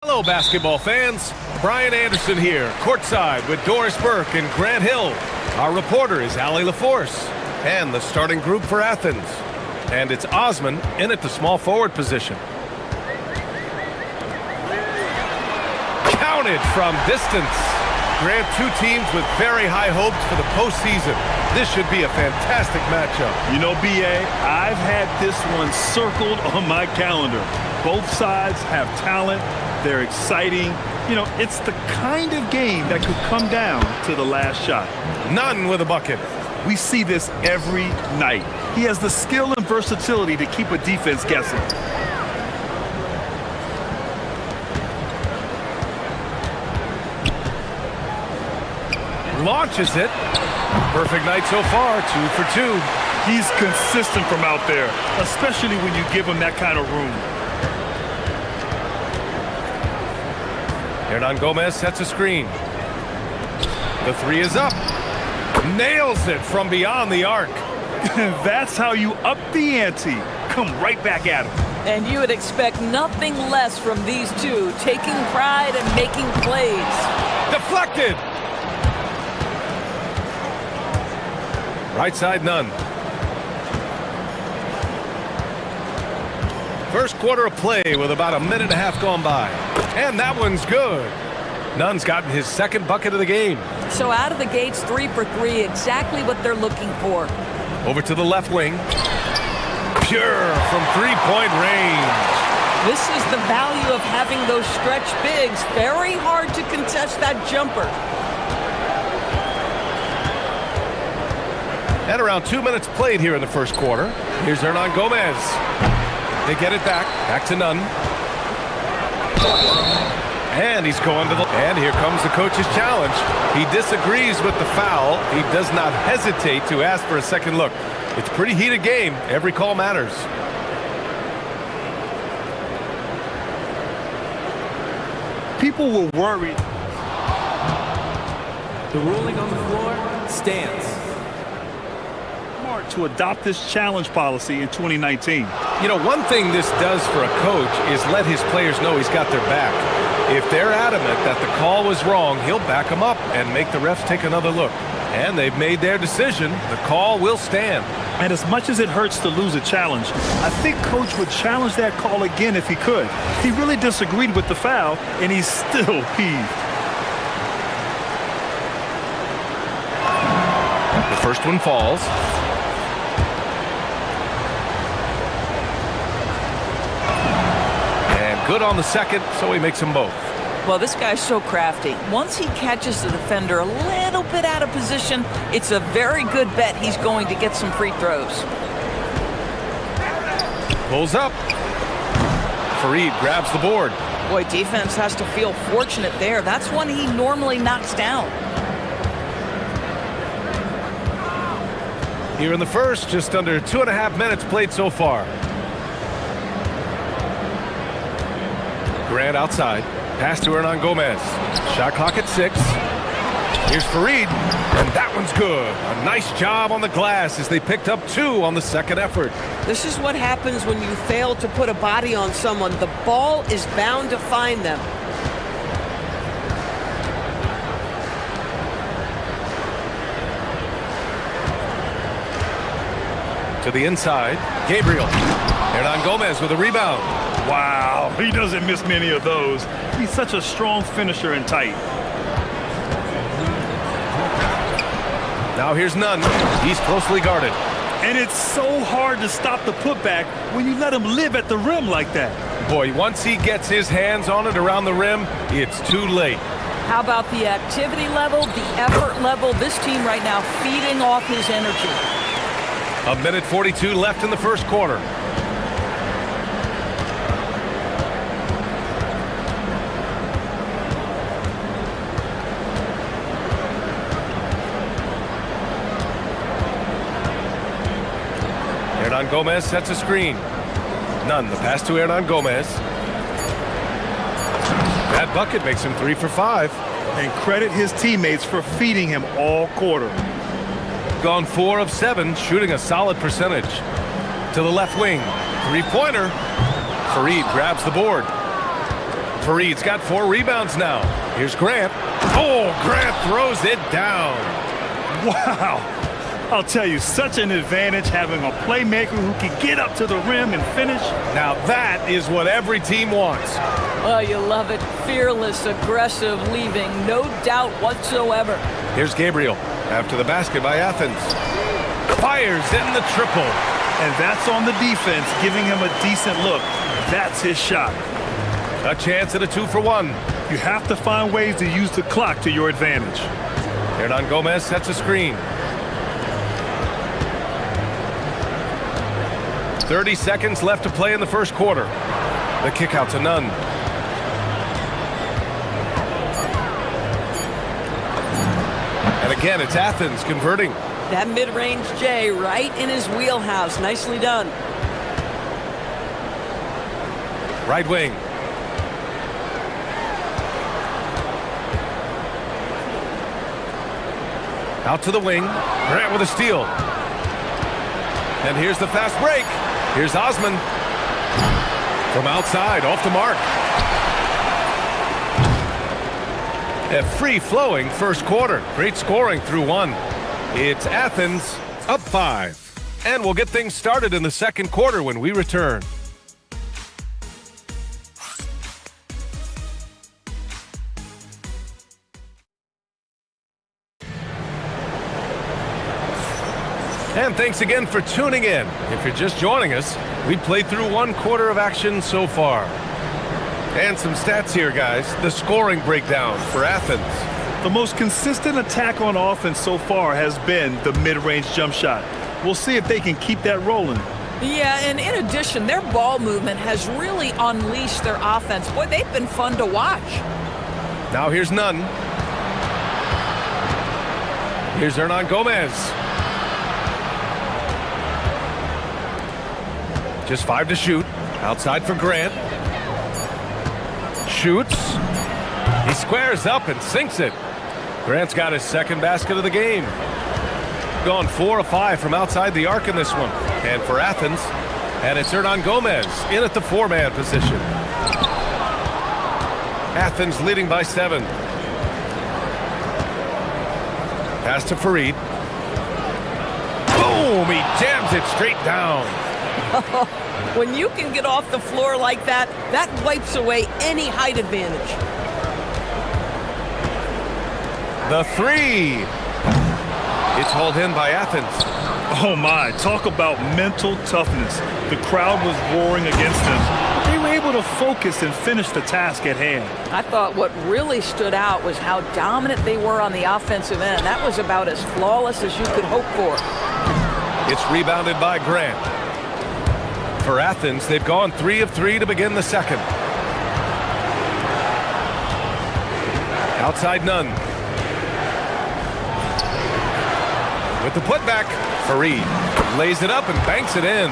Hello, basketball fans. Brian Anderson here, courtside with Doris Burke and Grant Hill. Our reporter is Allie LaForce, and the starting group for Athens. And it's Osman in at the small forward position. Counted from distance. Grant, two teams with very high hopes for the postseason. This should be a fantastic matchup. You know, B.A., I've had this one circled on my calendar. Both sides have talent. They're exciting. You know, it's the kind of game that could come down to the last shot. Nunn with a bucket. We see this every night. He has the skill and versatility to keep a defense guessing. Launches it. Perfect night so far, 2 for 2. He's consistent from out there, especially when you give him that kind of room. Hernan Gomez sets a screen. The three is up. Nails it from beyond the arc. That's how you up the ante. Come right back at him. And you would expect nothing less from these two, taking pride and making plays. Deflected. Right side, Nunn. First quarter of play with about a minute and a half gone by. And that one's good. Nunn's gotten his second bucket of the game. So out of the gates, 3 for 3, exactly what they're looking for. Over to the left wing. Pure from three-point range. This is the value of having those stretch bigs. Very hard to contest that jumper. And around 2 minutes played here in the first quarter. Here's Hernan Gomez. They get it back. Back to Nunn. And he's going to the... And here comes the coach's challenge. He disagrees with the foul. He does not hesitate to ask for a second look. It's a pretty heated game. Every call matters. People were worried. The ruling on the floor stands. To adopt this challenge policy in 2019. You know, one thing this does for a coach is let his players know he's got their back. If they're adamant that the call was wrong, he'll back them up and make the refs take another look. And they've made their decision. The call will stand. And as much as it hurts to lose a challenge, I think Coach would challenge that call again if he could. He really disagreed with the foul, and he's still peeved. The first one falls. Good on the second, so he makes them both. Well, this guy's so crafty. Once he catches the defender a little bit out of position, it's a very good bet he's going to get some free throws. Pulls up. Fareed grabs the board. Boy, defense has to feel fortunate there. That's one he normally knocks down. Here in the first, just under 2.5 minutes played so far. Grant outside. Pass to Hernan Gomez. Shot clock at 6. Here's Fareed, and that one's good. A nice job on the glass as they picked up 2 on the second effort. This is what happens when you fail to put a body on someone. The ball is bound to find them. To the inside, Gabriel. Hernan Gomez with a rebound. Wow, he doesn't miss many of those. He's such a strong finisher and tight. Now here's Nunn. He's closely guarded. And it's so hard to stop the putback when you let him live at the rim like that. Boy, once he gets his hands on it around the rim, it's too late. How about the activity level, the effort level? This team right now feeding off his energy. 1:42 left in the first quarter. Hernan Gomez sets a screen. Nunn, the pass to Hernan Gomez. That bucket makes him 3 for 5. And credit his teammates for feeding him all quarter. Gone 4 of 7, shooting a solid percentage. To the left wing. Three-pointer. Fareed grabs the board. Fareed's got 4 rebounds now. Here's Grant. Oh, Grant throws it down. Wow. I'll tell you, such an advantage having a playmaker who can get up to the rim and finish. Now that is what every team wants. Oh, you love it. Fearless, aggressive, leaving no doubt whatsoever. Here's Gabriel after the basket by Athens. Fires in the triple. And that's on the defense, giving him a decent look. That's his shot. A chance at a 2-for-1. You have to find ways to use the clock to your advantage. Hernan Gomez sets a screen. 30 seconds left to play in the first quarter. The kick out to Nunn. And again, it's Athens converting. That mid-range J right in his wheelhouse. Nicely done. Right wing. Out to the wing. Grant with a steal. And here's the fast break. Here's Osman. From outside, off the mark. A free-flowing first quarter. Great scoring through 1. It's Athens up 5. And we'll get things started in the second quarter when we return. And thanks again for tuning in. If you're just joining us, we played through 1 quarter of action so far. And some stats here, guys. The scoring breakdown for Athens. The most consistent attack on offense so far has been the mid-range jump shot. We'll see if they can keep that rolling. Yeah, and in addition, their ball movement has really unleashed their offense. Boy, they've been fun to watch. Now here's Nunn. Here's Hernan Gomez. Just 5 to shoot. Outside for Grant. Shoots. He squares up and sinks it. Grant's got his second basket of the game. Gone 4 of 5 from outside the arc in this one. And for Athens, and it's Hernan Gomez in at the 4-man position. Athens leading by 7. Pass to Fareed. Boom! He jams it straight down. When you can get off the floor like that, that wipes away any height advantage. The 3. It's hauled in by Athens. Oh my, talk about mental toughness. The crowd was roaring against them. They were able to focus and finish the task at hand. I thought what really stood out was how dominant they were on the offensive end. That was about as flawless as you could hope for. It's rebounded by Grant. For Athens, they've gone 3 of 3 to begin the second. Outside Nunn. With the putback, Fareed lays it up and banks it in.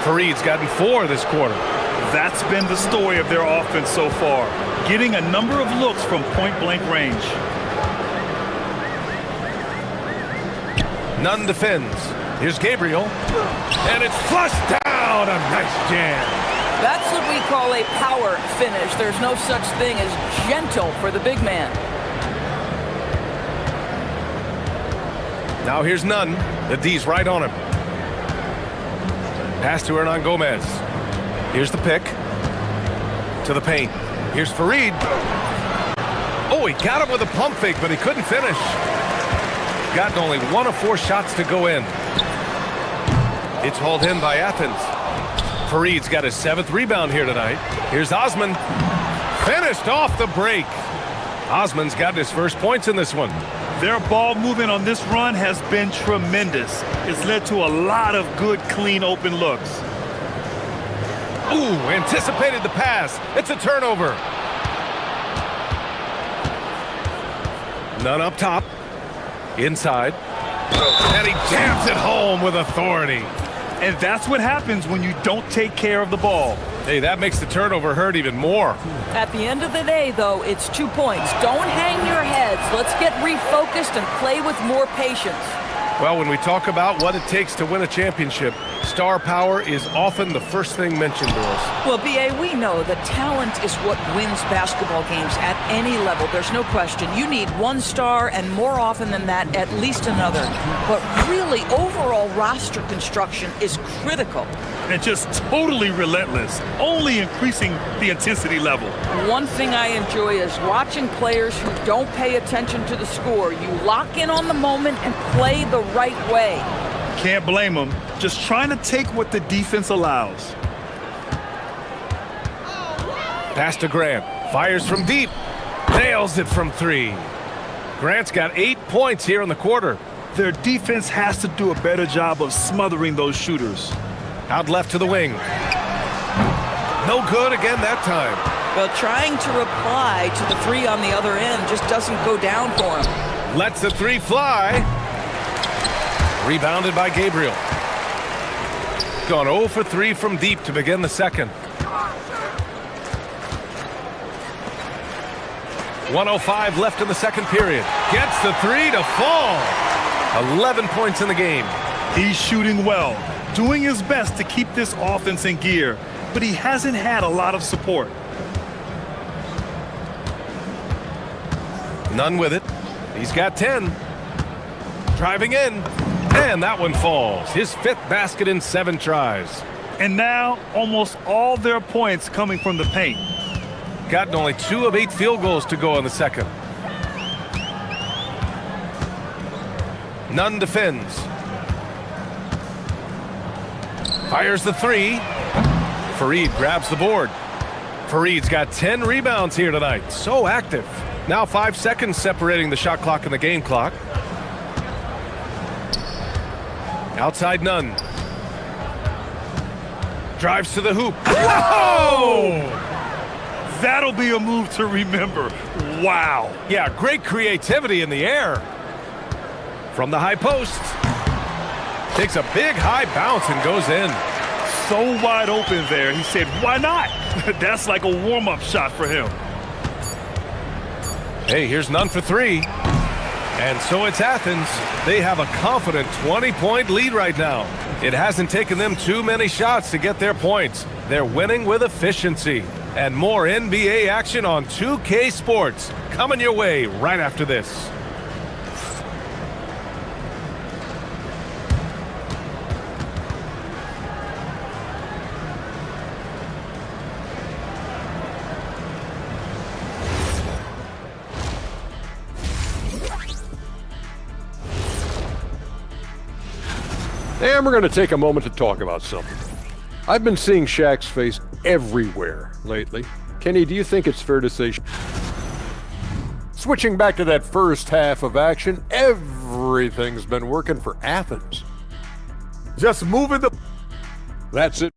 Fareed's gotten 4 this quarter. That's been the story of their offense so far, getting a number of looks from point-blank range. Nunn defends. Here's Gabriel. And it's flushed down. A nice jam. That's what we call a power finish. There's no such thing as gentle for the big man. Now here's Nunn. The D's right on him. Pass to Hernan Gomez. Here's the pick. To the paint. Here's Fareed. Oh, he got him with a pump fake, but he couldn't finish. Gotten only 1 of 4 shots to go in. It's hauled in by Athens. Fareed's got his 7th rebound here tonight. Here's Osman. Finished off the break. Osman's got his first points in this one. Their ball movement on this run has been tremendous. It's led to a lot of good, clean, open looks. Ooh, anticipated the pass. It's a turnover. Nunn up top. Inside. And he jams it home with authority. And that's what happens when you don't take care of the ball. Hey, that makes the turnover hurt even more. At the end of the day, though, it's 2 points. Don't hang your heads. Let's get refocused and play with more patience. Well, when we talk about what it takes to win a championship, star power is often the first thing mentioned to us. Well, B.A., we know that talent is what wins basketball games at any level. There's no question. You need one star, and more often than that, at least another. But really, overall roster construction is critical. And just totally relentless, only increasing the intensity level. One thing I enjoy is watching players who don't pay attention to the score. You lock in on the moment and play the right way. Can't blame them. Just trying to take what the defense allows. Pass to Grant. Fires from deep. Nails it from three. Grant's got 8 points here in the quarter. Their defense has to do a better job of smothering those shooters. Out left to the wing. No good again that time. Well, trying to reply to the three on the other end just doesn't go down for him. Lets the three fly. Rebounded by Gabriel. Gone 0 for 3 from deep to begin the second. 1:05 left in the second period. Gets the three to fall. 11 points in the game. He's shooting well, doing his best to keep this offense in gear, but he hasn't had a lot of support. None with it. He's got 10. Driving in. And that one falls. His 5th basket in 7 tries. And now, almost all their points coming from the paint. Gotten only 2 of 8 field goals to go in the second. Nunn defends. Fires the three. Fareed grabs the board. Fareed's got 10 rebounds here tonight. So active. Now 5 seconds separating the shot clock and the game clock. Outside Nunn. Drives to the hoop. Whoa! That'll be a move to remember. Wow. Yeah, great creativity in the air. From the high post. Takes a big high bounce and goes in. So wide open there. He said, why not? That's like a warm-up shot for him. Hey, here's Nunn for 3. And so it's Athens. They have a confident 20-point lead right now. It hasn't taken them too many shots to get their points. They're winning with efficiency. And more NBA action on 2K Sports coming your way right after this. And we're going to take a moment to talk about something. I've been seeing Shaq's face everywhere lately. Kenny, do you think it's fair to say... Switching back to that first half of action, everything's been working for Athens. Just moving the... That's it.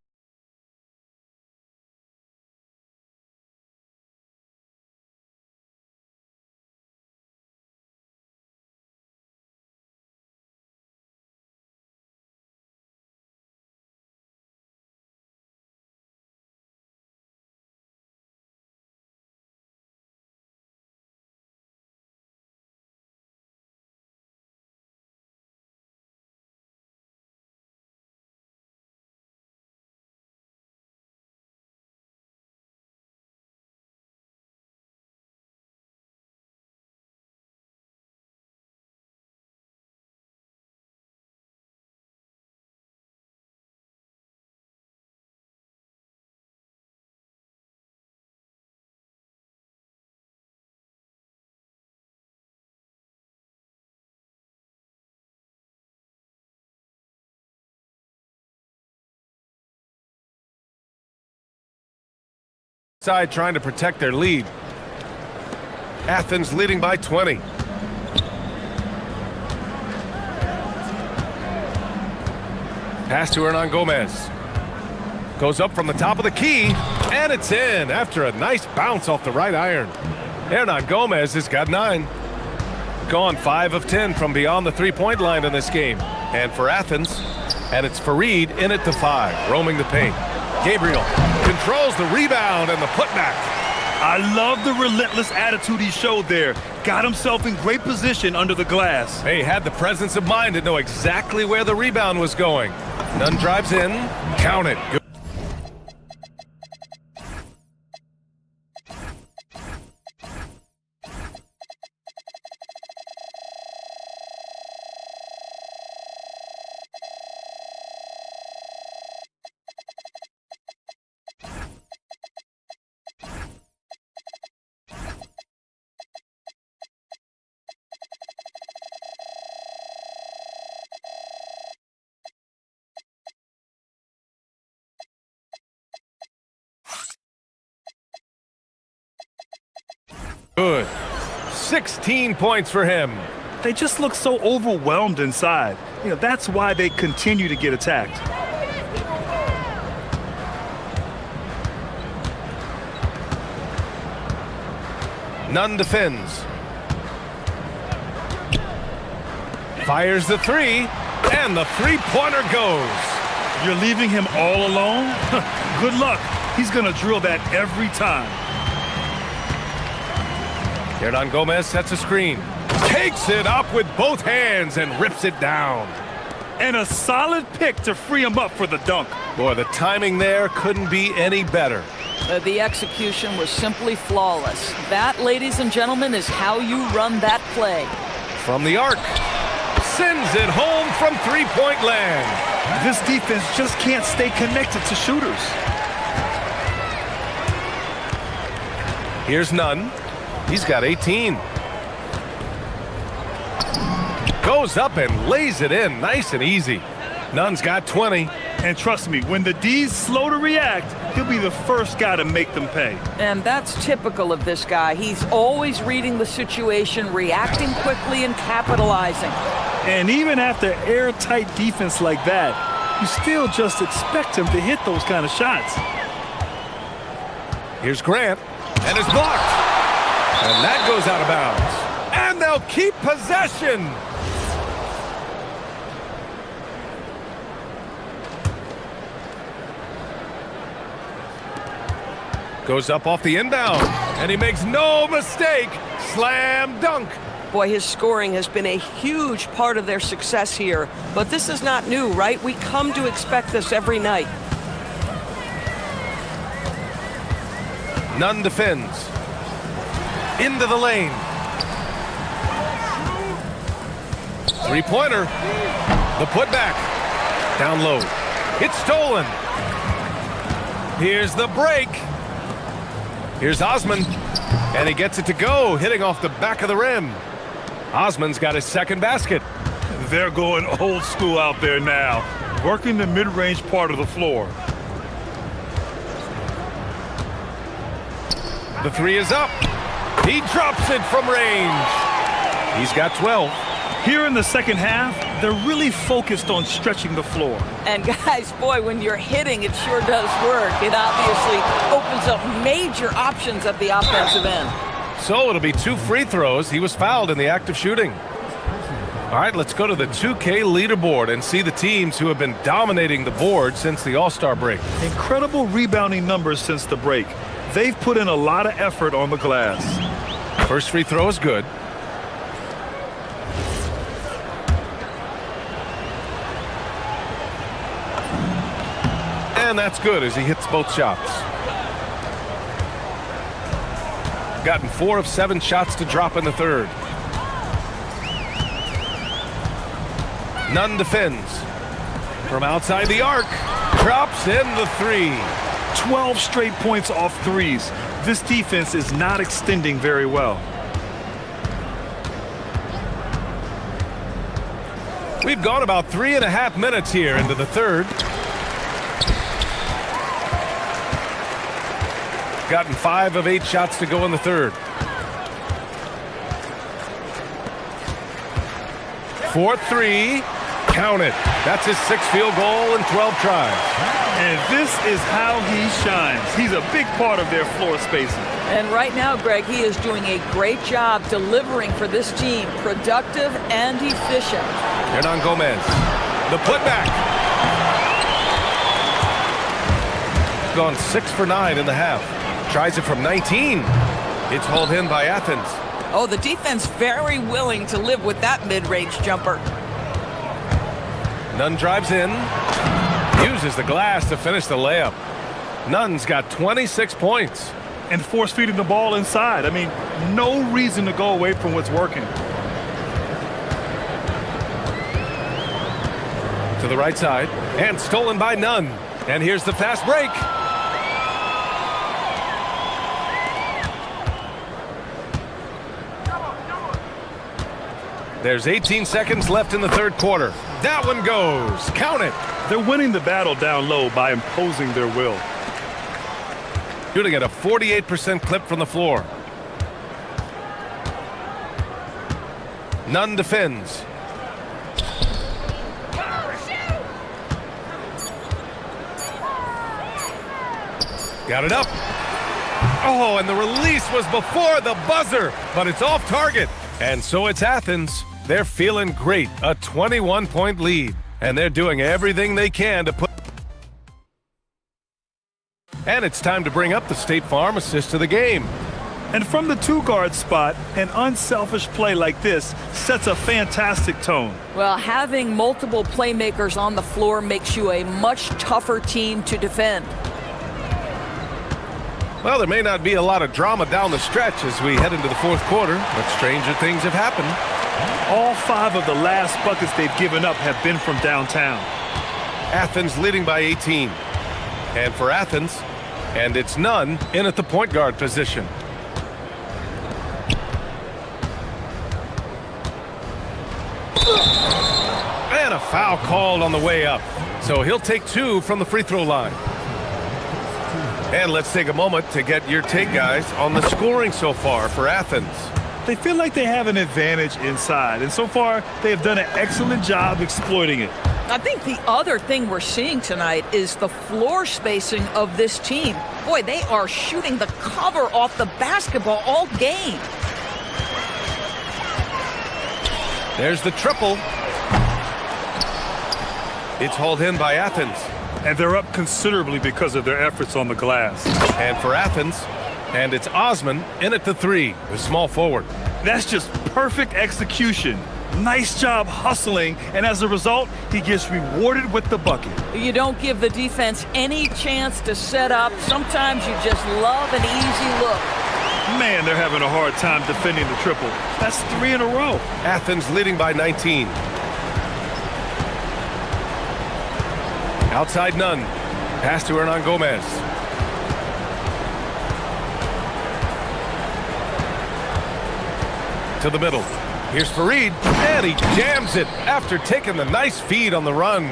Side trying to protect their lead. Athens leading by 20. Pass to Hernan Gomez. Goes up from the top of the key, and it's in after a nice bounce off the right iron. Hernan Gomez has got 9. Gone 5 of 10 from beyond the three-point line in this game. And for Athens, and it's Fareed in it to 5, roaming the paint. Gabriel controls the rebound and the putback. I love the relentless attitude he showed there. Got himself in great position under the glass. He had the presence of mind to know exactly where the rebound was going. Nunn drives in. Count it. Good. Good. 16 points for him. They just look so overwhelmed inside. You know, that's why they continue to get attacked. Nunn defends. Fires the three, and the three-pointer goes. You're leaving him all alone? Good luck. He's going to drill that every time. Hernan Gomez sets a screen. Takes it up with both hands and rips it down. And a solid pick to free him up for the dunk. Boy, the timing there couldn't be any better. The execution was simply flawless. That, ladies and gentlemen, is how you run that play. From the arc. Sends it home from three-point land. This defense just can't stay connected to shooters. Here's Nunn. He's got 18. Goes up and lays it in nice and easy. Nunn's got 20. And trust me, when the D's slow to react, he'll be the first guy to make them pay. And that's typical of this guy. He's always reading the situation, reacting quickly and capitalizing. And even after airtight defense like that, you still just expect him to hit those kind of shots. Here's Grant, and it's blocked. And that goes out of bounds. And they'll keep possession. Goes up off the inbound, and he makes no mistake. Slam dunk. Boy, his scoring has been a huge part of their success here. But this is not new, right? We come to expect this every night. Nunn defends. Into the lane. Three-pointer. The putback. Down low. It's stolen. Here's the break. Here's Osman. And he gets it to go, hitting off the back of the rim. Osman's got his second basket. They're going old school out there now, working the mid-range part of the floor. The three is up. He drops it from range. He's got 12. Here in the second half, they're really focused on stretching the floor. And guys, boy, when you're hitting, it sure does work. It obviously opens up major options at the offensive end. So it'll be 2 free throws. He was fouled in the act of shooting. All right, let's go to the 2K leaderboard and see the teams who have been dominating the board since the All-Star break. Incredible rebounding numbers since the break. They've put in a lot of effort on the glass. First free throw is good. And that's good as he hits both shots. Gotten 4 of 7 shots to drop in the third. Nunn defends. From outside the arc. Drops in the three. 12 straight points off threes. This defense is not extending very well. We've gone about 3.5 minutes here into the third. Gotten 5 of 8 shots to go in the third. 4-3. Count it. That's his 6th field goal in 12 tries. And this is how he shines. He's a big part of their floor spacing. And right now, Greg, he is doing a great job delivering for this team. Productive and efficient. Hernan Gomez. The putback. Gone 6 for 9 in the half. Tries it from 19. It's hauled in by Athens. Oh, the defense very willing to live with that mid-range jumper. Nunn drives in. Uses the glass to finish the layup. Nunn's got 26 points. And force feeding the ball inside. I mean, no reason to go away from what's working. To the right side. And stolen by Nunn. And here's the fast break. There's 18 seconds left in the third quarter. That one goes. Count it. They're winning the battle down low by imposing their will. Shooting at a 48% clip from the floor. Nunn defends. Got it up. Oh, and the release was before the buzzer, but it's off target. And so it's Athens. They're feeling great. A 21-point lead. And they're doing everything they can to put... And it's time to bring up the State Farm assist of the game. And from the two-guard spot, an unselfish play like this sets a fantastic tone. Well, having multiple playmakers on the floor makes you a much tougher team to defend. Well, there may not be a lot of drama down the stretch as we head into the fourth quarter, but stranger things have happened. All 5 of the last buckets they've given up have been from downtown. Athens leading by 18. And for Athens, and it's Nunn in at the point guard position. And a foul called on the way up. So he'll take 2 from the free throw line. And let's take a moment to get your take, guys, on the scoring so far for Athens. They feel like they have an advantage inside, and so far they have done an excellent job exploiting it. I think the other thing we're seeing tonight is the floor spacing of this team. Boy, they are shooting the cover off the basketball all game. There's the triple. It's hauled in by Athens. And they're up considerably because of their efforts on the glass. And for Athens, and it's Osman in at the 3, the small forward. That's just perfect execution. Nice job hustling, and as a result, he gets rewarded with the bucket. You don't give the defense any chance to set up. Sometimes you just love an easy look. Man, they're having a hard time defending the triple. That's 3 in a row. Athens leading by 19. Outside Nunn. Pass to Hernan Gomez. To the middle. Here's Fareed, and he jams it after taking the nice feed on the run.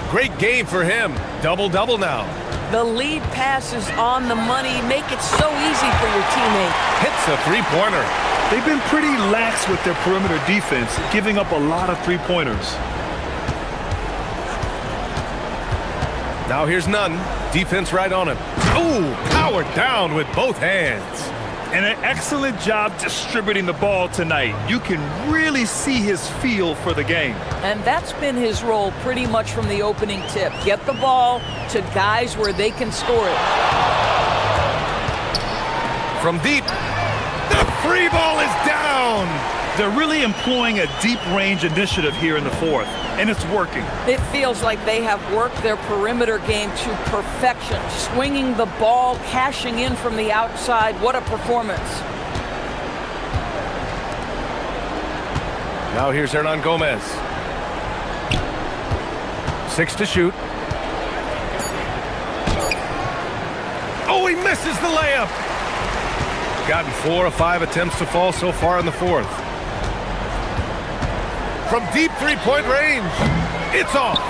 Great game for him. Double-double now. The lead pass is on the money. Make it so easy for your teammate. Hits a three-pointer. They've been pretty lax with their perimeter defense, giving up a lot of three-pointers. Now here's Nunn. Defense right on him. Ooh, powered down with both hands. And an excellent job distributing the ball tonight. You can really see his feel for the game. And that's been his role pretty much from the opening tip. Get the ball to guys where they can score it. From deep, the free ball is down. They're really employing a deep-range initiative here in the fourth, and it's working. It feels like they have worked their perimeter game to perfection, swinging the ball, cashing in from the outside. What a performance. Now here's Hernan Gomez. 6 to shoot. Oh, he misses the layup. Gotten 4 of 5 attempts to fall so far in the fourth. From deep three-point range, it's off.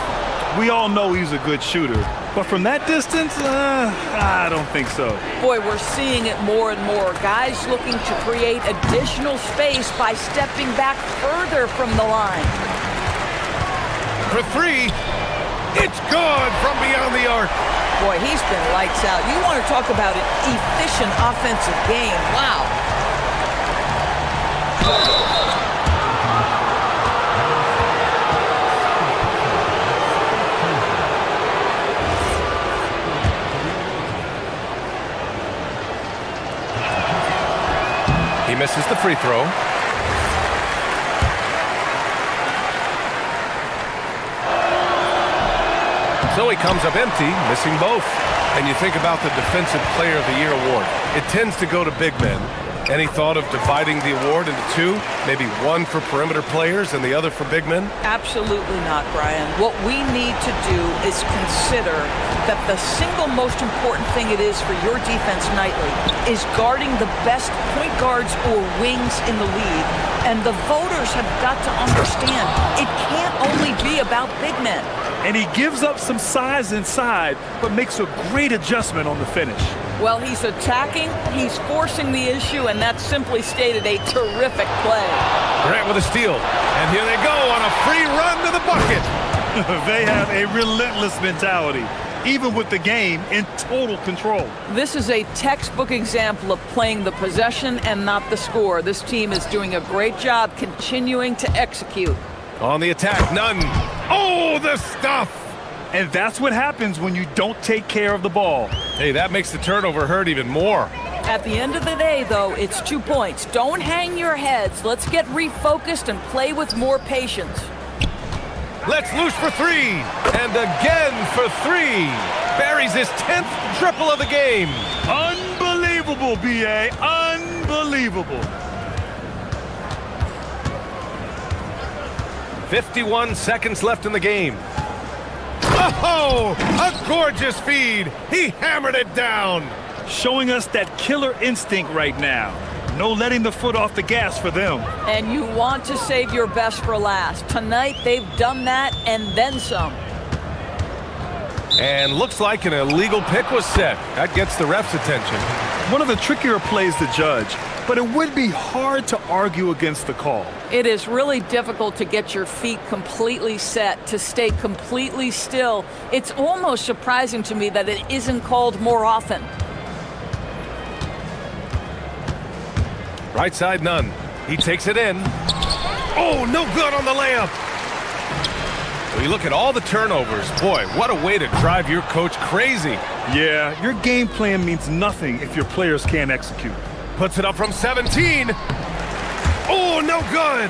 We all know he's a good shooter, but from that distance, I don't think so. Boy, we're seeing it more and more. Guys looking to create additional space by stepping back further from the line. For 3, it's good from beyond the arc. Boy, he's been lights out. You want to talk about an efficient offensive game. Wow. misses the free throw. So he comes up empty, missing both. And you think about the Defensive Player of the Year award. It tends to go to big men. Any thought of dividing the award into two? Maybe one for perimeter players and the other for big men? Absolutely not, Brian. What we need to do is consider that the single most important thing it is for your defense nightly is guarding the best point guards or wings in the league. And the voters have got to understand it can't only be about big men. And he gives up some size inside, but makes a great adjustment on the finish. Well, he's attacking, he's forcing the issue, and that's simply stated a terrific play. Grant with a steal. And here they go on a free run to the bucket. They have a relentless mentality, even with the game in total control. This is a textbook example of playing the possession and not the score. This team is doing a great job continuing to execute. On the attack, Nunn. Oh, the stuff! And that's what happens when you don't take care of the ball. Hey, that makes the turnover hurt even more. At the end of the day, though, it's 2 points. Don't hang your heads. Let's get refocused and play with more patience. Let's loose for three. And again for three. Buries his 10th triple of the game. Unbelievable, B.A. Unbelievable. 51 seconds left in the game. Oh, a gorgeous feed. He hammered it down. Showing us that killer instinct right now. No letting the foot off the gas for them. And you want to save your best for last. Tonight, they've done that and then some. And looks like an illegal pick was set. That gets the ref's attention. One of the trickier plays to judge, but it would be hard to argue against the call. It is really difficult to get your feet completely set, to stay completely still. It's almost surprising to me that it isn't called more often. Right side, Nunn. He takes it in. Oh, no good on the layup. When you look at all the turnovers, boy, what a way to drive your coach crazy. Yeah, your game plan means nothing if your players can't execute. Puts it up from 17. Oh, no good.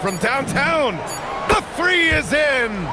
From downtown, the three is in.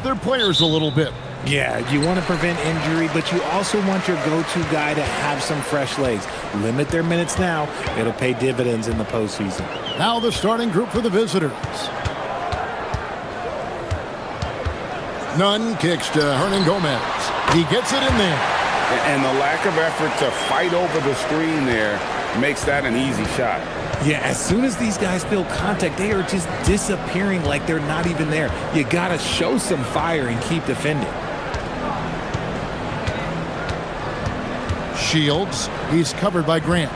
rest their players a little bit. Yeah, you want to prevent injury, but you also want your go-to guy to have some fresh legs. Limit their minutes now. It'll pay dividends in the postseason. Now the starting group for the visitors. Nunn kicks to Hernan Gomez. He gets it in there. And the lack of effort to fight over the screen there makes that an easy shot. Yeah, as soon as these guys feel contact, they are just disappearing like they're not even there. You got to show some fire and keep defending. Shields, he's covered by Grant.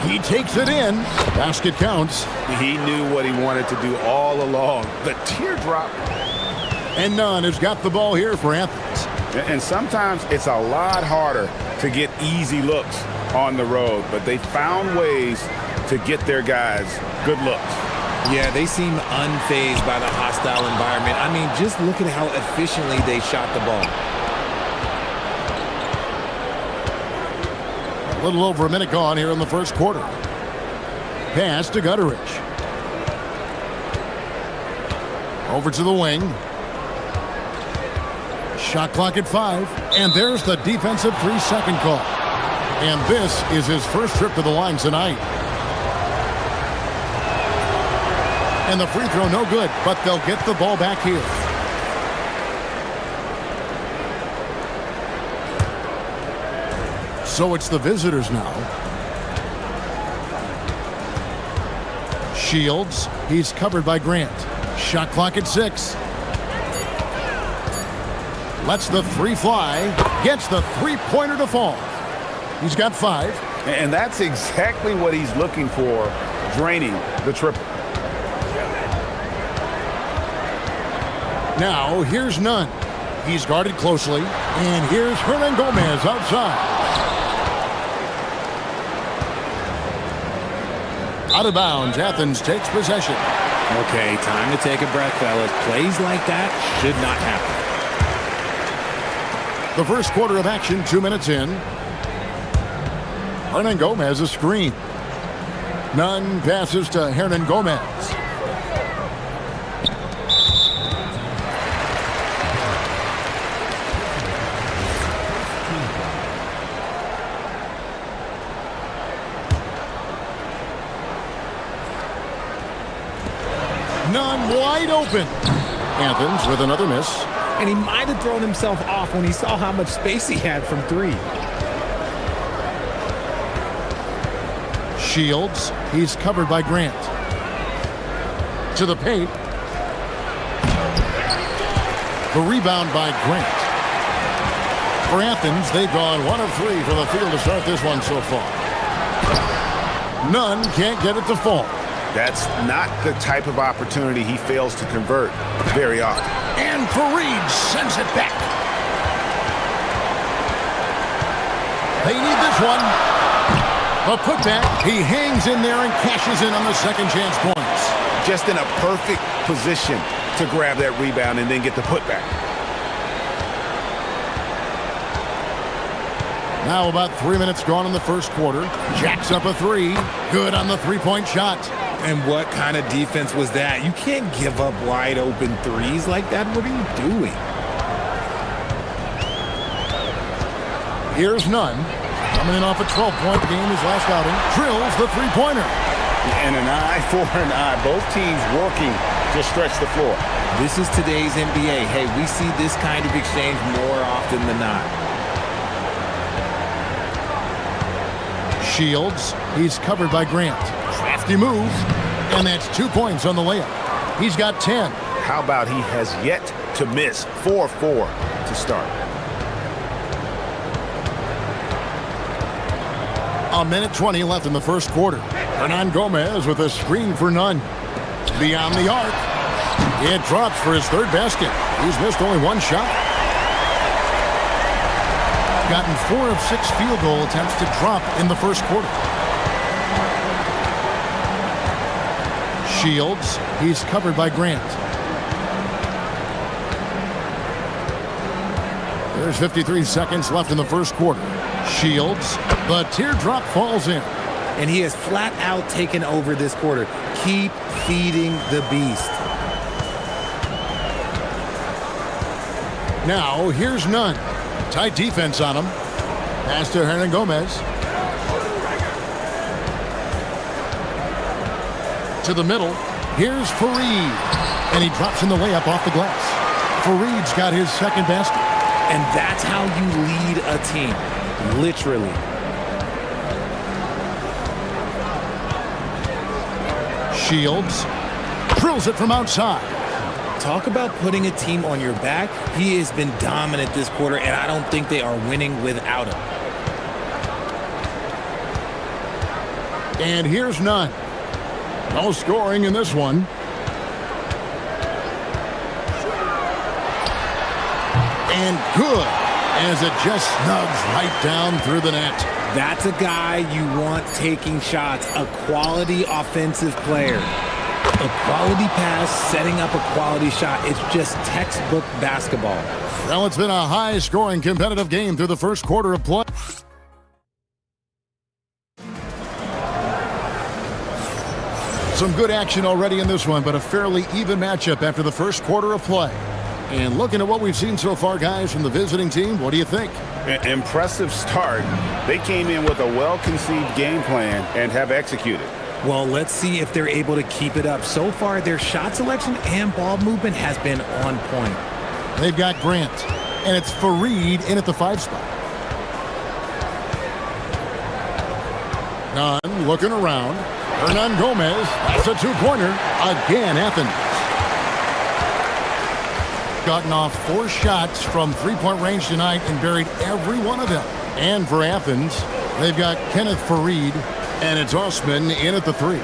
He takes it in. Basket counts. He knew what he wanted to do all along. The teardrop. And Nunn has got the ball here for Athens. And sometimes it's a lot harder to get easy looks on the road, but they found ways to get their guys good looks. Yeah, they seem unfazed by the hostile environment. I mean, just look at how efficiently they shot the ball. A little over a minute gone here in the first quarter. Pass to Gutteridge. Over to the wing. Shot clock at 5. And there's the defensive 3-second call. And this is his first trip to the line tonight. And the free throw no good, but they'll get the ball back here. So it's the visitors now. Shields, he's covered by Grant. Shot clock at 6. Lets the 3 fly. Gets the 3-pointer to fall. He's got 5. And that's exactly what he's looking for, draining the triple. Now, here's Nunn. He's guarded closely. And here's Hernan Gomez outside. Out of bounds, Athens takes possession. Okay, time to take a breath, fellas. Plays like that should not happen. The first quarter of action, 2 minutes in. Hernan Gomez a screen. Nunn passes to Hernan Gomez. Nunn wide open. Athens with another miss. And he might have thrown himself off when he saw how much space he had from 3. Shields, he's covered by Grant. To the paint. The rebound by Grant. For Athens, they've gone 1 of 3 from the field to start this one so far. Nunn can't get it to fall. That's not the type of opportunity he fails to convert very often. And Fareed sends it back. They need this one. A putback. He hangs in there and cashes in on the second chance points. Just in a perfect position to grab that rebound and then get the putback. Now about 3 minutes gone in the first quarter. Jacks up a 3. Good on the 3-point shot. And what kind of defense was that? You can't give up wide open 3s like that. What are you doing? Here's Nunn. Coming in off a 12-point game his last outing. Drills the 3-pointer. And an eye for an eye. Both teams working to stretch the floor. This is today's NBA. Hey, we see this kind of exchange more often than not. Shields, he's covered by Grant. Crafty move, and that's 2 points on the layup. He's got 10. How about he has yet to miss 4-4 to start? A minute 20 left in the first quarter. Hernan Gomez with a screen for Nunn. Beyond the arc. It drops for his 3rd basket. He's missed only 1 shot. Gotten 4 of 6 field goal attempts to drop in the first quarter. Shields, he's covered by Grant. There's 53 seconds left in the first quarter. Shields, the teardrop falls in. And he has flat out taken over this quarter. Keep feeding the beast. Now, here's Nunn. Tight defense on him. Pass to Hernan Gomez. To the middle. Here's Fareed. And he drops in the layup off the glass. Fareed's got his second basket. And that's how you lead a team. Literally. Shields drills it from outside. Talk about putting a team on your back. He has been dominant this quarter, and I don't think they are winning without him. And here's Nunn. No scoring in this one. And good, as it just snugs right down through the net. That's a guy you want taking shots, a quality offensive player. A quality pass, setting up a quality shot. It's just textbook basketball. Well, it's been a high-scoring competitive game through the first quarter of play. Some good action already in this one, but a fairly even matchup after the first quarter of play. And looking at what we've seen so far, guys, from the visiting team, what do you think? Impressive start. They came in with a well-conceived game plan and have executed. Well, let's see if they're able to keep it up. So far, their shot selection and ball movement has been on point. They've got Grant, and it's Fareed in at the 5 spot. Nunn looking around. Hernan Gomez, that's a two-pointer. Again, Athens. Gotten off 4 shots from three-point range tonight and buried every one of them. And for Athens, they've got Kenneth Fareed, and it's Osman in at the 3.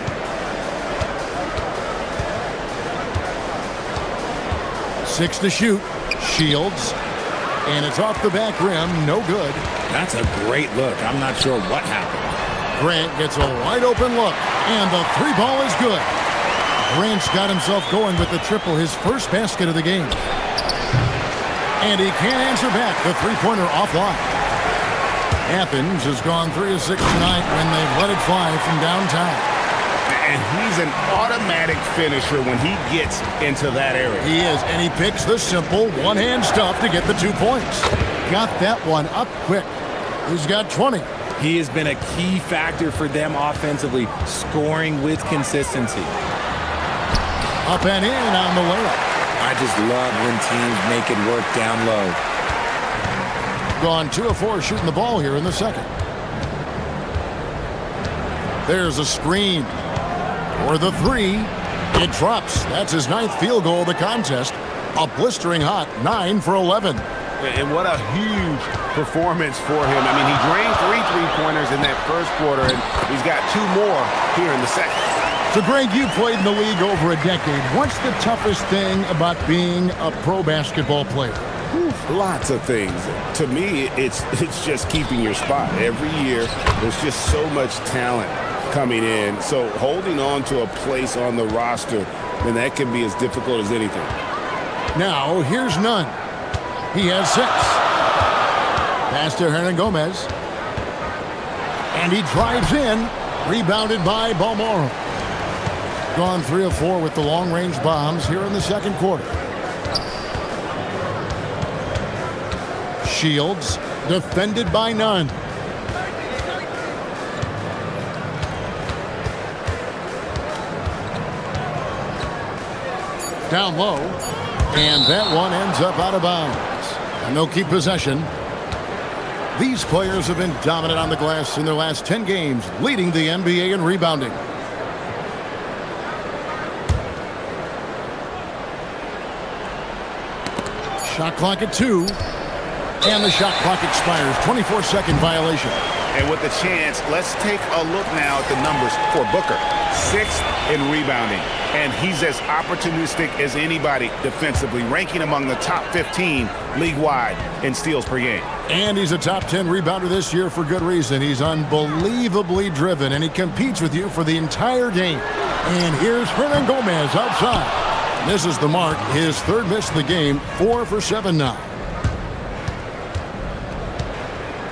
Six to shoot. Shields. And it's off the back rim. No good. That's a great look. I'm not sure what happened. Grant gets a wide open look. And the 3 ball is good. Grant's got himself going with the triple, his first basket of the game. And he can't answer back. The 3-pointer offline. Athens has gone 3 of 6 tonight when they've let it fly from downtown. And he's an automatic finisher when he gets into that area. He is, and he picks the simple one-hand stuff to get the 2 points. Got that one up quick. He's got 20. He has been a key factor for them offensively, scoring with consistency. Up and in on the layup. I just love when teams make it work down low. Gone 2 of 4 shooting the ball here in the second. There's a screen. For the 3. It drops. That's his 9th field goal of the contest. A blistering hot 9 for 11. And what a huge performance for him. I mean, he drained 3 3-pointers in that first quarter, and he's got 2 more here in the second. So, Greg, you played in the league over a decade. What's the toughest thing about being a pro basketball player? Lots of things. To me, it's just keeping your spot. Every year, there's just so much talent coming in. So holding on to a place on the roster, then that can be as difficult as anything. Now, here's Nunn. He has 6. Pass to Hernan Gomez. And he drives in. Rebounded by Balmoral. Gone 3 of 4 with the long-range bombs here in the second quarter. Shields defended by Nunn. Down low. And that one ends up out of bounds. And they'll keep possession. These players have been dominant on the glass in their last 10 games, leading the NBA in rebounding. Shot clock at 2. And the shot clock expires. 24-second violation. And with the chance, let's take a look now at the numbers for Booker. 6th in rebounding. And he's as opportunistic as anybody defensively, ranking among the top 15 league-wide in steals per game. And he's a top 10 rebounder this year for good reason. He's unbelievably driven, and he competes with you for the entire game. And here's Hernan Gomez outside. Misses the mark. His 3rd miss of the game. 4 for 7 now.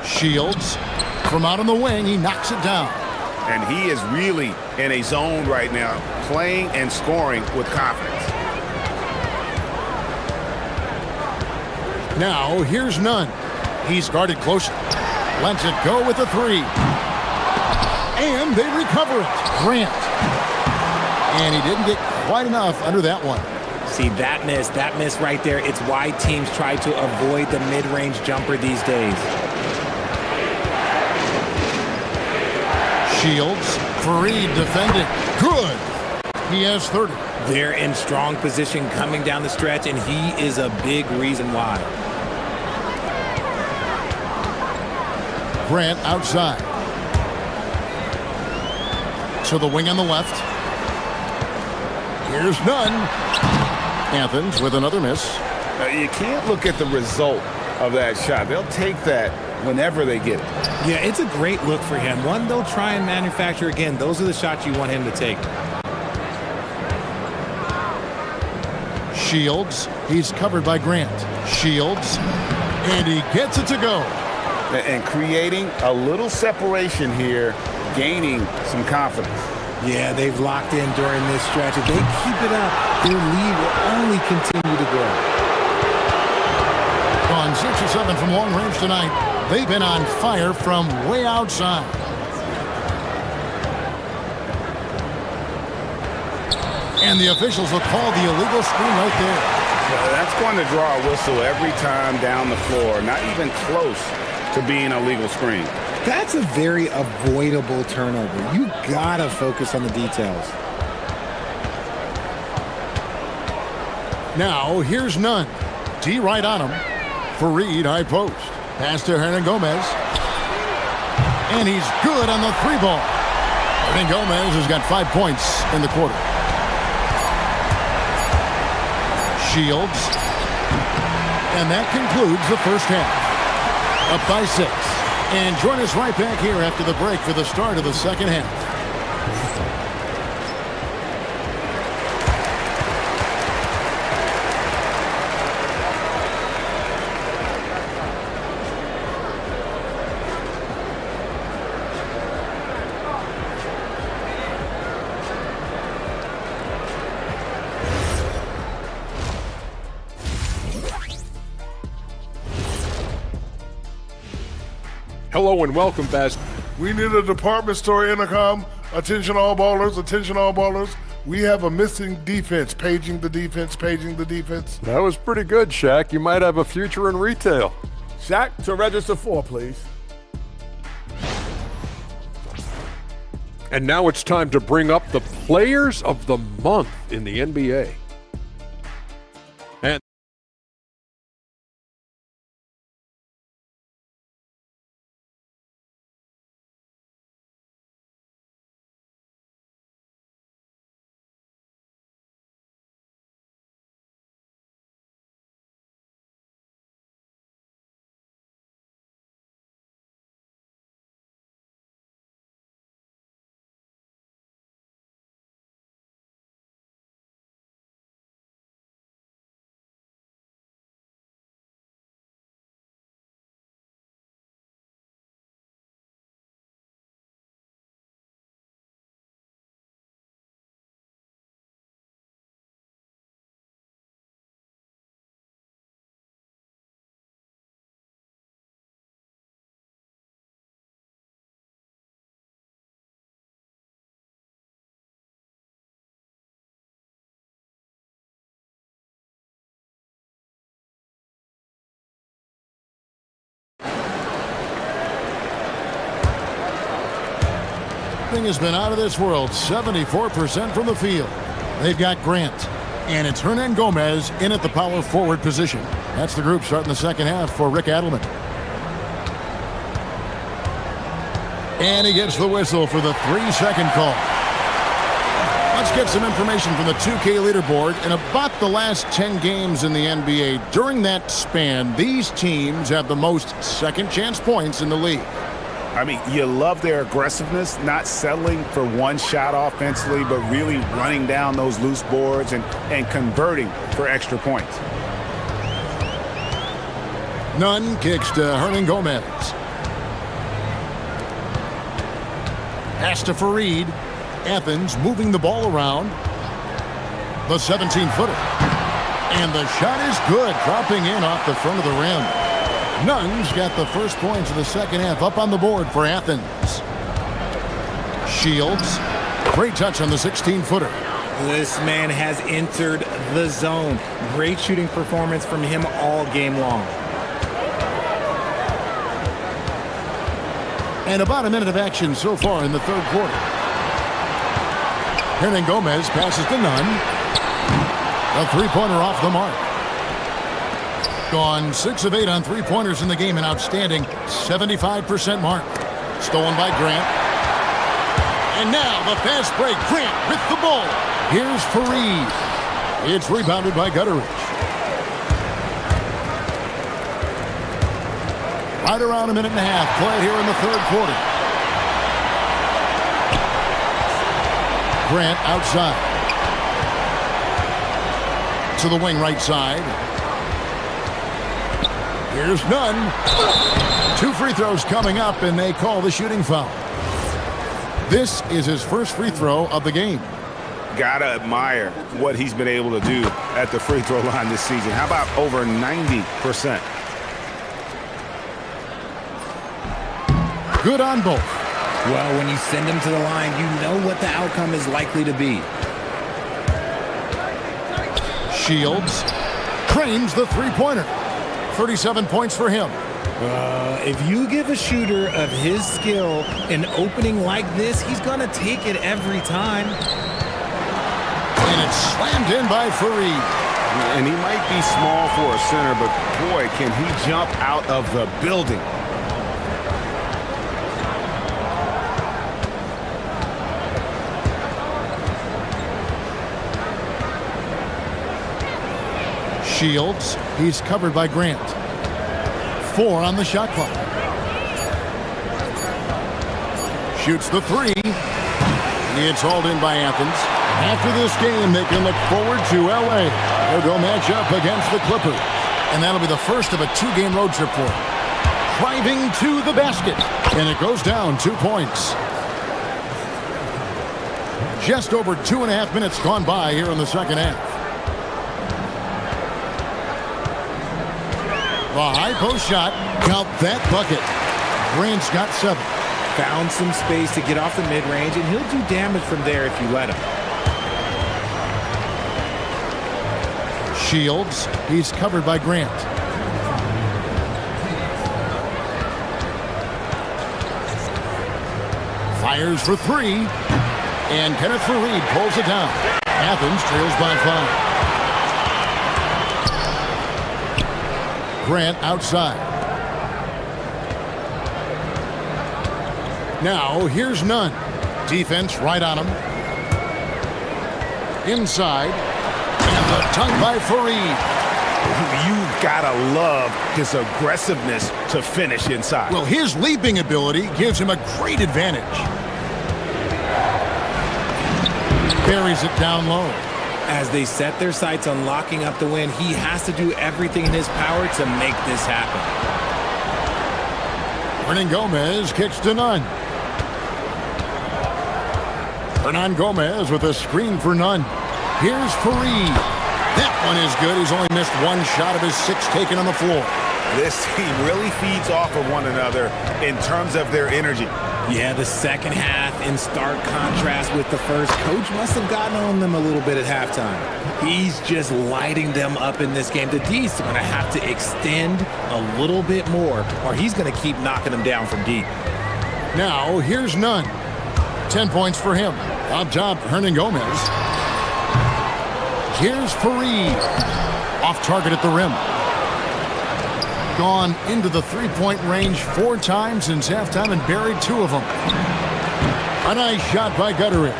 Shields from out on the wing. He knocks it down. And he is really in a zone right now, playing and scoring with confidence. Now, here's Nunn. He's guarded closely. Lets it go with the three. And they recover it. Grant. And he didn't get quite enough under that one. See, that miss right there, it's why teams try to avoid the mid-range jumper these days. Shields. Fareed defending. Good. He has 30. They're in strong position coming down the stretch, and he is a big reason why. Grant outside. To the wing on the left. Here's Nunn. Athens with another miss. You can't look at the result of that shot. They'll take that whenever they get it. Yeah, it's a great look for him. One they'll try and manufacture again. Those are the shots you want him to take. Shields. He's covered by Grant. Shields. And he gets it to go. And creating a little separation here, gaining some confidence. Yeah, they've locked in during this stretch. If they keep it up, their lead will only continue to grow. Gone 6 or 7 from long range tonight. They've been on fire from way outside. And the officials will call the illegal screen right there. That's going to draw a whistle every time down the floor. Not even close to being a legal screen. That's a very avoidable turnover. You gotta focus on the details. Now, here's Nunn. D right on him. Fareed high post. Pass to Hernan Gomez. And he's good on the three ball. Hernan Gomez has got 5 points in the quarter. Shields. And that concludes the first half. Up by 6. And join us right back here after the break for the start of the second half. Hello and welcome, Baz. We need a department store intercom. Attention all ballers, attention all ballers. We have a missing defense. Paging the defense, paging the defense. That was pretty good, Shaq. You might have a future in retail. Shaq, to register 4, please. And now it's time to bring up the Players of the Month in the NBA. And has been out of this world. 74% from the field. They've got Grant. And it's Hernan Gomez in at the power forward position. That's the group starting the second half for Rick Adelman. And he gets the whistle for the 3-second call. Let's get some information from the 2K leaderboard. In about the last 10 games in the NBA, during that span, these teams have the most second chance points in the league. I mean, you love their aggressiveness, not settling for one shot offensively, but really running down those loose boards and converting for extra points. Nunn kicks to Hernan Gomez. Pass to Fareed. Athens moving the ball around. The 17-footer. And the shot is good, dropping in off the front of the rim. Nunn's got the first points of the second half up on the board for Athens. Shields, great touch on the 16-footer. This man has entered the zone. Great shooting performance from him all game long. And about a minute of action so far in the third quarter. Hernan Gomez passes to Nunn. A three-pointer off the mark. Gone 6 of 8 on three-pointers in the game, an outstanding 75% mark. Stolen by Grant. And now the fast break. Grant with the ball. Here's Fareed. It's rebounded by Gutteridge. Right around a minute and a half played here in the third quarter. Grant outside. To the wing right side. Here's Nunn. 2 free throws coming up, and they call the shooting foul. This is his first free throw of the game. Gotta admire what he's been able to do at the free throw line this season. How about over 90%? Good on both. Well, when you send him to the line, you know what the outcome is likely to be. Shields trains the three-pointer. 37 points for him. If you give a shooter of his skill an opening like this, he's going to take it every time. And it's slammed in by Fareed. And he might be small for a center, but boy, can he jump out of the building. Shields, he's covered by Grant. 4 on the shot clock. Shoots the three. It's hauled in by Athens. After this game, they can look forward to LA. They'll go match up against the Clippers. And that'll be the first of a 2-game road trip for them. Driving to the basket. And it goes down 2 points. Just over 2.5 minutes gone by here in the second half. The high post shot got that bucket. Grant's got 7. Found some space to get off the mid-range, and he'll do damage from there if you let him. Shields, he's covered by Grant. Fires for 3. And Kenneth Fareed pulls it down. Athens trails by 5. Grant outside. Now here's Nunn. Defense right on him. Inside. And the tongue by Fareed. You've got to love his aggressiveness to finish inside. Well, his leaping ability gives him a great advantage. Buries it down low. As they set their sights on locking up the win, he has to do everything in his power to make this happen. Hernan Gomez kicks to Nunn. Hernan Gomez with a screen for Nunn. Here's Fareed. That one is good. He's only missed 1 shot of his 6 taken on the floor. This team really feeds off of one another in terms of their energy. Yeah, the second half in stark contrast with the first. Coach must have gotten on them a little bit at halftime. He's just lighting them up in this game. The D's going to have to extend a little bit more, or he's going to keep knocking them down from deep. Now, here's Nunn. 10 points for him. Up top, Hernan Gomez. Here's Fareed. Off target at the rim. Gone into the three-point range 4 times since halftime and buried 2 of them. A nice shot by Gutteridge.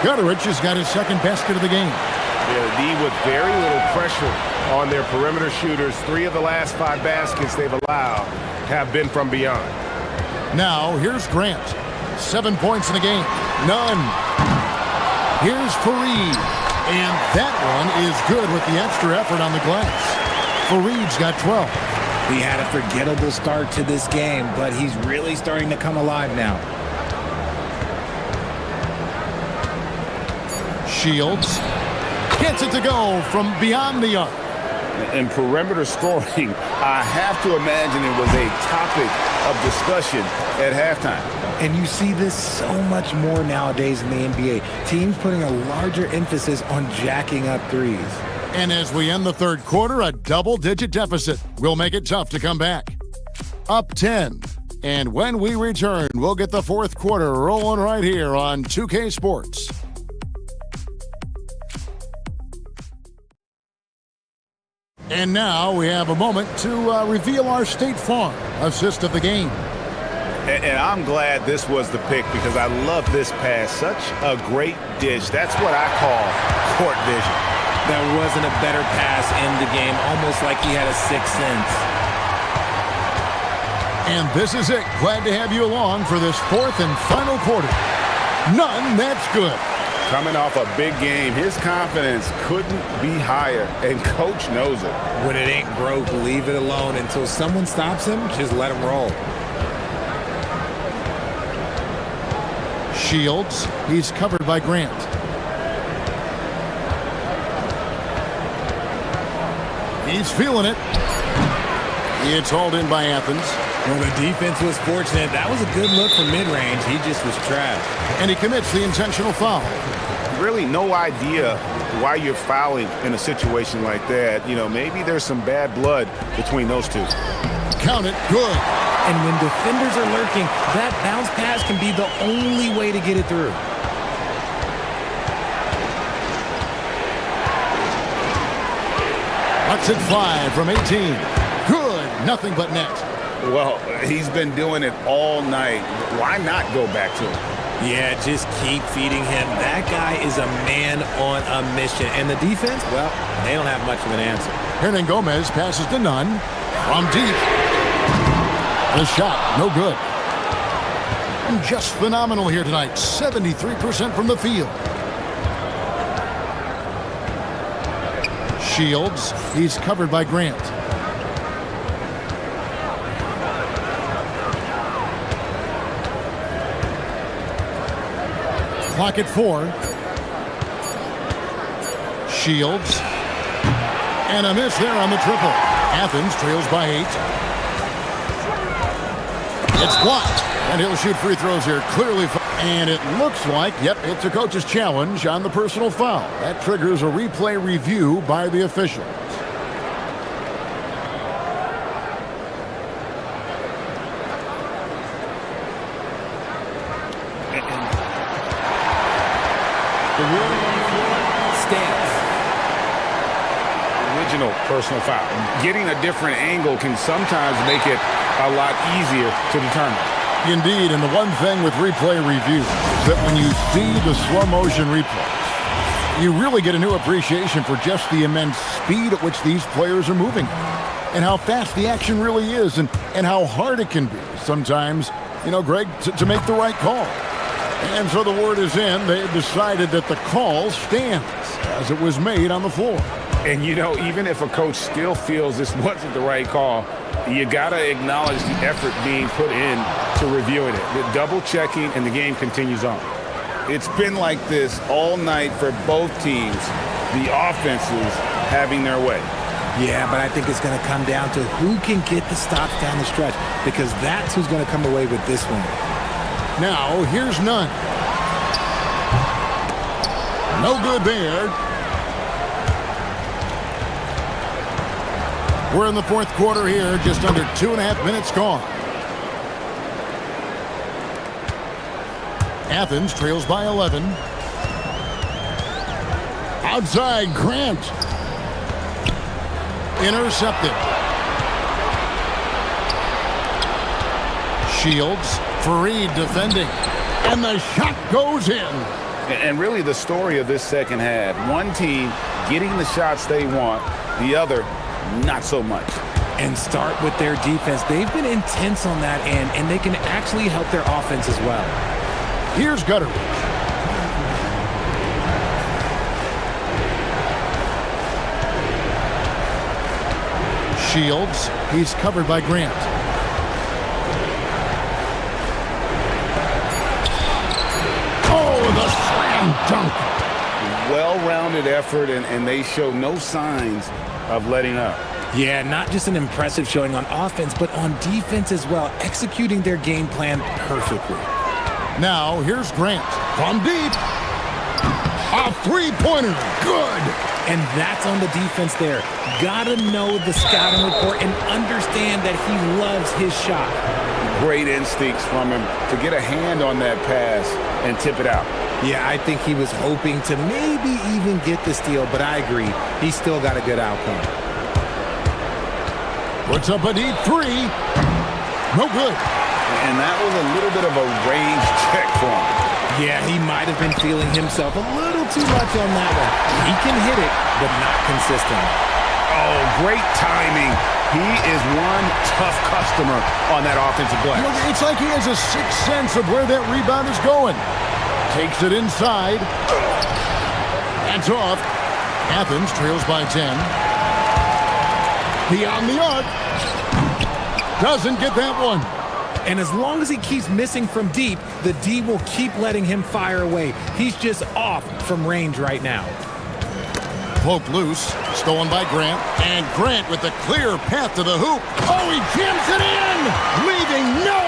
Gutteridge has got his second basket of the game. The D with very little pressure on their perimeter shooters. 3 of the last 5 baskets they've allowed have been from beyond. Now, here's Grant. 7 points in the game. Nunn. Here's Fareed. And that one is good with the extra effort on the glass. Fareed's got 12. He had a forgettable start to this game, but he's really starting to come alive now. Shields Gets it to go from beyond the arc. In perimeter scoring, I have to imagine it was a topic of discussion at halftime. And you see this so much more nowadays in the NBA. Teams putting a larger emphasis on jacking up threes. And as we end the third quarter, a double-digit deficit will make it tough to come back. Up 10. And when we return, we'll get the fourth quarter rolling right here on 2K Sports. And now we have a moment to reveal our State Farm assist of the game. And I'm glad this was the pick because I love this pass. Such a great dish. That's what I call court vision. There wasn't a better pass in the game, almost like he had a sixth sense. And this is it. Glad to have you along for this fourth and final quarter. None, that's good. Coming off a big game, his confidence couldn't be higher, and Coach knows it. When it ain't broke, leave it alone. Until someone stops him, just let him roll. Shields, he's covered by Grant. He's feeling it. It's hauled in by Athens. Well, the defense was fortunate. That was a good look from mid-range. He just was trapped. And he commits the intentional foul. Really no idea why you're fouling in a situation like that. You know, maybe there's some bad blood between those two. Count it, good. And when defenders are lurking, that bounce pass can be the only way to get it through. That's it 5 from 18. Good, nothing but net. Well, he's been doing it all night. Why not go back to him? Yeah, just keep feeding him. That guy is a man on a mission. And the defense, well, they don't have much of an answer. Hernan Gomez passes to Nunn. From deep. The shot, no good. Just phenomenal here tonight. 73% from the field. Shields, he's covered by Grant. Clock at 4. Shields. And a miss there on the triple. Athens trails by 8. It's blocked. And he'll shoot free throws here. Clearly. And it looks like, yep, it's a coach's challenge on the personal foul. That triggers a replay review by the officials. The ruling on the floor stands. Original personal foul. Getting a different angle can sometimes make it a lot easier to determine. Indeed, and the one thing with replay review is that when you see the slow motion replays, you really get a new appreciation for just the immense speed at which these players are moving and how fast the action really is and how hard it can be sometimes, you know, Greg, to make the right call. And so the word is in. They've decided that the call stands as it was made on the floor. And, you know, even if a coach still feels this wasn't the right call, you got to acknowledge the effort being put in to reviewing it. The double checking, and the game continues on. It's been like this all night for both teams, the offenses having their way. Yeah, but I think it's going to come down to who can get the stops down the stretch, because that's who's going to come away with this one. Now, here's Nunn. No good there. We're in the fourth quarter here, just under 2.5 minutes gone. Athens trails by 11. Outside, Grant. Intercepted. Shields, Fareed defending. And the shot goes in. And really the story of this second half, one team getting the shots they want, the other not so much. And start with their defense. They've been intense on that end, and they can actually help their offense as well. Here's Gutteridge. Shields, he's covered by Grant. Oh, the slam dunk. well-rounded effort, and they show no signs of letting up. Yeah, not just an impressive showing on offense, but on defense as well, executing their game plan perfectly. Now, here's Grant from deep. A three-pointer. Good. And that's on the defense there. Gotta know the scouting report and understand that he loves his shot. Great instincts from him to get a hand on that pass and tip it out. Yeah, I think he was hoping to maybe even get the steal, but I agree. He still got a good outcome. Puts up a deep three. No good. And that was a little bit of a range check for him. Yeah, he might have been feeling himself a little too much on that one. He can hit it, but not consistent. Oh, great timing. He is one tough customer on that offensive glass. You know, it's like he has a sixth sense of where that rebound is going. Takes it inside. That's off. Athens trails by 10. Beyond the arc. Doesn't get that one. And as long as he keeps missing from deep, the D will keep letting him fire away. He's just off from range right now. Poke loose, stolen by Grant, and Grant with the clear path to the hoop. Oh, he jams it in, leaving no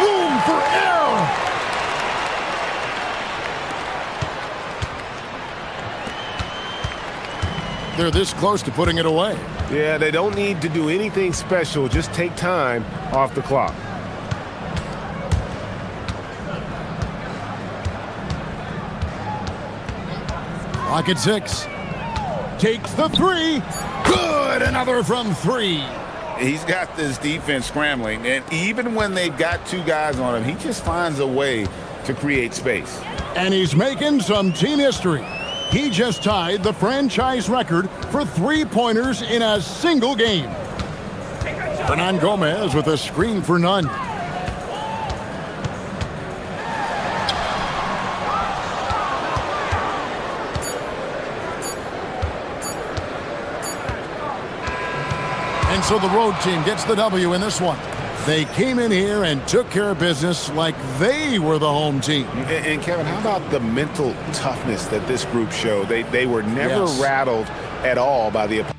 room for error. They're this close to putting it away. Yeah, they don't need to do anything special. Just take time off the clock. Clock at 6. Takes the three. Good. Another from 3. He's got this defense scrambling, and even when they've got two guys on him, he just finds a way to create space. And he's making some team history. He just tied the franchise record for three-pointers in a single game. Hernan Gomez with a screen for none. And so the road team gets the W in this one. They came in here and took care of business like they were the home team. And Kevin, how about the mental toughness that this group showed? They were never rattled at all by the opponent.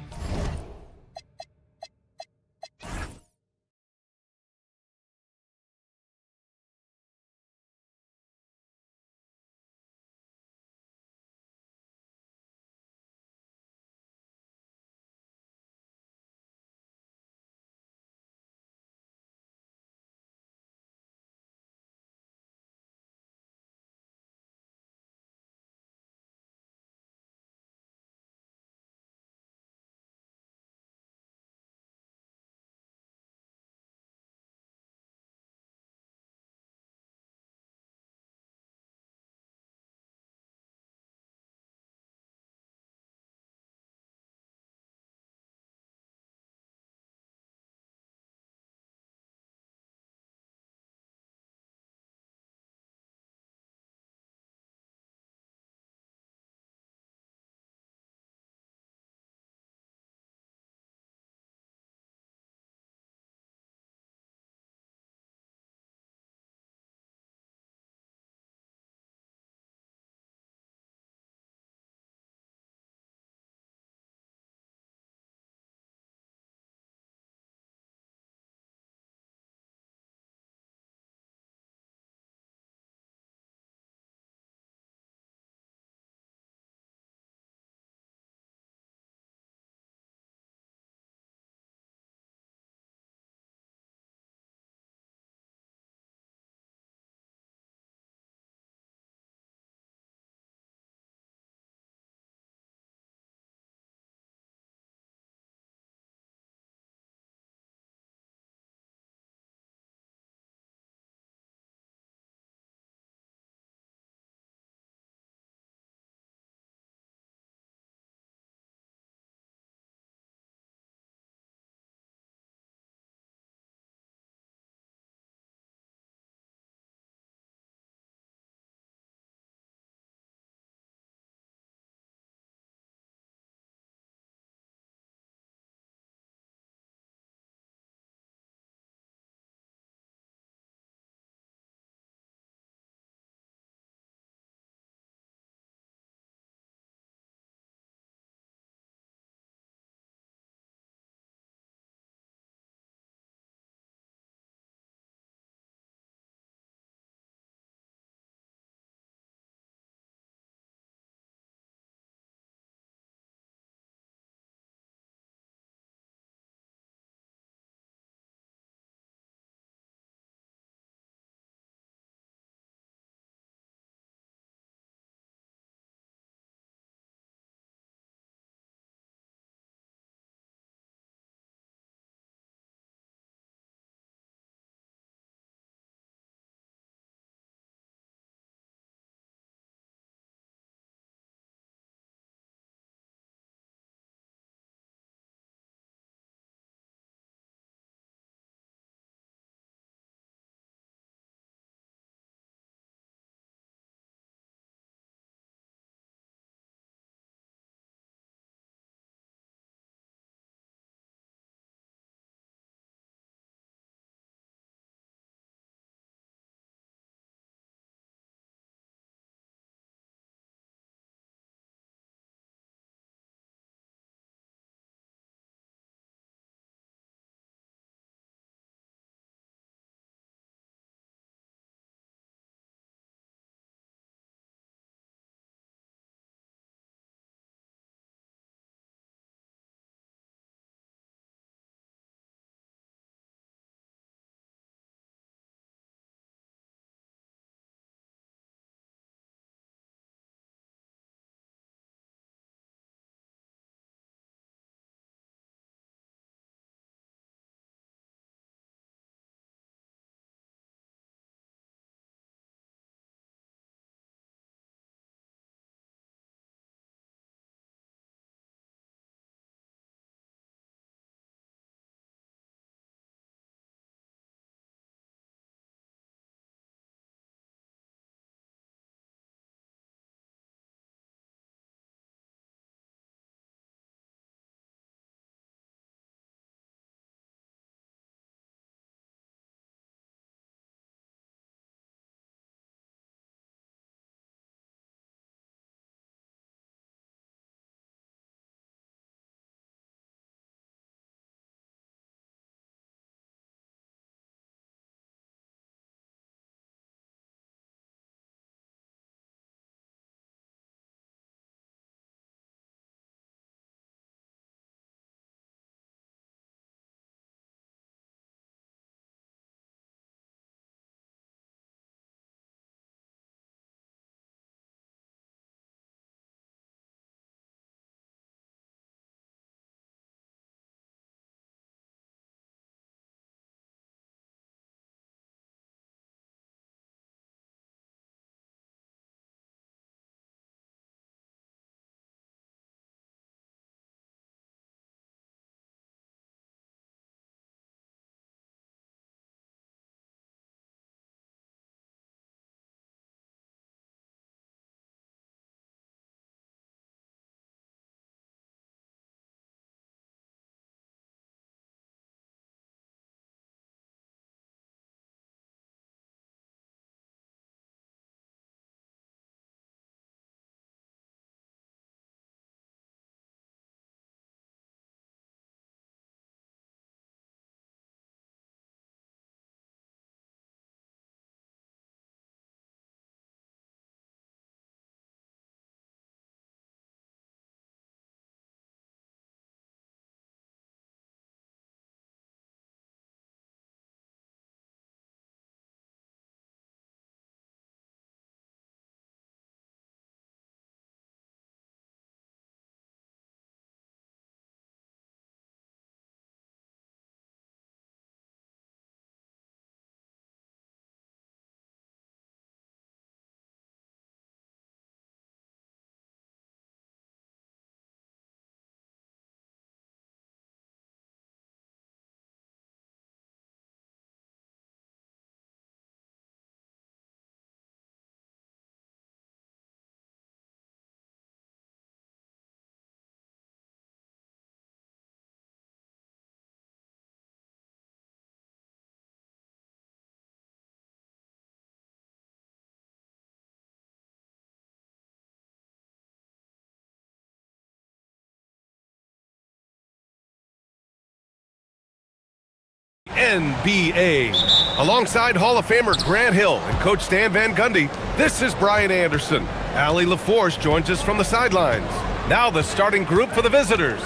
NBA. Alongside Hall of Famer Grant Hill and Coach Stan Van Gundy, this is Brian Anderson. Allie LaForce joins us from the sidelines. Now the starting group for the visitors.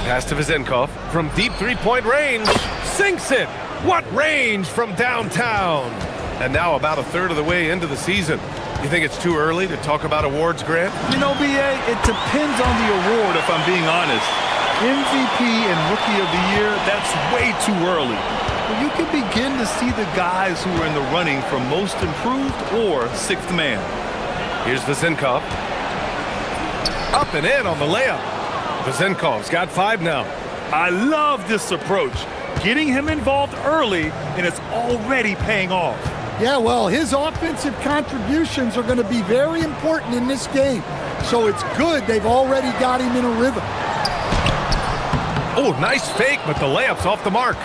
Pass to Vezenkov from deep three-point range. Sinks it! What range from downtown! And now about a third of the way into the season. You think it's too early to talk about awards, Grant? You know, B.A., it depends on the award, if I'm being honest. MVP and Rookie of the Year, that's way too early. But you can begin to see the guys who are in the running for Most Improved or Sixth Man. Here's Vezenkov. Up and in on the layup. Vezenkov's got 5 now. I love this approach. Getting him involved early, and it's already paying off. Yeah, well, his offensive contributions are going to be very important in this game. So it's good they've already got him in a rhythm. Oh, nice fake, but the layup's off the mark.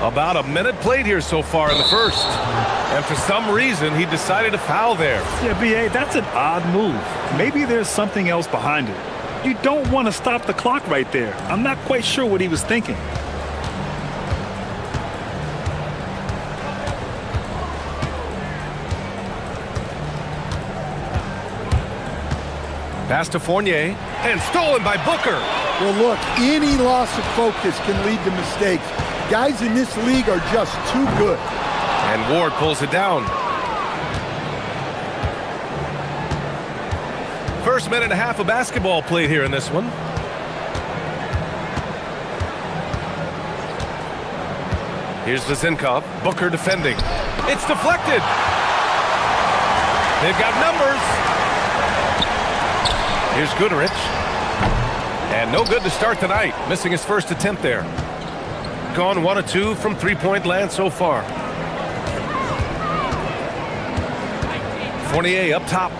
About a minute played here so far in the first. And for some reason, he decided to foul there. Yeah, B.A., that's an odd move. Maybe there's something else behind it. You don't want to stop the clock right there. I'm not quite sure what he was thinking. Pass to Fournier, and stolen by Booker. Well, look, any loss of focus can lead to mistakes. Guys in this league are just too good. And Ward pulls it down. First minute and a half of basketball played here in this one. Here's Vezenkov. Booker defending. It's deflected. They've got numbers. Here's Goodrich. And no good to start the night. Missing his first attempt there. Gone 1 of 2 from three-point land so far. Fournier up top.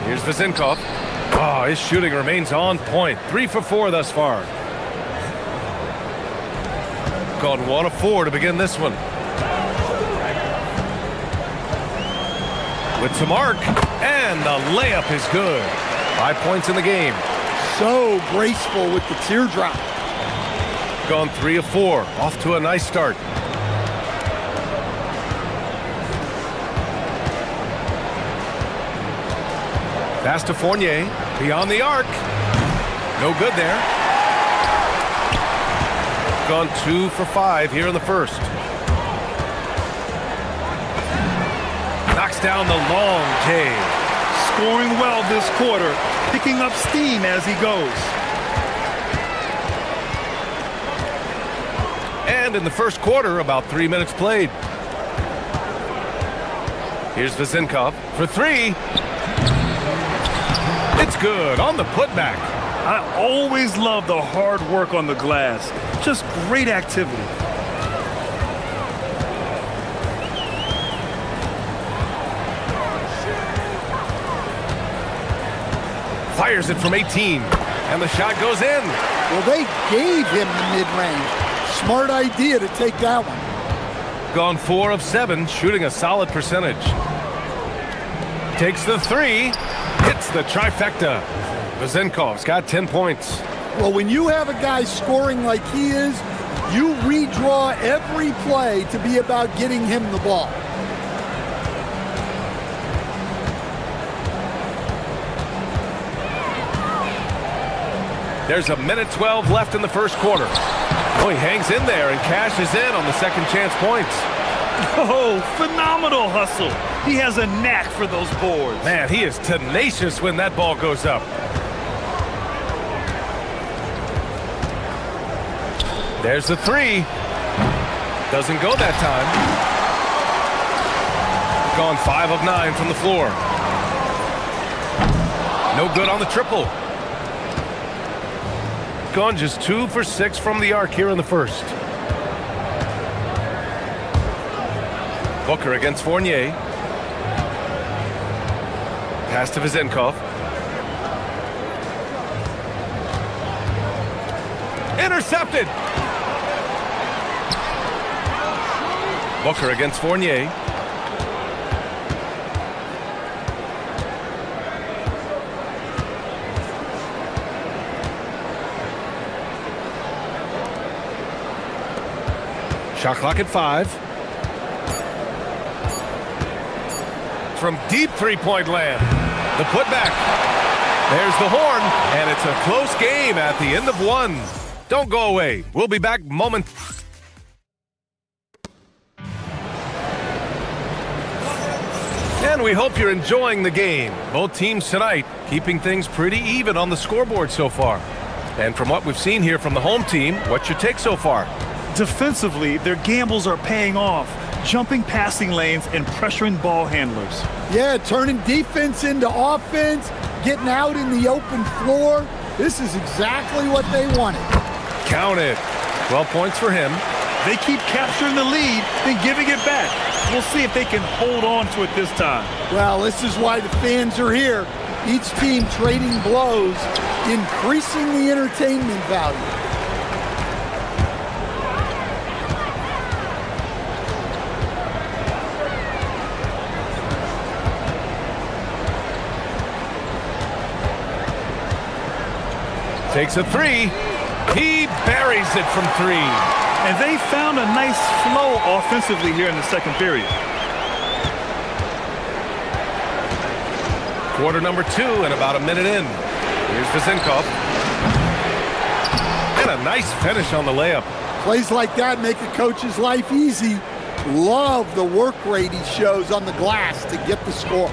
Here's Vezenkov. Oh, his shooting remains on point. 3 for 4 thus far. Gone 1 of 4 to begin this one. With some arc, and the layup is good. 5 points in the game. So graceful with the teardrop. Gone 3 of 4. Off to a nice start. Pass to Fournier. Beyond the arc. No good there. Gone 2 for 5 here in the first. Knocks down the long J. Scoring well this quarter, picking up steam as he goes. And in the first quarter, about 3 minutes played. Here's Vezenkov for 3. It's good on the putback. I always love the hard work on the glass. Just great activity. Fires it from 18, and the shot goes in. Well, they gave him the mid-range. Smart idea to take that one. Gone 4 of 7, shooting a solid percentage. Takes the 3, hits the trifecta. Vezenkov's got 10 points. Well, when you have a guy scoring like he is, you redraw every play to be about getting him the ball. There's a minute 12 left in the first quarter. Oh, he hangs in there and cashes in on the second chance points. Oh, phenomenal hustle. He has a knack for those boards. Man, he is tenacious when that ball goes up. There's the 3. Doesn't go that time. Gone 5 of 9 from the floor. No good on the triple. Gone just 2 for 6 from the arc here in the first. Booker against Fournier. Pass to Vezenkov. Intercepted! Booker against Fournier. Shot clock at 5. From deep three-point land. The putback. There's the horn, and it's a close game at the end of 1. Don't go away. We'll be back And we hope you're enjoying the game. Both teams tonight keeping things pretty even on the scoreboard so far. And from what we've seen here from the home team, what's your take so far? Defensively, their gambles are paying off, jumping passing lanes and pressuring ball handlers. Yeah, turning defense into offense, getting out in the open floor. This is exactly what they wanted. Count it. 12 points for him. They keep capturing the lead, then giving it back. We'll see if they can hold on to it this time. Well, this is why the fans are here. Each team trading blows, increasing the entertainment value. Takes a 3. He buries it from 3. And they found a nice flow offensively here in the second period. Quarter number 2 and about a minute in. Here's Vizenkov. And a nice finish on the layup. Plays like that make a coach's life easy. Love the work rate he shows on the glass to get the score.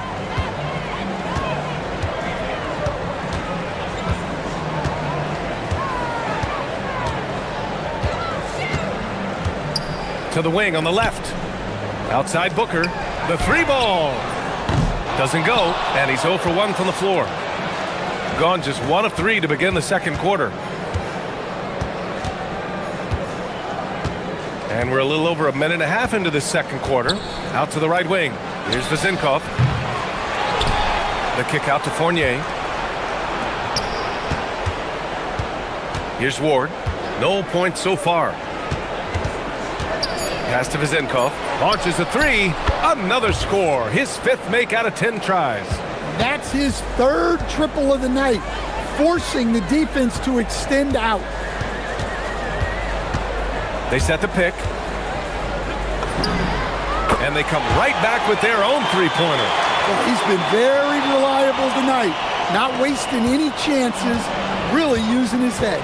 To the wing on the left. Outside Booker. The 3-ball. Doesn't go, and he's 0 for 1 from the floor. Gone just 1 of 3 to begin the second quarter. And we're a little over a minute and a half into this second quarter. Out to the right wing. Here's Vizenkov. The kick out to Fournier. Here's Ward. No points so far. Pass to Vizenkov. Launches a 3. Another score. His 5th make out of 10 tries. That's his 3rd triple of the night, forcing the defense to extend out. They set the pick. And they come right back with their own 3-pointer. Well, he's been very reliable tonight, not wasting any chances, really using his head.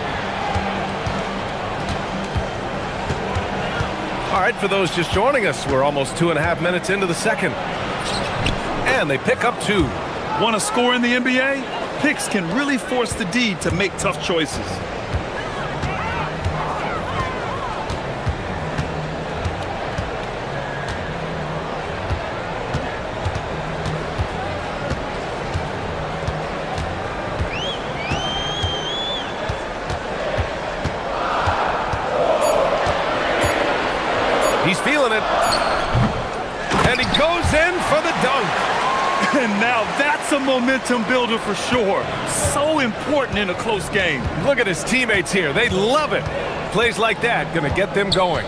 All right, for those just joining us, we're almost 2.5 minutes into the second. And they pick up 2. Want to score in the NBA? Picks can really force the D to make tough choices. He's feeling it. And he goes in for the dunk. And now that's a momentum builder for sure. So important in a close game. Look at his teammates here. They love it. Plays like that going to get them going.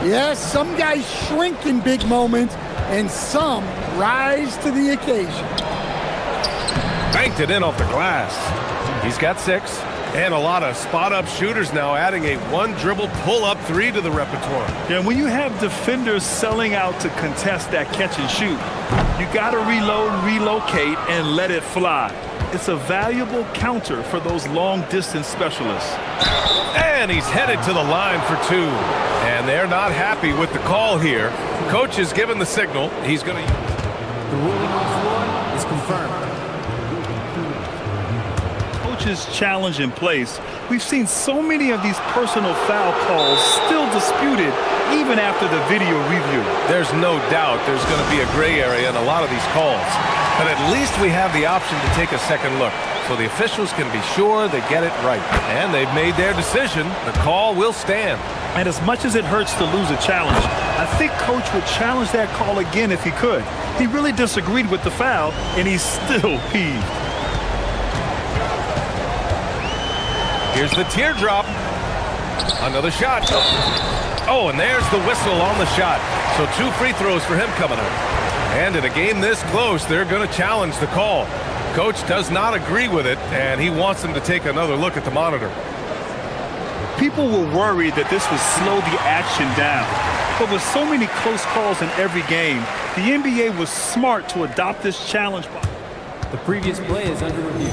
Yes, some guys shrink in big moments, and some rise to the occasion. Banked it in off the glass. He's got 6. And a lot of spot-up shooters now, adding a 1-dribble pull-up 3 to the repertoire. Yeah, when you have defenders selling out to contest that catch and shoot, you got to reload, relocate, and let it fly. It's a valuable counter for those long-distance specialists. And he's headed to the line for 2. And they're not happy with the call here. Coach has given the signal. He's going to... The ruling on the floor is confirmed. Coach's challenge in place. We've seen so many of these personal foul calls still disputed even after the video review. There's no doubt there's going to be a gray area in a lot of these calls. But at least we have the option to take a second look, so the officials can be sure they get it right. And they've made their decision. The call will stand. And as much as it hurts to lose a challenge, I think Coach would challenge that call again if he could. He really disagreed with the foul, and he's still peeved. Here's the teardrop. Another shot. Oh, and there's the whistle on the shot. So 2 free throws for him coming up. And in a game this close, they're going to challenge the call. Coach does not agree with it, and he wants them to take another look at the monitor. People were worried that this would slow the action down. But with so many close calls in every game, the NBA was smart to adopt this challenge. The previous play is under review.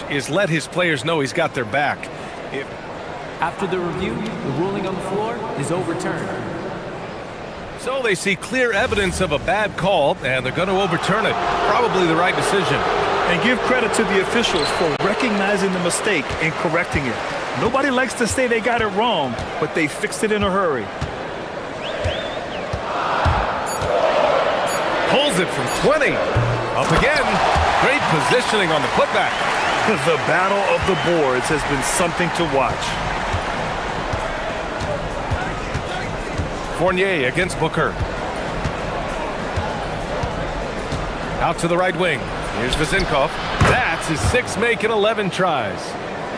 Is let his players know he's got their back. After the review, the ruling on the floor is overturned. So they see clear evidence of a bad call, and they're going to overturn it. Probably the right decision. And give credit to the officials for recognizing the mistake and correcting it. Nobody likes to say they got it wrong, but they fixed it in a hurry. Pulls it from 20. Up again. Great positioning on the putback. The battle of the boards has been something to watch. Fournier against Booker. Out to the right wing. Here's Vezinkov. That's his 6th make in 11 tries.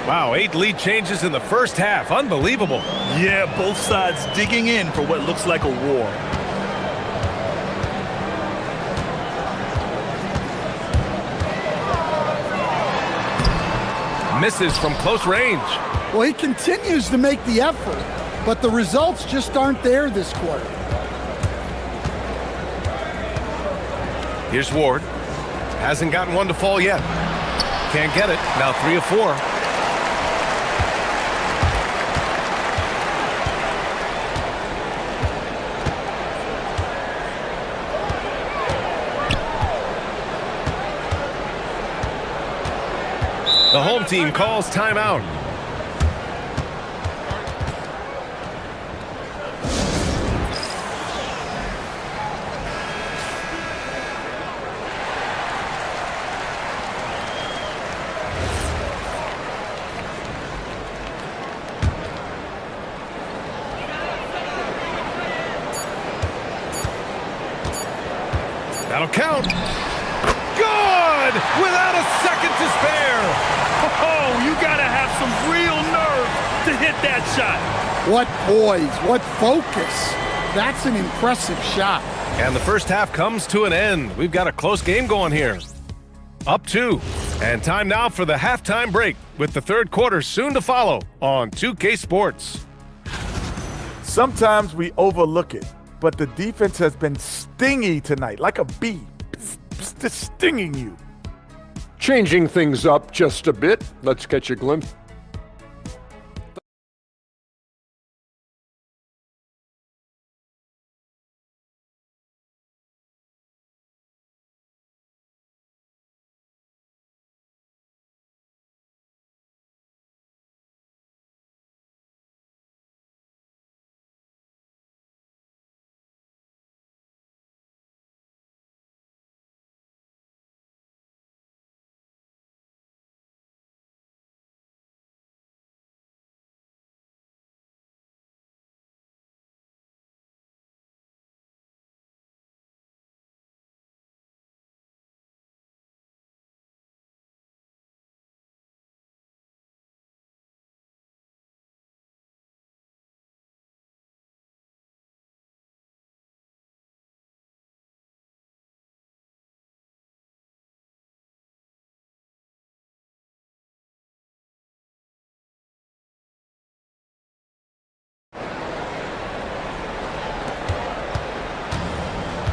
Wow, 8 lead changes in the first half. Unbelievable. Yeah, both sides digging in for what looks like a war. Misses from close range. Well, he continues to make the effort, but the results just aren't there this quarter. Here's Ward. Hasn't gotten one to fall yet. Can't get it. Now 3 of 4. The home team calls timeout. That'll count. Good! Without a second to spare. Oh, you gotta have some real nerve to hit that shot. What poise, what focus. That's an impressive shot. And the first half comes to an end. We've got a close game going here. Up 2. And time now for the halftime break, with the third quarter soon to follow on 2K Sports. Sometimes we overlook it, but the defense has been stingy tonight, like a bee, just stinging you. Changing things up just a bit, let's catch a glimpse.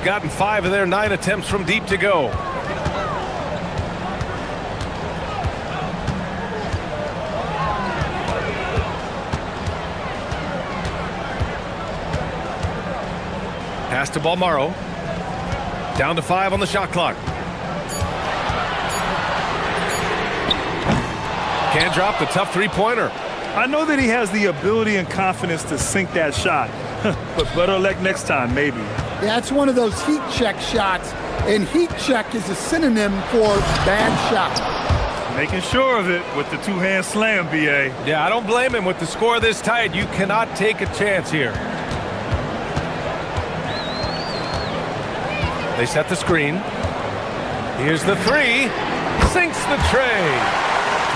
Gotten 5 of their 9 attempts from deep to go. Pass to Balmaro. Down to 5 on the shot clock. Can't drop the tough three-pointer. I know that he has the ability and confidence to sink that shot, but better luck next time, maybe. Yeah, it's one of those heat check shots, and heat check is a synonym for bad shot. Making sure of it with the two-hand slam, B.A. Yeah, I don't blame him. With the score this tight, you cannot take a chance here. They set the screen. Here's the 3. Sinks the tray.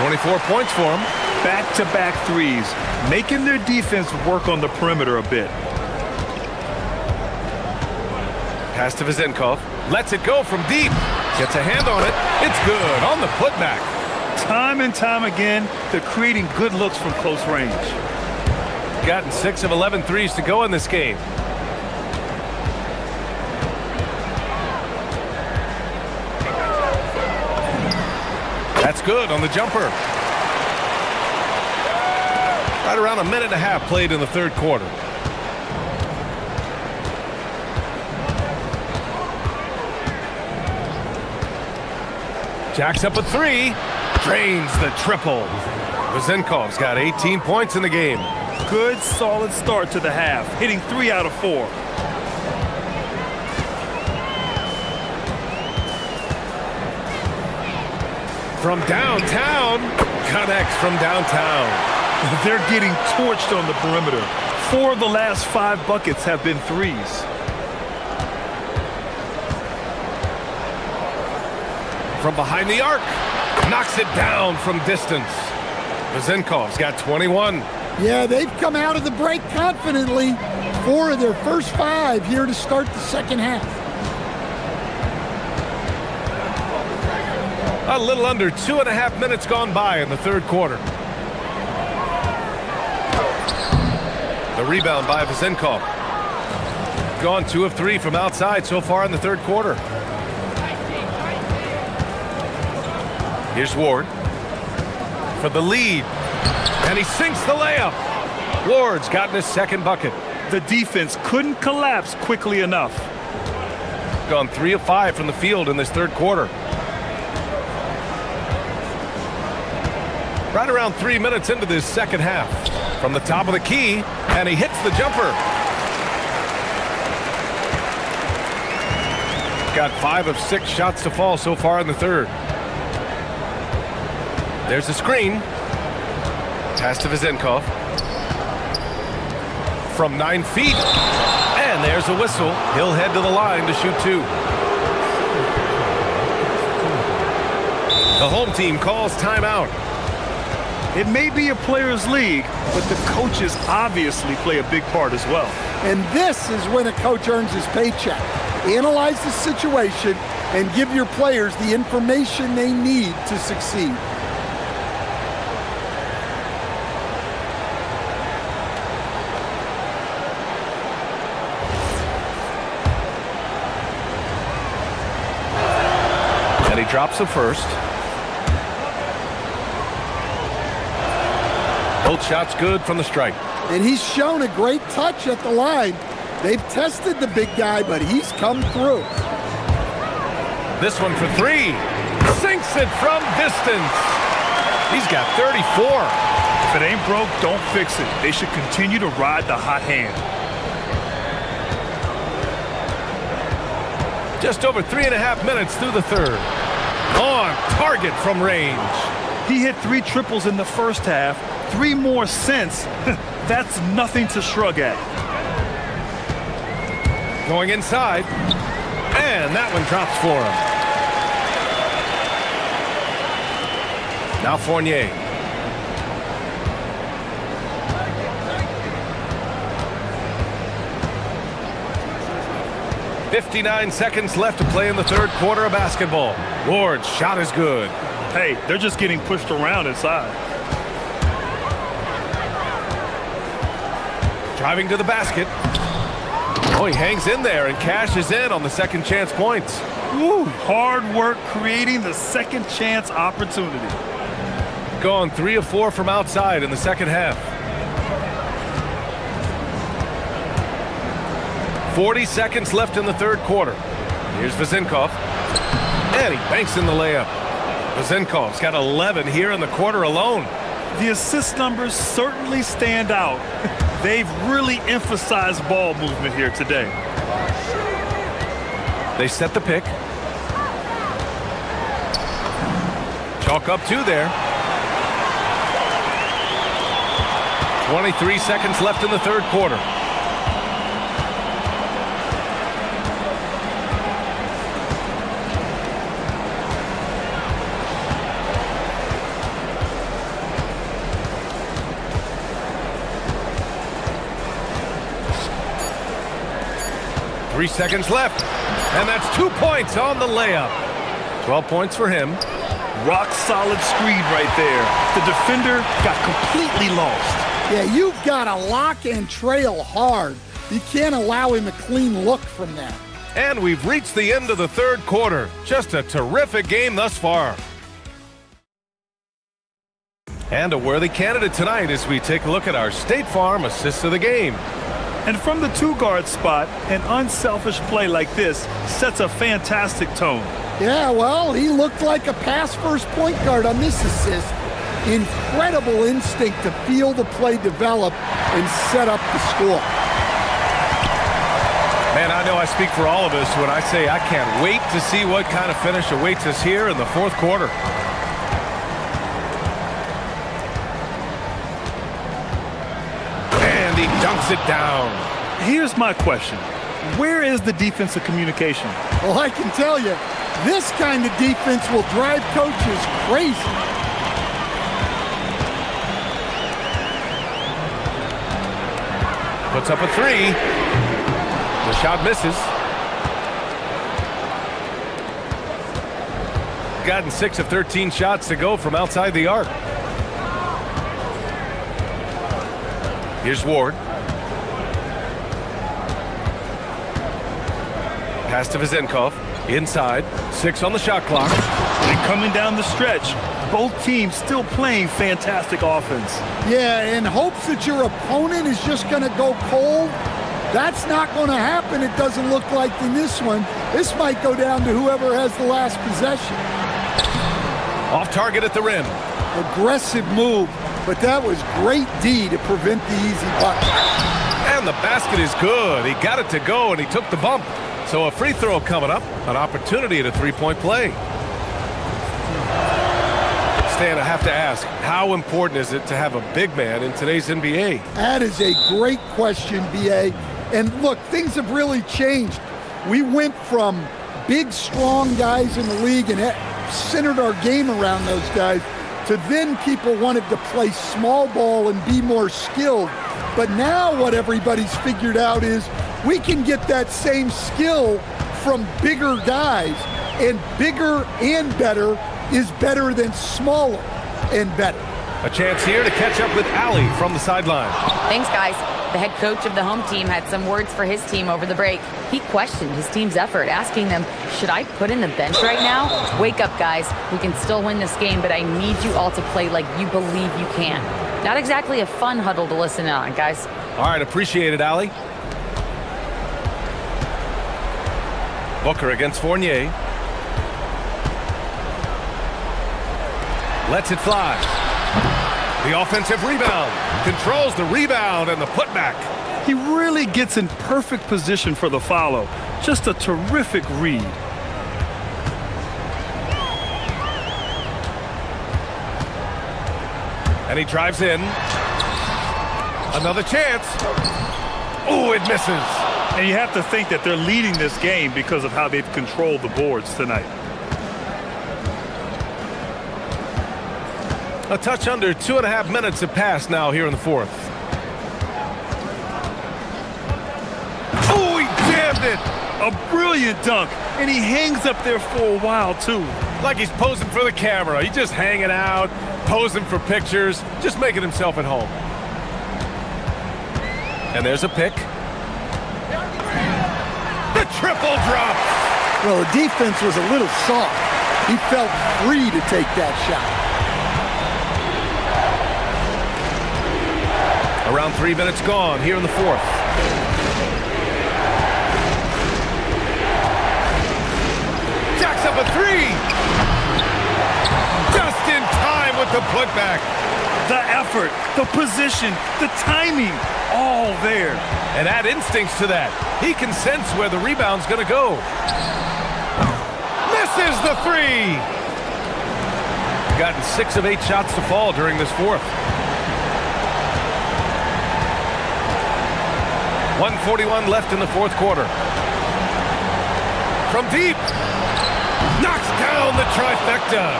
24 points for him. Back-to-back threes, making their defense work on the perimeter a bit. Pass to Vezinkov. Lets it go from deep. Gets a hand on it. It's good on the putback. Time and time again, they're creating good looks from close range. gotten 6 of 11 threes to go in this game. That's good on the jumper. Right around a minute and a half played in the third quarter. Jacks up a three. Drains the triple. Vezenkov's got 18 points in the game. Good, solid start to the half, hitting 3 out of 4. From downtown, connects from downtown. They're getting torched on the perimeter. 4 of the last 5 buckets have been threes. From behind the arc, knocks it down from distance. Vezenkov's got 21. Yeah, they've come out of the break confidently. 4 of their first 5 here to start the second half. A little under 2.5 minutes gone by in the third quarter. The rebound by Vezenkov. Gone 2 of 3 from outside so far in the third quarter. Here's Ward for the lead, and he sinks the layup. Ward's gotten his second bucket. The defense couldn't collapse quickly enough. Gone 3 of 5 from the field in this third quarter. Right around 3 minutes into this second half. From the top of the key, and he hits the jumper. Got 5 of 6 shots to fall so far in the third. There's the screen. Pass to Vezenkov. From 9 feet. And there's a whistle. He'll head to the line to shoot 2. The home team calls timeout. It may be a players' league, but the coaches obviously play a big part as well. And this is when a coach earns his paycheck. Analyze the situation and give your players the information they need to succeed. And he drops the first. Both shots good from the stripe. And he's shown a great touch at the line. They've tested the big guy, but he's come through. This one for 3. Sinks it from distance. He's got 34. If it ain't broke, don't fix it. They should continue to ride the hot hand. Just over 3.5 minutes through the third. On target from range. He hit 3 triples in the first half. 3 more since. That's nothing to shrug at. Going inside. And that one drops for him. Now Fournier. .59 seconds left to play in the third quarter of basketball. Ward's shot is good. Hey, they're just getting pushed around inside. Driving to the basket. Oh, he hangs in there and cashes in on the second chance points. Woo, hard work creating the second chance opportunity. Gone 3 of 4 from outside in the second half. 40 seconds left in the third quarter. Here's Vezenkov. And he banks in the layup. Vezenkov's got 11 here in the quarter alone. The assist numbers certainly stand out. They've really emphasized ball movement here today. They set the pick. Chalk up 2 there. 23 seconds left in the third quarter. Three seconds left, and that's 2 points on the layup. 12 points for him. Rock solid screen right there. The defender got completely lost. Yeah, you've got to lock and trail hard. You can't allow him a clean look from that. And we've reached the end of the third quarter. Just a terrific game thus far. And a worthy candidate tonight as we take a look at our State Farm assist of the game. And from the two-guard spot, an unselfish play like this sets a fantastic tone. Yeah, well, he looked like a pass-first point guard on this assist. Incredible instinct to feel the play develop and set up the score. Man, I know I speak for all of us when I say I can't wait to see what kind of finish awaits us here in the fourth quarter. And he dunks it down. Here's my question. Where is the defensive communication? Well, I can tell you, this kind of defense will drive coaches crazy. Puts up a three. The shot misses. Gotten 6 of 13 shots to go from outside the arc. Here's Ward. Pass to Vizenkov. Inside. 6 on the shot clock. And coming down the stretch, both teams still playing fantastic offense. Yeah, in hopes that your opponent is just going to go cold. That's not going to happen, it doesn't look like in this one. This might go down to whoever has the last possession. Off target at the rim. Aggressive move, but that was great D to prevent the easy bucket. And the basket is good. He got it to go, and he took the bump. So a free throw coming up, an opportunity at a three-point play. Stan, I have to ask, how important is it to have a big man in today's NBA? That is a great question, B.A. And look, things have really changed. We went from big, strong guys in the league and centered our game around those guys to then people wanted to play small ball and be more skilled. But now what everybody's figured out is we can get that same skill from bigger guys, and bigger and better is better than smaller and better. A chance here to catch up with Allie from the sideline. Thanks, guys. The head coach of the home team had some words for his team over the break. He questioned his team's effort, asking them, should I put in the bench right now? Wake up, guys. We can still win this game, but I need you all to play like you believe you can. Not exactly a fun huddle to listen on, guys. All right, appreciate it, Allie. Booker against Fournier. Lets it fly. The offensive rebound. Controls the rebound and the putback. He really gets in perfect position for the follow. Just a terrific read. And he drives in. Another chance. Oh, it misses. And you have to think that they're leading this game because of how they've controlled the boards tonight. A touch under 2.5 minutes have passed now here in the fourth. Oh, he jammed it! A brilliant dunk, and he hangs up there for a while, too. Like he's posing for the camera. He's just hanging out, posing for pictures, just making himself at home. And there's a pick. The triple drop! Well, the defense was a little soft. He felt free to take that shot. Around 3 minutes gone here in the fourth. Jacks up a three! Just in time with the putback. The effort, the position, the timing, all there. And add instincts to that. He can sense where the rebound's gonna go. Misses the three! Gotten 6 of 8 shots to fall during this fourth. 1:41 left in the fourth quarter. From deep. Knocks down the trifecta.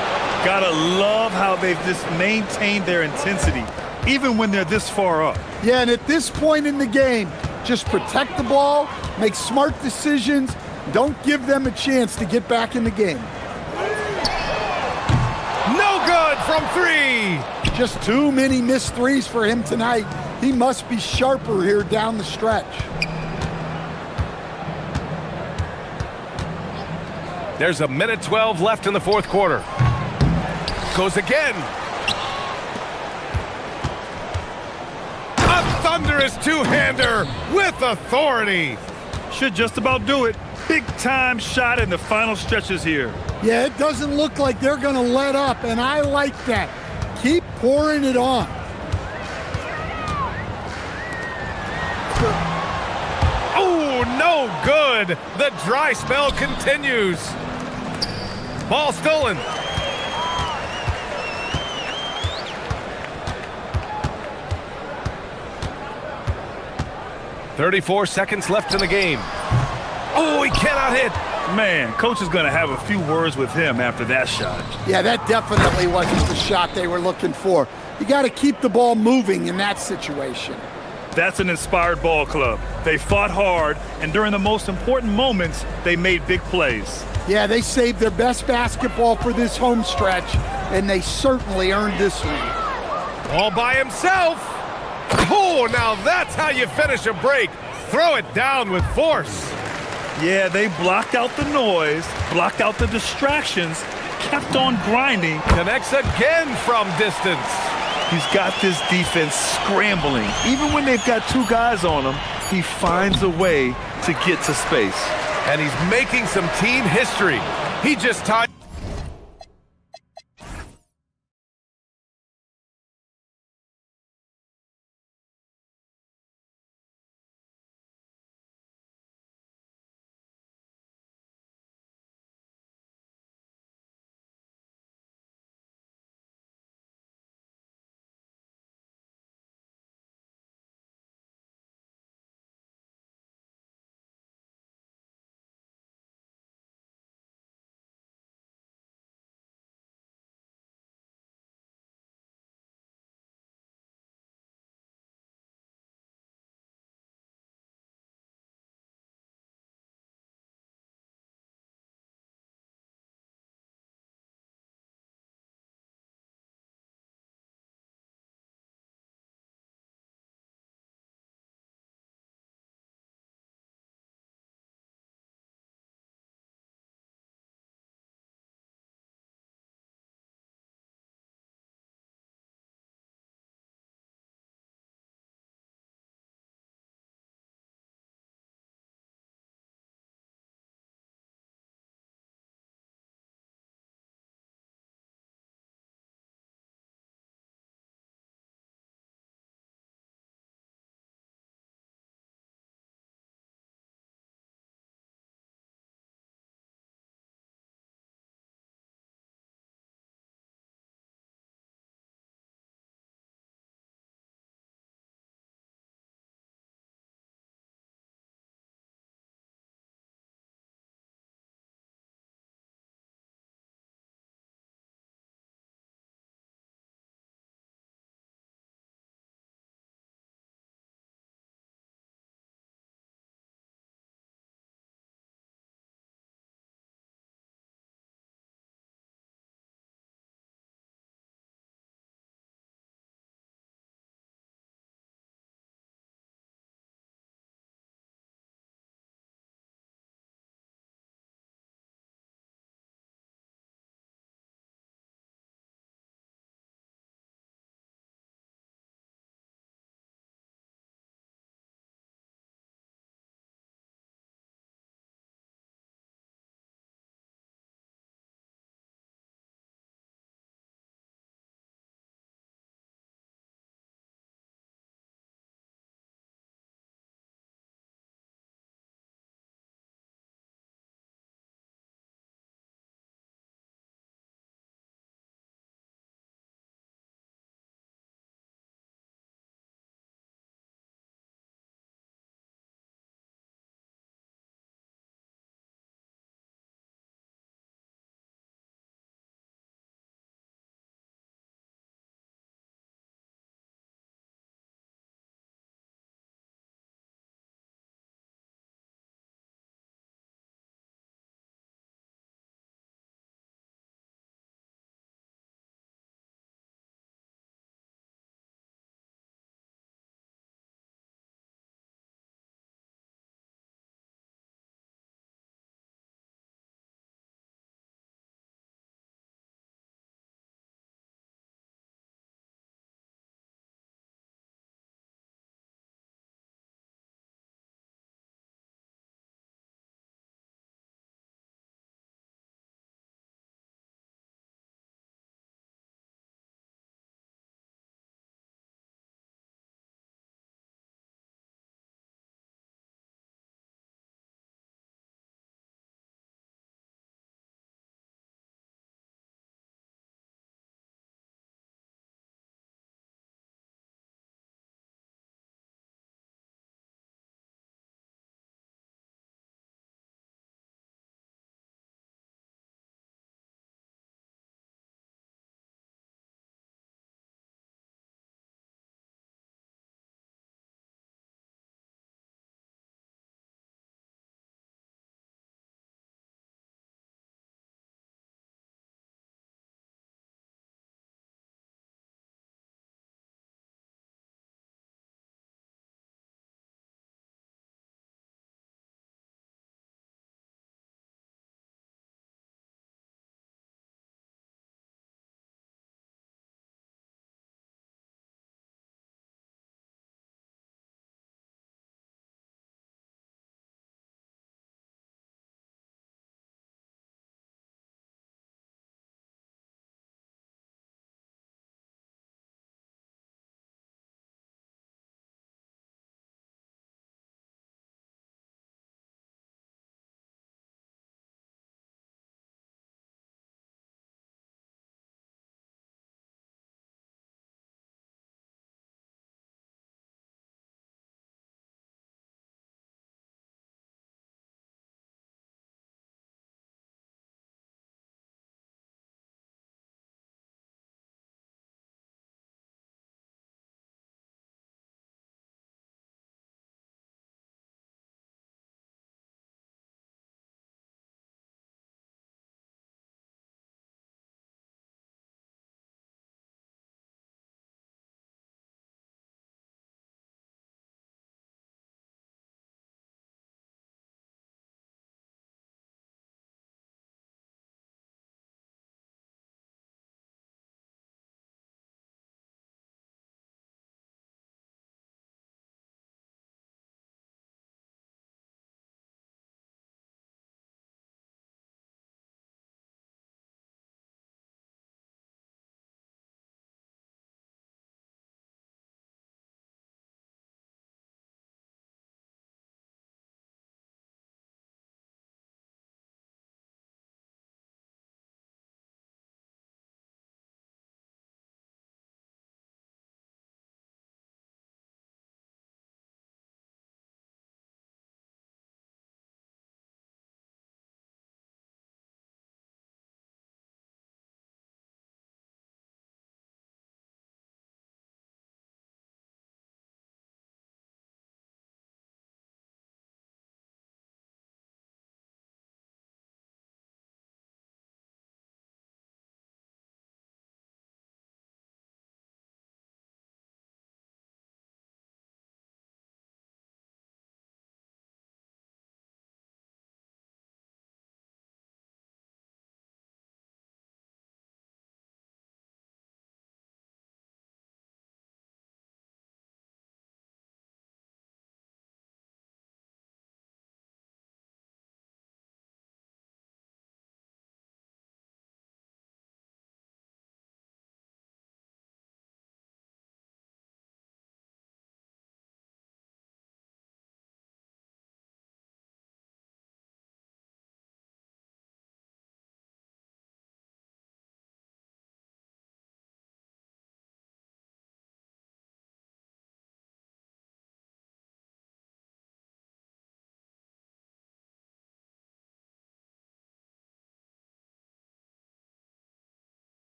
Gotta love how they've just maintained their intensity, even when they're this far up. Yeah, and at this point in the game, just protect the ball, make smart decisions, don't give them a chance to get back in the game. No good from three. Just too many missed threes for him tonight. He must be sharper here down the stretch. There's a minute 12 left in the fourth quarter. Goes again. A thunderous two-hander with authority. Should just about do it. Big time shot in the final stretches here. Yeah, it doesn't look like they're going to let up, and I like that. Keep pouring it on. Oh, no good. The dry spell continues. Ball stolen. "34 seconds left in the game. Oh, he cannot hit. Man, coach is going to have a few words with him after that shot. Yeah, that definitely wasn't the shot they were looking for. You got to keep the ball moving in that situation. That's an inspired ball club. They fought hard, and during the most important moments, they made big plays. Yeah, they saved their best basketball for this home stretch, and they certainly earned this one. All by himself. Oh, now that's how you finish a break. Throw it down with force. Yeah, they blocked out the noise, blocked out the distractions, kept on grinding. Connects again from distance. He's got this defense scrambling. Even when they've got two guys on him, he finds a way to get to space. And he's making some team history. He just tied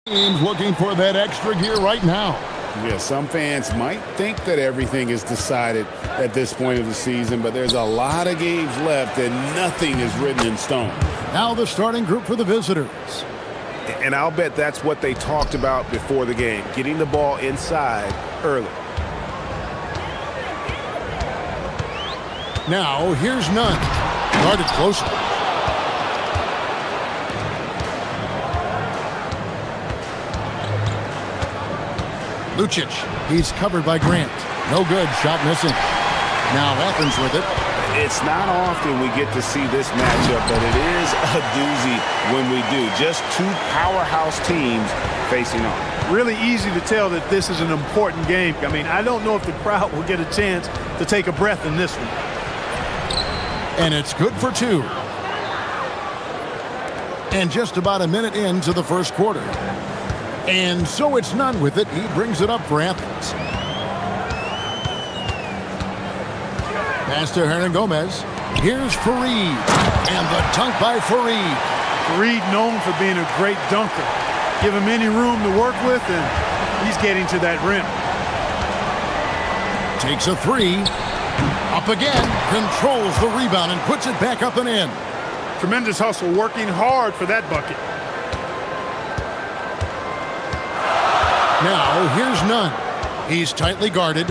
Teams looking for that extra gear right now. Yeah, some fans might think that everything is decided at this point of the season, but there's a lot of games left and nothing is written in stone. Now the starting group for the visitors. And I'll bet that's what they talked about before the game, getting the ball inside early. Now here's Nunn. Guarded closely. Lucic, he's covered by Grant. No good, shot missing. Now Athens with it. It's not often we get to see this matchup, but it is a doozy when we do. Just two powerhouse teams facing off. Really easy to tell that this is an important game. I mean, I don't know if the crowd will get a chance to take a breath in this one. And it's good for two. And just about a minute into the first quarter. And so it's Nunn with it. He brings it up for Athens. Pass to Hernangomez. Here's Fareed. And the dunk by Fareed. Fareed known for being a great dunker. Give him any room to work with, and he's getting to that rim. Takes a three. Up again. Controls the rebound and puts it back up and in. Tremendous hustle, working hard for that bucket. Now, here's Nunn. He's tightly guarded.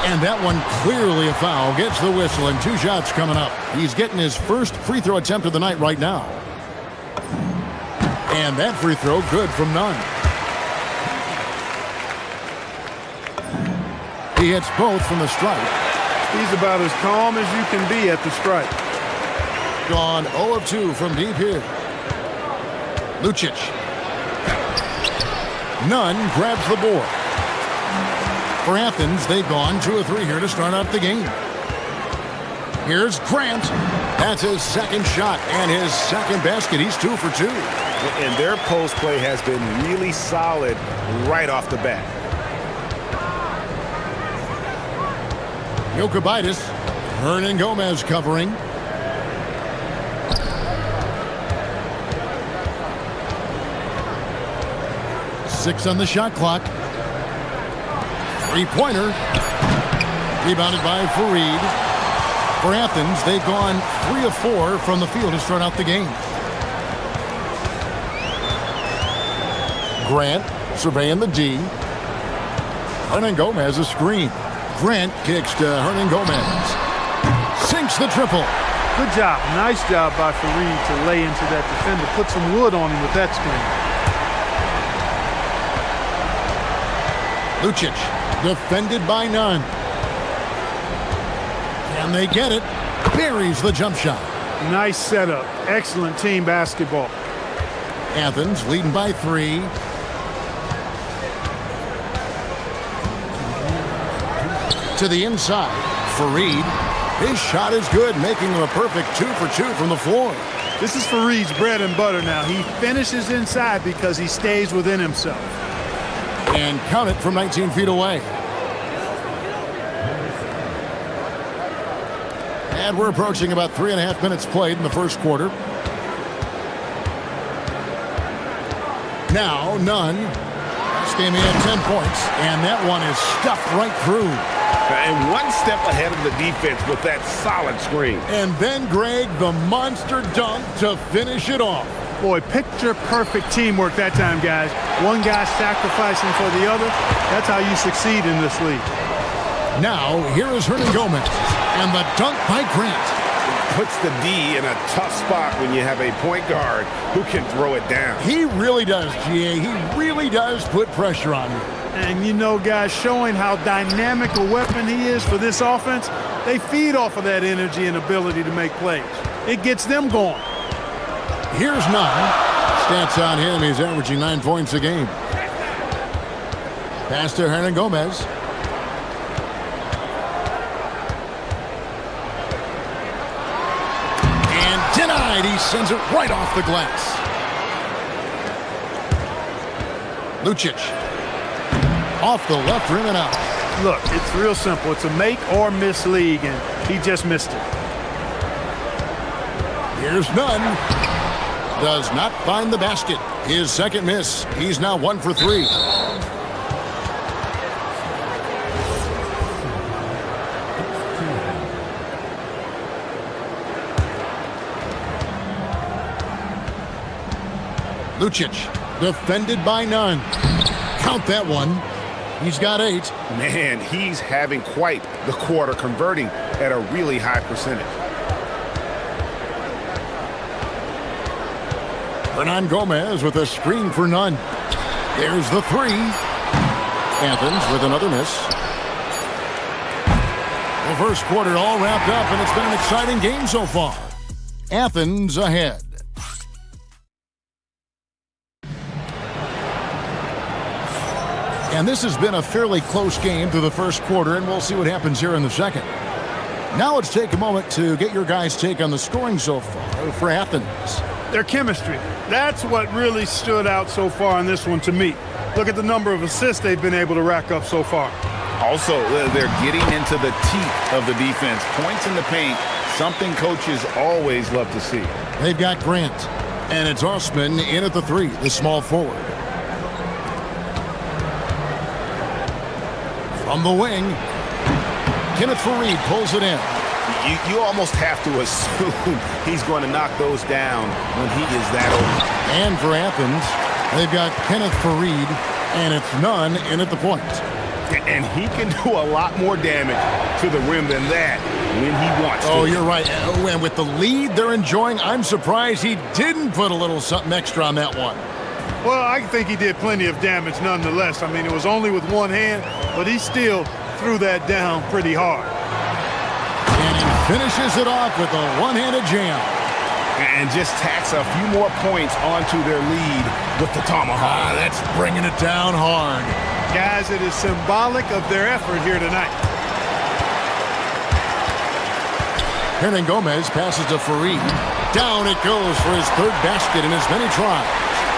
And that one clearly a foul. Gets the whistle and two shots coming up. He's getting his first free throw attempt of the night right now. And that free throw good from Nunn. He hits both from the stripe. He's about as calm as you can be at the stripe. Gone 0 of 2 from deep here. Lucic. Nunn grabs the board. For Athens, they've gone 2 of 3 here to start out the game. Here's Grant. That's his second shot and his second basket. He's 2 for 2. And their post play has been really solid right off the bat. Jokubaitis. Hernangomez covering. Six on the shot clock. Three-pointer. Rebounded by Fareed. For Athens, they've gone 3 of 4 from the field to start out the game. Grant surveying the D. Hernangomez a screen. Grant kicks to Hernangomez. Sinks the triple. Good job. Nice job by Fareed to lay into that defender. Put some wood on him with that screen. Lucic, defended by Nunn. And they get it. Buries the jump shot. Nice setup. Excellent team basketball. Athens leading by 3. To the inside. Fareed. His shot is good, making him a perfect 2 for 2 from the floor. This is Fareed's bread and butter now. He finishes inside because he stays within himself. And count it from 19 feet away. And we're approaching about 3.5 minutes played in the first quarter. Now, Nunn. This game he had 10 points, and that one is stuffed right through. And one step ahead of the defense with that solid screen. And then Greg, the monster dunk to finish it off. Boy, picture-perfect teamwork that time, guys. One guy sacrificing for the other. That's how you succeed in this league. Now, here is Hernangomez. And the dunk by Grant. Puts the D in a tough spot when you have a point guard who can throw it down. He really does, GA. He really does put pressure on you. And you know, guys, showing how dynamic a weapon he is for this offense, they feed off of that energy and ability to make plays. It gets them going. Here's Nunn. Stats on him, he's averaging 9 points a game. Pass to Hernangomez. And denied. He sends it right off the glass. Lucic. Off the left rim and out. Look, it's real simple. It's a make or miss league, and he just missed it. Here's Nunn. does not find the basket. His second miss. He's now 1 for 3. Lucic, defended by none. Count that one. He's got 8. Man, he's having quite the quarter, converting at a really high percentage. Hernan Gomez with a screen for none. There's the 3. Athens with another miss. The first quarter all wrapped up, and it's been an exciting game so far. Athens ahead. And this has been a fairly close game through the first quarter, and we'll see what happens here in the second. Now let's take a moment to get your guys' take on the scoring so far for Athens. Their chemistry. That's what really stood out so far in this one to me. Look at the number of assists they've been able to rack up so far. Also, they're getting into the teeth of the defense. Points in the paint, something coaches always love to see. They've got Grant, and it's Osman in at the 3, the small forward. From the wing, Kenneth Fareed pulls it in. You almost have to assume he's going to knock those down when he is that open. And for Athens, they've got Kenneth Fareed, and it's none in at the point. And he can do a lot more damage to the rim than that when he wants to. Oh, you're right. And with the lead they're enjoying, I'm surprised he didn't put a little something extra on that one. Well, I think he did plenty of damage nonetheless. I mean, it was only with one hand, but he still threw that down pretty hard. And he finishes it off with a one-handed jam. And just tacks a few more points onto their lead with the tomahawk. That's bringing it down hard. Guys, it is symbolic of their effort here tonight. Hernan Gomez passes to Fareed. Down it goes for his 3rd basket in as many tries.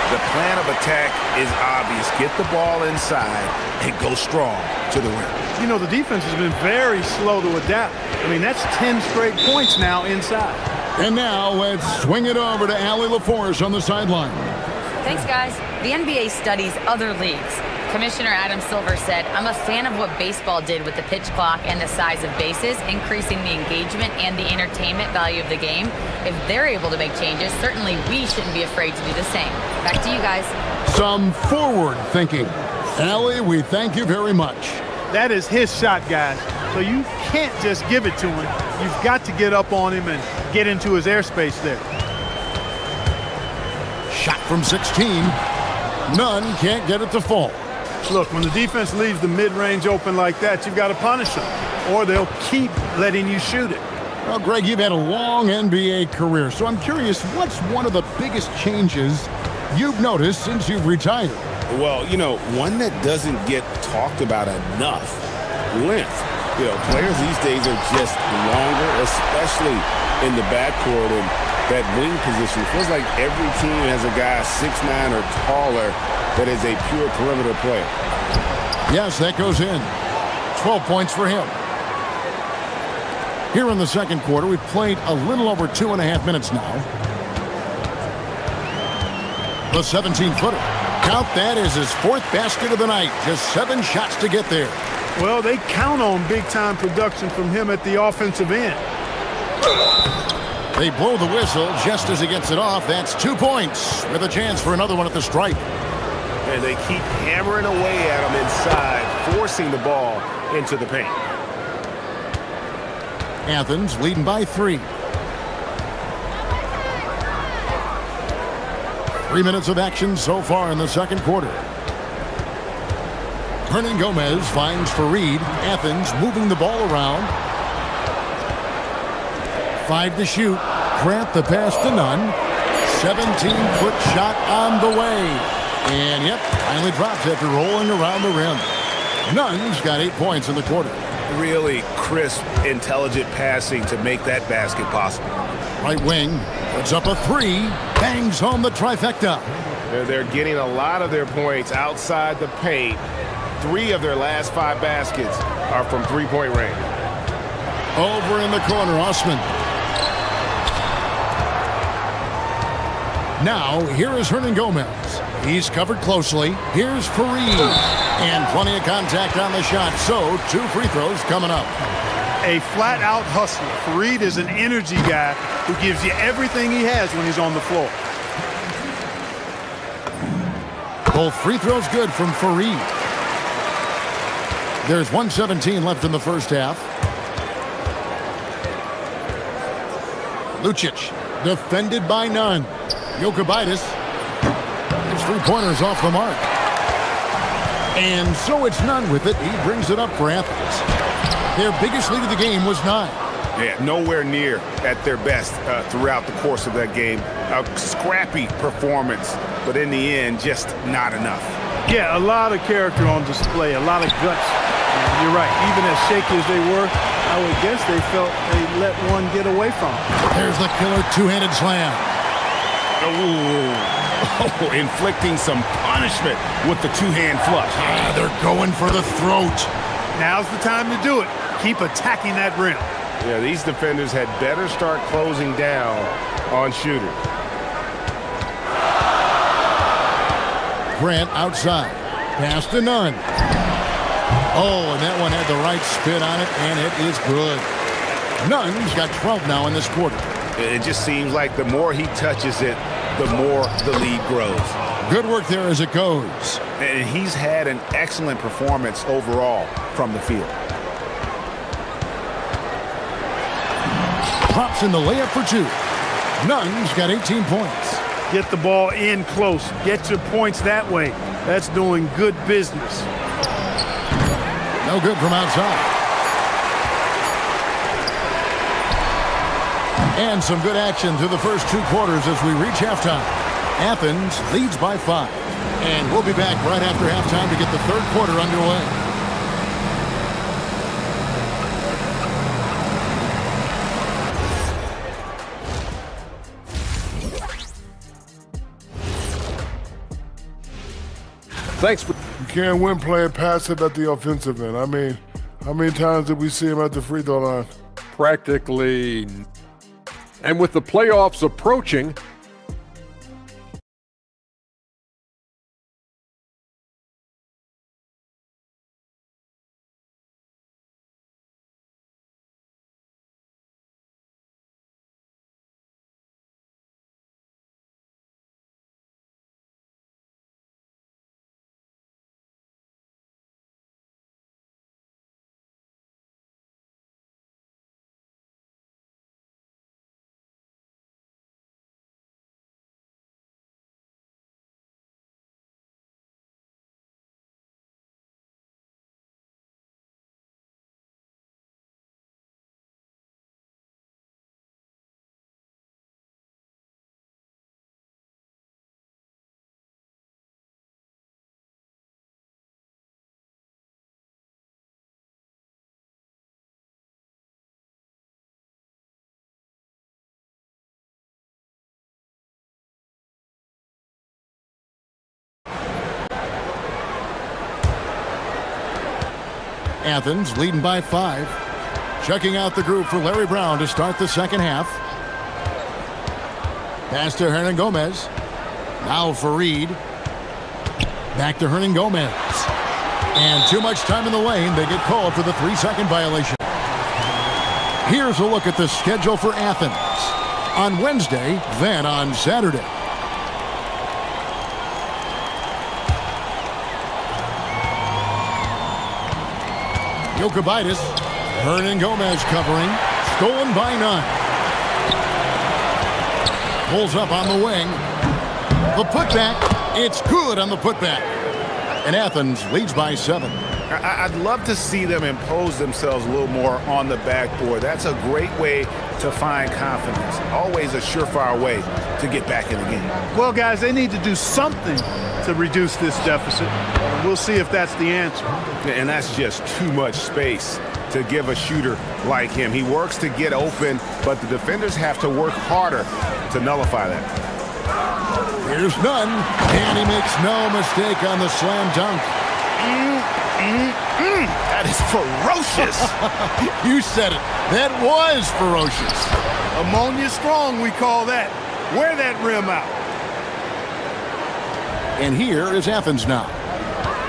The plan of attack is obvious. Get the ball inside and go strong to the rim. You know, the defense has been very slow to adapt. I mean, that's 10 straight points now inside. And now let's swing it over to Allie LaForce on the sideline. Thanks, guys. The NBA studies other leagues. Commissioner Adam Silver said, I'm a fan of what baseball did with the pitch clock and the size of bases, increasing the engagement and the entertainment value of the game. If they're able to make changes, certainly we shouldn't be afraid to do the same. Back to you guys. Some forward thinking. Allie, we thank you very much. That is his shot, guys. So you can't just give it to him. You've got to get up on him and get into his airspace there. Shot from 16. None can't get it to fall. Look, when the defense leaves the mid-range open like that, you've got to punish them, or they'll keep letting you shoot it. Well, Greg, you've had a long NBA career, so I'm curious, what's one of the biggest changes you've noticed since you've retired? Well, you know, one that doesn't get talked about enough, length. You know, players these days are just longer, especially in the backcourt and that wing position. It feels like every team has a guy 6'9" or taller that is a pure perimeter player. Yes, that goes in. 12 points for him. Here in the second quarter, we've played a little over 2.5 minutes now. The 17-footer. Count that as his 4th basket of the night. Just 7 shots to get there. Well, they count on big-time production from him at the offensive end. They blow the whistle just as he gets it off. That's 2 points with a chance for another one at the stripe. And they keep hammering away at him inside, forcing the ball into the paint. Athens leading by 3. 3 minutes of action so far in the second quarter. Hernan Gomez finds Fareed. Athens moving the ball around. 5 to shoot. Grant the pass to Nunn. 17-foot shot on the way. And yep, finally drops after rolling around the rim. Nunn's got 8 points in the quarter. Really crisp, intelligent passing to make that basket possible. Right wing puts up a 3. Bangs home the trifecta. They're getting a lot of their points outside the paint. 3 of their last 5 baskets are from three-point range. Over in the corner, Osman. Now, here is Hernan Gomez. He's covered closely. Here's Fareed. And plenty of contact on the shot, so 2 free throws coming up. A flat-out hustler. Fareed is an energy guy who gives you everything he has when he's on the floor. Both free throws good from Fareed. There's 1:17 left in the first half. Lucic, defended by none. Jokibitis. His 3-pointers off the mark. And so it's none with it. He brings it up for Athens. Their biggest lead of the game was 9. Yeah, nowhere near at their best throughout the course of that game. A scrappy performance, but in the end, just not enough. Yeah, a lot of character on display, a lot of guts. And you're right, even as shaky as they were, I would guess they felt they let one get away from them. There's the killer 2-handed slam. Oh, inflicting some punishment with the 2-hand flush. They're going for the throat. Now's the time to do it. Keep attacking that rim. Yeah, these defenders had better start closing down on shooters. Grant outside. Pass to none. Oh, and that one had the right spin on it, and it is good. Nunn's got 12 now in this quarter. It just seems like the more he touches it, the more the lead grows. Good work there as it goes. And he's had an excellent performance overall from the field. Pops in the layup for 2. Nunn's got 18 points. Get the ball in close. Get your points that way. That's doing good business. No good from outside. And some good action through the first 2 quarters as we reach halftime. Athens leads by 5. And we'll be back right after halftime to get the third quarter underway. Thanks for... You can't win playing passive at the offensive end. I mean, how many times did we see him at the free throw line? Practically. And with the playoffs approaching, Athens leading by 5. Checking out the group for Larry Brown to start the second half. Pass to Hernan Gomez. Now Fareed. Back to Hernan Gomez. And too much time in the lane. They get called for the 3-second violation. Here's a look at the schedule for Athens. On Wednesday, then on Saturday. Jokibitis. Hernan Gomez covering. Stolen by none. Pulls up on the wing. The putback. It's good on the putback. And Athens leads by 7. I'd love to see them impose themselves a little more on the backboard. That's a great way to find confidence. Always a surefire way to get back in the game. Well, guys, they need to do something to reduce this deficit. We'll see if that's the answer. And that's just too much space to give a shooter like him. He works to get open, but the defenders have to work harder to nullify that. Here's none, and he makes no mistake on the slam dunk. That is ferocious. You said it. That was ferocious. Ammonia strong, we call that. Wear that rim out. And here is Athens now.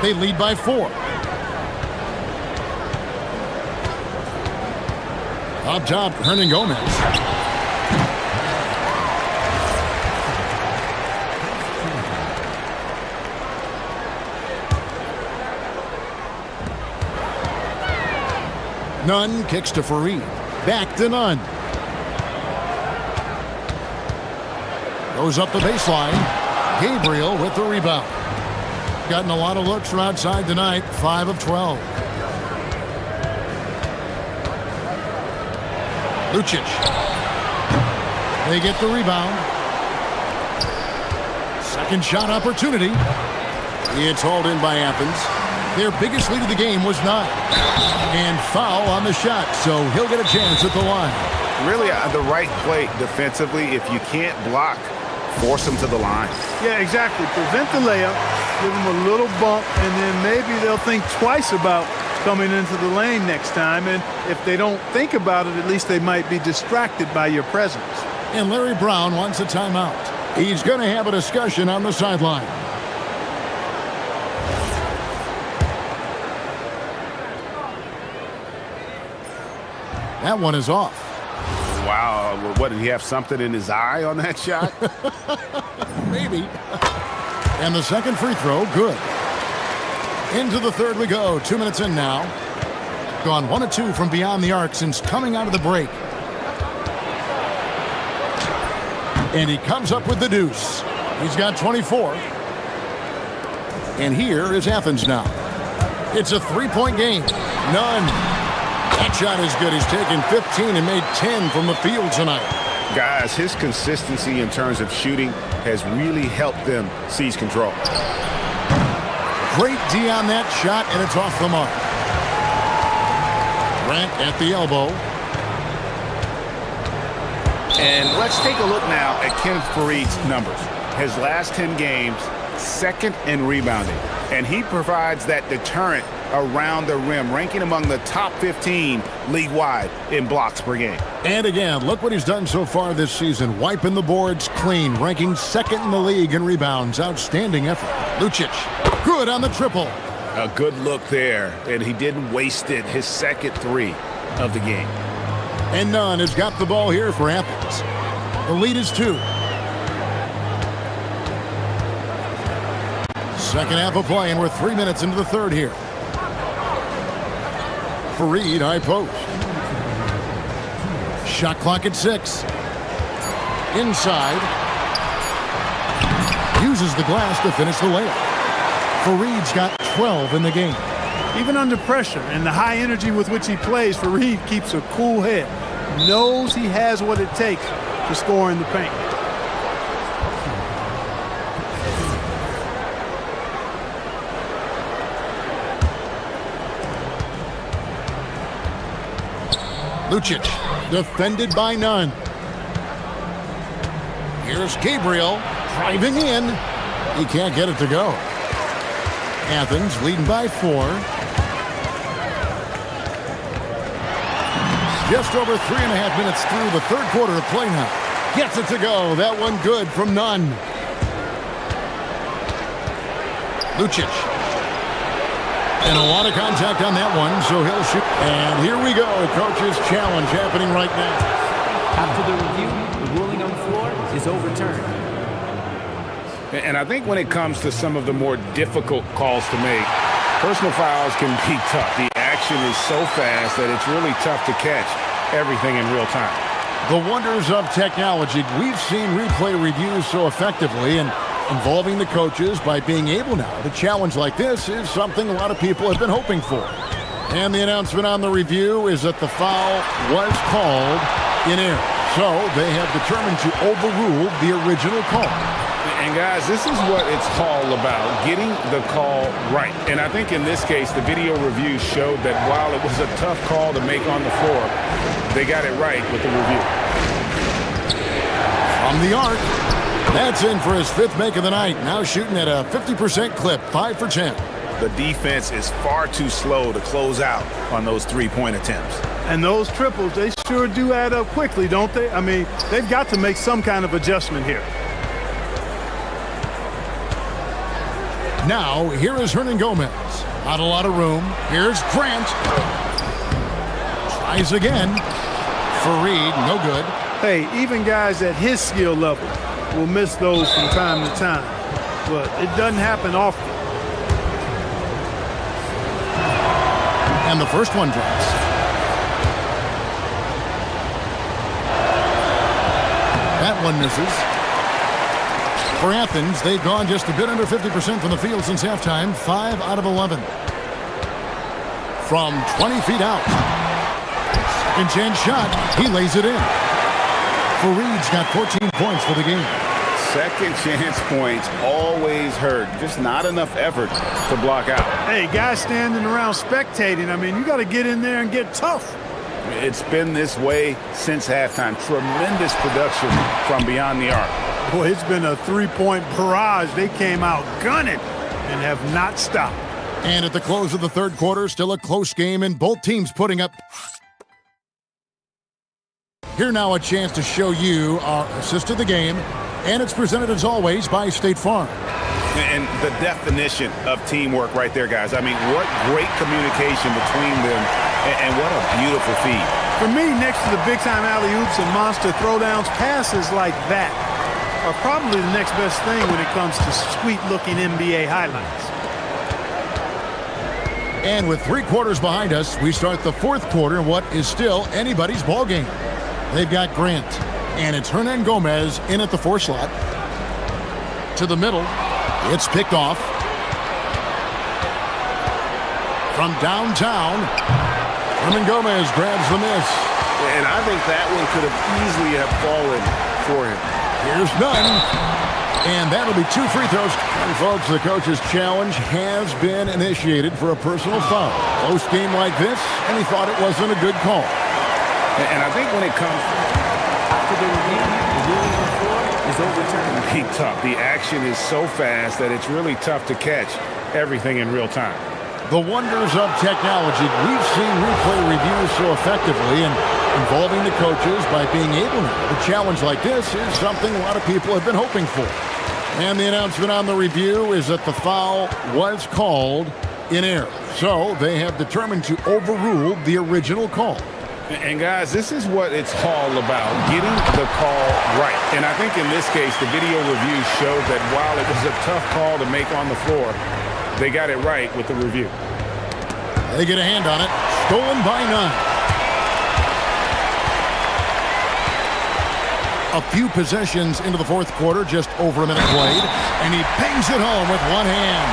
They lead by 4. Up top, Hernan Gomez. Nunn kicks to Fareed. Back to Nunn. Goes up the baseline. Gabriel with the rebound. Gotten a lot of looks from outside tonight. 5 of 12. Lucic. They get the rebound. Second shot opportunity. It's hauled in by Athens. Their biggest lead of the game was 9. And foul on the shot, so he'll get a chance at the line. Really the right play defensively. If you can't block, force them to the line. Yeah, exactly. Prevent the layup, give them a little bump, and then maybe they'll think twice about coming into the lane next time. And if they don't think about it, at least they might be distracted by your presence. And Larry Brown wants a timeout. He's going to have a discussion on the sideline. That one is off. Wow, what, did he have something in his eye on that shot? Maybe. And the second free throw, good. Into the third we go. 2 minutes in now. Gone 1 of 2 from beyond the arc since coming out of the break. And he comes up with the deuce. He's got 24. And here is Athens now. It's a 3-point game. None. That shot is good. He's taken 15 and made 10 from the field tonight. Guys, his consistency in terms of shooting has really helped them seize control. Great D on that shot, and it's off the mark. Grant at the elbow. And let's take a look now at Kenneth Fareed's numbers. His last 10 games, 2nd in rebounding. And he provides that deterrent around the rim, ranking among the top 15 league-wide in blocks per game. And again, look what he's done so far this season. Wiping the boards clean, ranking 2nd in the league in rebounds. Outstanding effort. Lucic, good on the triple. A good look there, and he didn't waste it. His 2nd 3 of the game. And Nunn has got the ball here for Athens. The lead is 2. Second half of play, and we're 3 minutes into the third here. Fareed, high post. Shot clock at 6. Inside. Uses the glass to finish the layup. Fareed's got 12 in the game. Even under pressure and the high energy with which he plays, Fareed keeps a cool head. Knows he has what it takes to score in the paint. Lucic, defended by Nunn. Here's Gabriel, driving in. He can't get it to go. Athens leading by 4. Just over 3.5 minutes through the third quarter of play now. Gets it to go. That one good from Nunn. Lucic. And a lot of contact on that one, so he'll shoot. And here we go. Coach's challenge happening right now. After the review, the ruling on the floor is overturned. And I think when it comes to some of the more difficult calls to make, personal fouls can be tough. The action is so fast that it's really tough to catch everything in real time. The wonders of technology. We've seen replay reviews so effectively, and involving the coaches by being able now to challenge like this is something a lot of people have been hoping for. And the announcement on the review is that the foul was called in error. So they have determined to overrule the original call. And guys, this is what it's all about, getting the call right. And I think in this case, the video review showed that while it was a tough call to make on the floor, they got it right with the review. From the arc, that's in for his 5th make of the night. Now shooting at a 50% clip, 5 for 10. The defense is far too slow to close out on those 3-point attempts. And those triples, they sure do add up quickly, don't they? I mean, they've got to make some kind of adjustment here. Now, here is Hernan Gomez. Not a lot of room. Here's Grant. Tries again. Fareed, no good. Hey, even guys at his skill level will miss those from time to time. But it doesn't happen often. And the first one drops. That one misses. For Athens, they've gone just a bit under 50% from the field since halftime. 5 out of 11. From 20 feet out. Second chance shot. He lays it in. Fareed's got 14 points for the game. Second chance points always hurt. Just not enough effort to block out. Hey, guys standing around spectating, I mean, you got to get in there and get tough. It's been this way since halftime. Tremendous production from beyond the arc. Boy, it's been a three-point barrage. They came out gunning and have not stopped. And at the close of the third quarter, still a close game, and both teams putting up. Here now a chance to show you our assist of the game, and it's presented as always by State Farm. And the definition of teamwork right there, guys. I mean, what great communication between them, and what a beautiful feed. For me, next to the big-time alley-oops and monster throwdowns, passes like that are probably the next best thing when it comes to sweet-looking NBA highlights. And with 3 quarters behind us, we start the fourth quarter in what is still anybody's ball game. They've got Grant, and it's Hernan Gomez in at the 4 slot. To the middle, it's picked off. From downtown, Hernan Gomez grabs the miss. And I think that one could have easily have fallen for him. Here's none. And that'll be 2 free throws. And folks, the coach's challenge has been initiated for a personal foul. Close game like this, and he thought it wasn't a good call. And I think when it comes After the review, the ruling on the floor is overturned. being tough, the action is so fast that it's really tough to catch everything in real time. The wonders of technology. We've seen replay reviews so effectively and involving the coaches by being able to. A challenge like this is something a lot of people have been hoping for. And the announcement on the review is that the foul was called in error. So they have determined to overrule the original call. And guys, this is what it's all about, getting the call right. And I think in this case, the video review showed that while it was a tough call to make on the floor, they got it right with the review. They get a hand on it. Stolen by none. A few possessions into the fourth quarter, just over a minute played, and he bangs it home with one hand.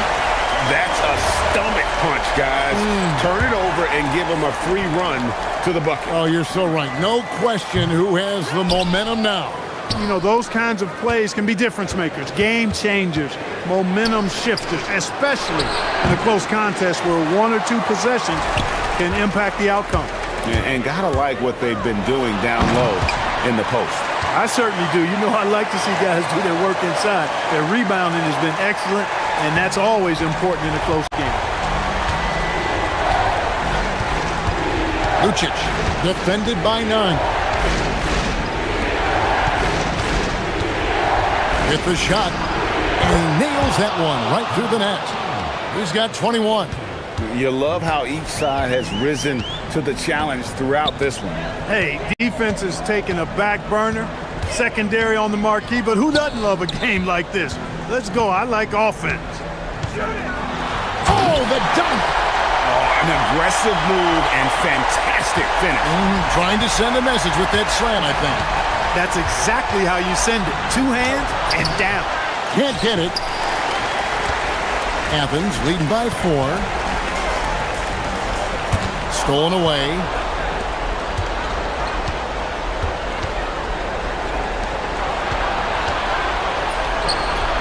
That's a stomach punch, guys. Turn it over and give him a free run to the bucket. Oh, you're so right. No question who has the momentum now. You know, those kinds of plays can be difference makers, game changers, momentum shifters, especially in a close contest where 1 or 2 possessions can impact the outcome. And gotta like what they've been doing down low in the post. I certainly do. You know, I like to see guys do their work inside. Their rebounding has been excellent, and that's always important in a close game. Lucic, defended by none. Hit the shot, and he nails that one right through the net. He's got 21. You love how each side has risen to the challenge throughout this one. Hey, defense is taking a back burner, secondary on the marquee, but who doesn't love a game like this? Let's go. I like offense. Oh, the dunk! An aggressive move and fantastic finish. Trying to send a message with that slam, I think. That's exactly how you send it. 2 hands and down. Can't get it. Athens leading by 4. Stolen away.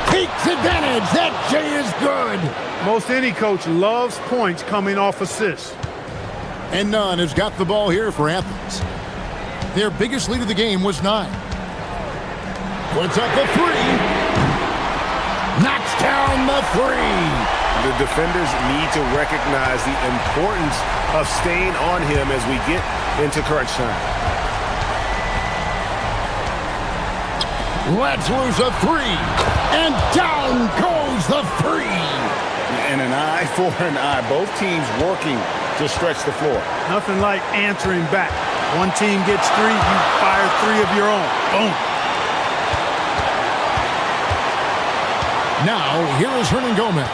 Takes advantage. That J is good. Most any coach loves points coming off assists. And Nunn has got the ball here for Athens. Their biggest lead of the game was 9. Puts up the 3. Knocks down the 3. The defenders need to recognize the importance of staying on him as we get into crunch time. Let's lose a 3. And down goes the 3. And an eye for an eye. Both teams working to stretch the floor. Nothing like answering back. One team gets 3, you fire 3 of your own. Boom. Now, here is Hernan Gomez.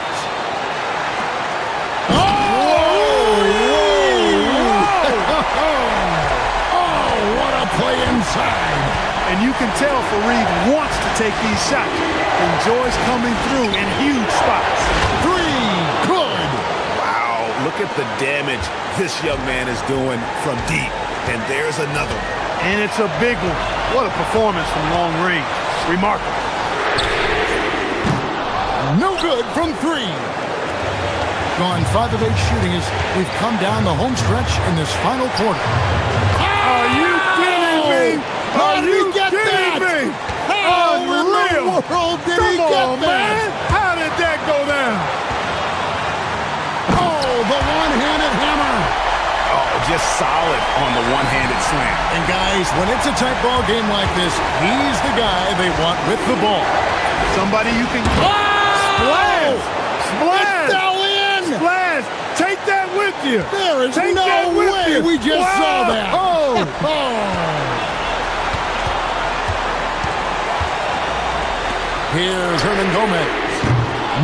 What a play inside. And you can tell Fareed wants to take these shots. Enjoys coming through in huge spots. 3, good. Wow, look at the damage this young man is doing from deep. And there's another one. And it's a big one. What a performance from long range. Remarkable. No good from 3. Gone 5 of 8 shooting as we've come down the home stretch in this final quarter. Are you kidding me? How did he get that? How in the world did he get that? Man. How did that go down? Oh, the one-handed hammer. Oh, just solid on the one-handed slam. And guys, when it's a tight ball game like this, he's the guy they want with the ball. Somebody you can... Splash! Splash! It fell in! Splash! Take that with you! There is Take no way we just saw that! Oh! Here's Hernan Gomez.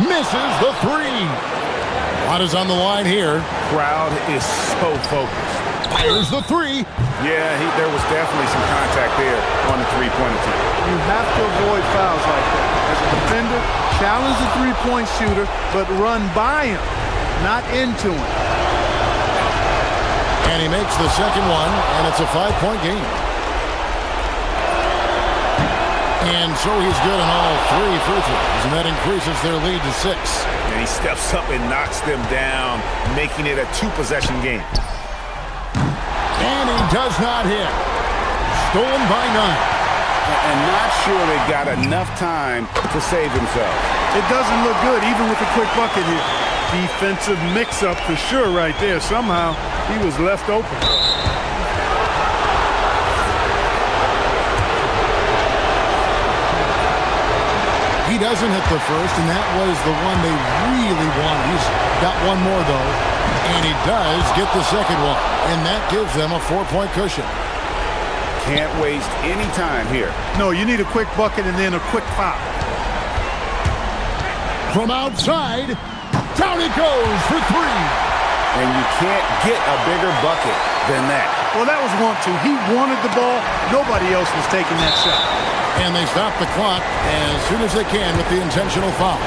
Misses the 3. What is on the line here? Crowd is so focused. Fires the 3. Yeah, there was definitely some contact there on the three-point attempt. You have to avoid fouls like that. As a defender, challenge the three-point shooter, but run by him, not into him. And he makes the second one, and it's a 5-point game. And so he's good on all 3 free throws, and that increases their lead to 6. And he steps up and knocks them down, making it a 2-possession game. And he does not hit. Stolen by 9. And not sure they got enough time to save themselves. It doesn't look good, even with the quick bucket here. Defensive mix-up for sure right there. Somehow, he was left open. He doesn't hit the first, and that was the one they really wanted. He's got one more, though, and he does get the second one, and that gives them a 4-point cushion. Can't waste any time here. No, you need a quick bucket and then a quick foul. From outside, down it goes for 3. And you can't get a bigger bucket than that. Well, that was 1-2. He wanted the ball. Nobody else was taking that shot. And they stop the clock as soon as they can with the intentional foul.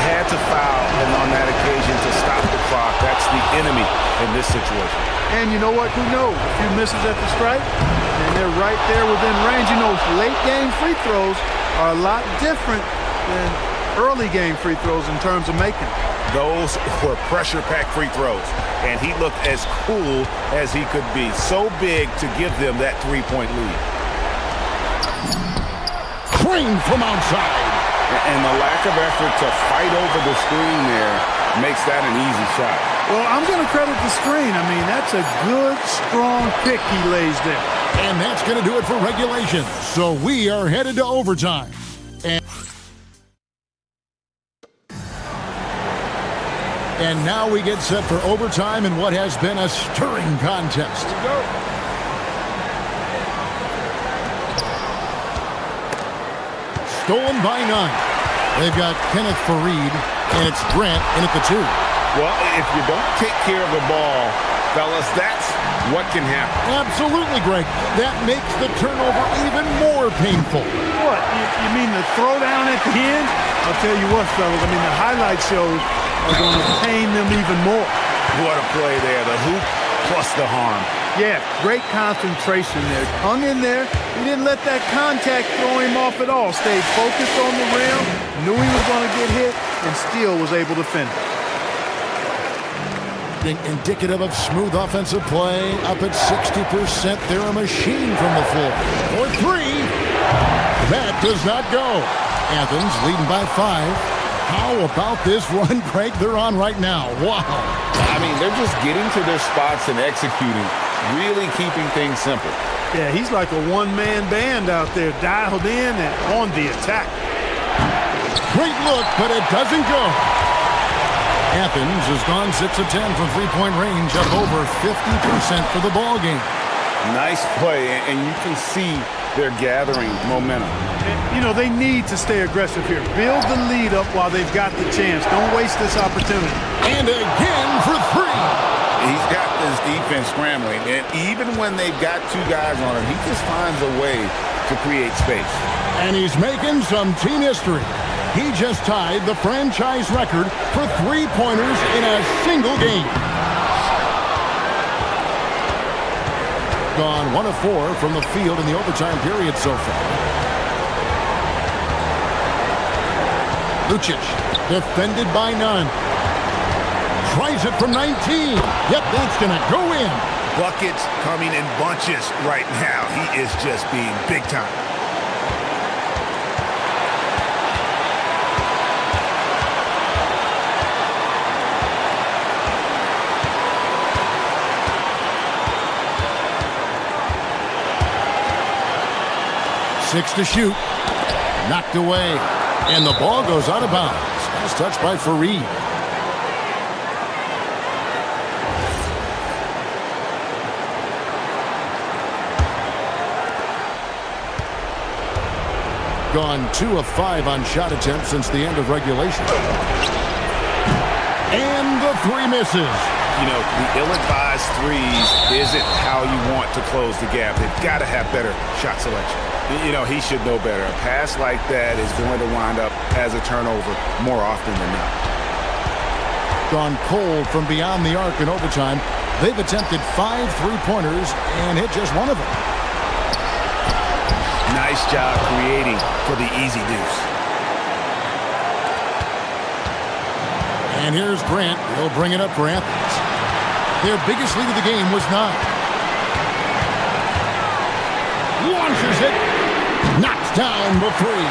Had to foul, and on that occasion to stop the clock. That's the enemy in this situation. And you know what? Who knows? A few misses at the stripe, and they're right there within range. You know, late game free throws are a lot different than early game free throws in terms of making. Those were pressure-packed free throws, and he looked as cool as he could be. So big to give them that 3-point lead. Train from outside. And the lack of effort to fight over the screen there makes that an easy shot. Well, I'm going to credit the screen. I mean, that's a good, strong pick he lays there. And that's going to do it for regulation. So we are headed to overtime. And now we get set for overtime in what has been a stirring contest. Stolen by 9. They've got Kenneth Fareed, and it's Grant in at the 2. Well, if you don't take care of the ball, fellas, that's what can happen. Absolutely, Greg. That makes the turnover even more painful. What? You mean the throwdown at the end? I'll tell you what, fellas. I mean, the highlight shows are going to pain them even more. What a play there. The hoop plus the harm. Yeah, great concentration there. Hung in there. He didn't let that contact throw him off at all. Stayed focused on the rim, knew he was going to get hit, and still was able to finish. Indicative of smooth offensive play. Up at 60%. They're a machine from the floor. For 3. That does not go. Athens leading by 5. How about this run, Craig, they're on right now? Wow. I mean, they're just getting to their spots and executing, really keeping things simple. Yeah, he's like a one-man band out there, dialed in and on the attack. Great look, but it doesn't go. Athens has gone 6 of 10 from three-point range, up over 50% for the ball game. Nice play, and you can see they're gathering momentum. You know, they need to stay aggressive here. Build the lead up while they've got the chance. Don't waste this opportunity. And again for three. He's got this defense scrambling, and even when they've got two guys on him, he just finds a way to create space. And he's making some team history. He just tied the franchise record for three-pointers in a single game. Gone 1 of 4 from the field in the overtime period so far. Lucic, defended by none. Tries it from 19. Yep, that's going to go in. Buckets coming in bunches right now. He is just being big time. Six to shoot. Knocked away. And the ball goes out of bounds. Nice touch by Fareed. Gone 2 of 5 on shot attempts since the end of regulation. And the three misses. You know, the ill-advised threes isn't how you want to close the gap. They've got to have better shot selection. You know, he should know better. A pass like that is going to wind up as a turnover more often than not. Gone cold from beyond the arc in overtime. They've attempted 5 three-pointers and hit just one of them. Nice job creating for the easy deuce. And here's Grant. He'll bring it up for Athens. Their biggest lead of the game was 9. Launches it. Knocks down the three.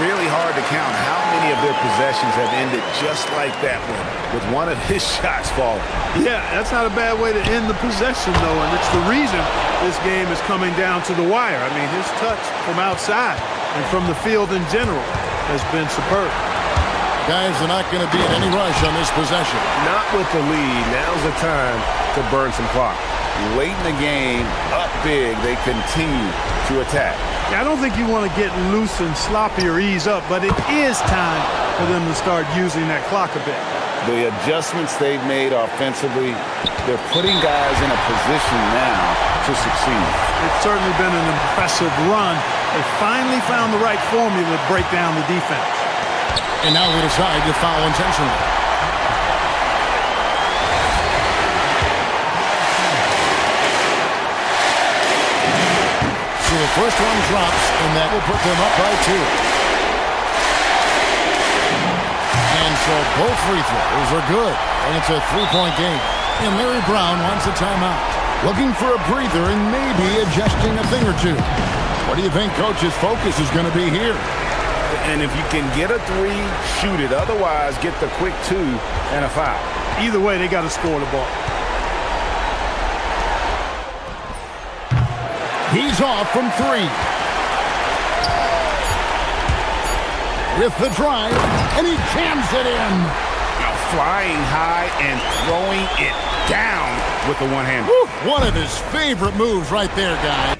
Really hard to count how many of their possessions have ended just like that one, with one of his shots falling. Yeah, that's not a bad way to end the possession, though, and it's the reason this game is coming down to the wire. I mean, his touch from outside and from the field in general has been superb. Guys are not going to be in any rush on this possession. Not with the lead. Now's the time to burn some clock. Late in the game, up big, they continue to attack. Yeah, I don't think you want to get loose and sloppy or ease up, but it is time for them to start using that clock a bit. The adjustments they've made offensively, they're putting guys in a position now to succeed. It's certainly been an impressive run. They finally found the right formula to break down the defense. And now they decide to foul intentionally. So the first one drops, and that will put them up by 2. And so both free throws are good, and it's a three-point game. And Larry Brown wants a timeout, looking for a breather and maybe adjusting a thing or two. What do you think Coach's focus is going to be here? And if you can get a 3, shoot it. Otherwise, get the quick 2 and a foul. Either way, they got to score the ball. He's off from 3. With the drive, and he jams it in. Now flying high and throwing it down with the one-hand. One of his favorite moves right there, guys.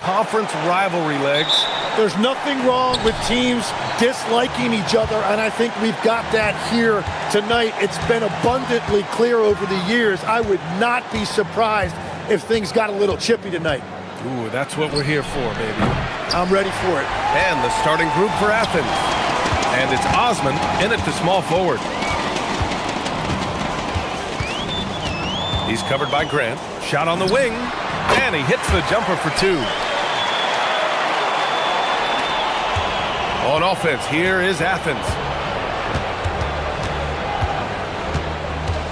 conference rivalry legs. There's nothing wrong with teams disliking each other, and I think we've got that here tonight. It's been abundantly clear over the years. I would not be surprised if things got a little chippy tonight. Ooh, that's what we're here for, baby. I'm ready for it. And the starting group for Athens. And it's Osman in at the small forward. He's covered by Grant. Shot on the wing. And he hits the jumper for two. On offense, here is Athens.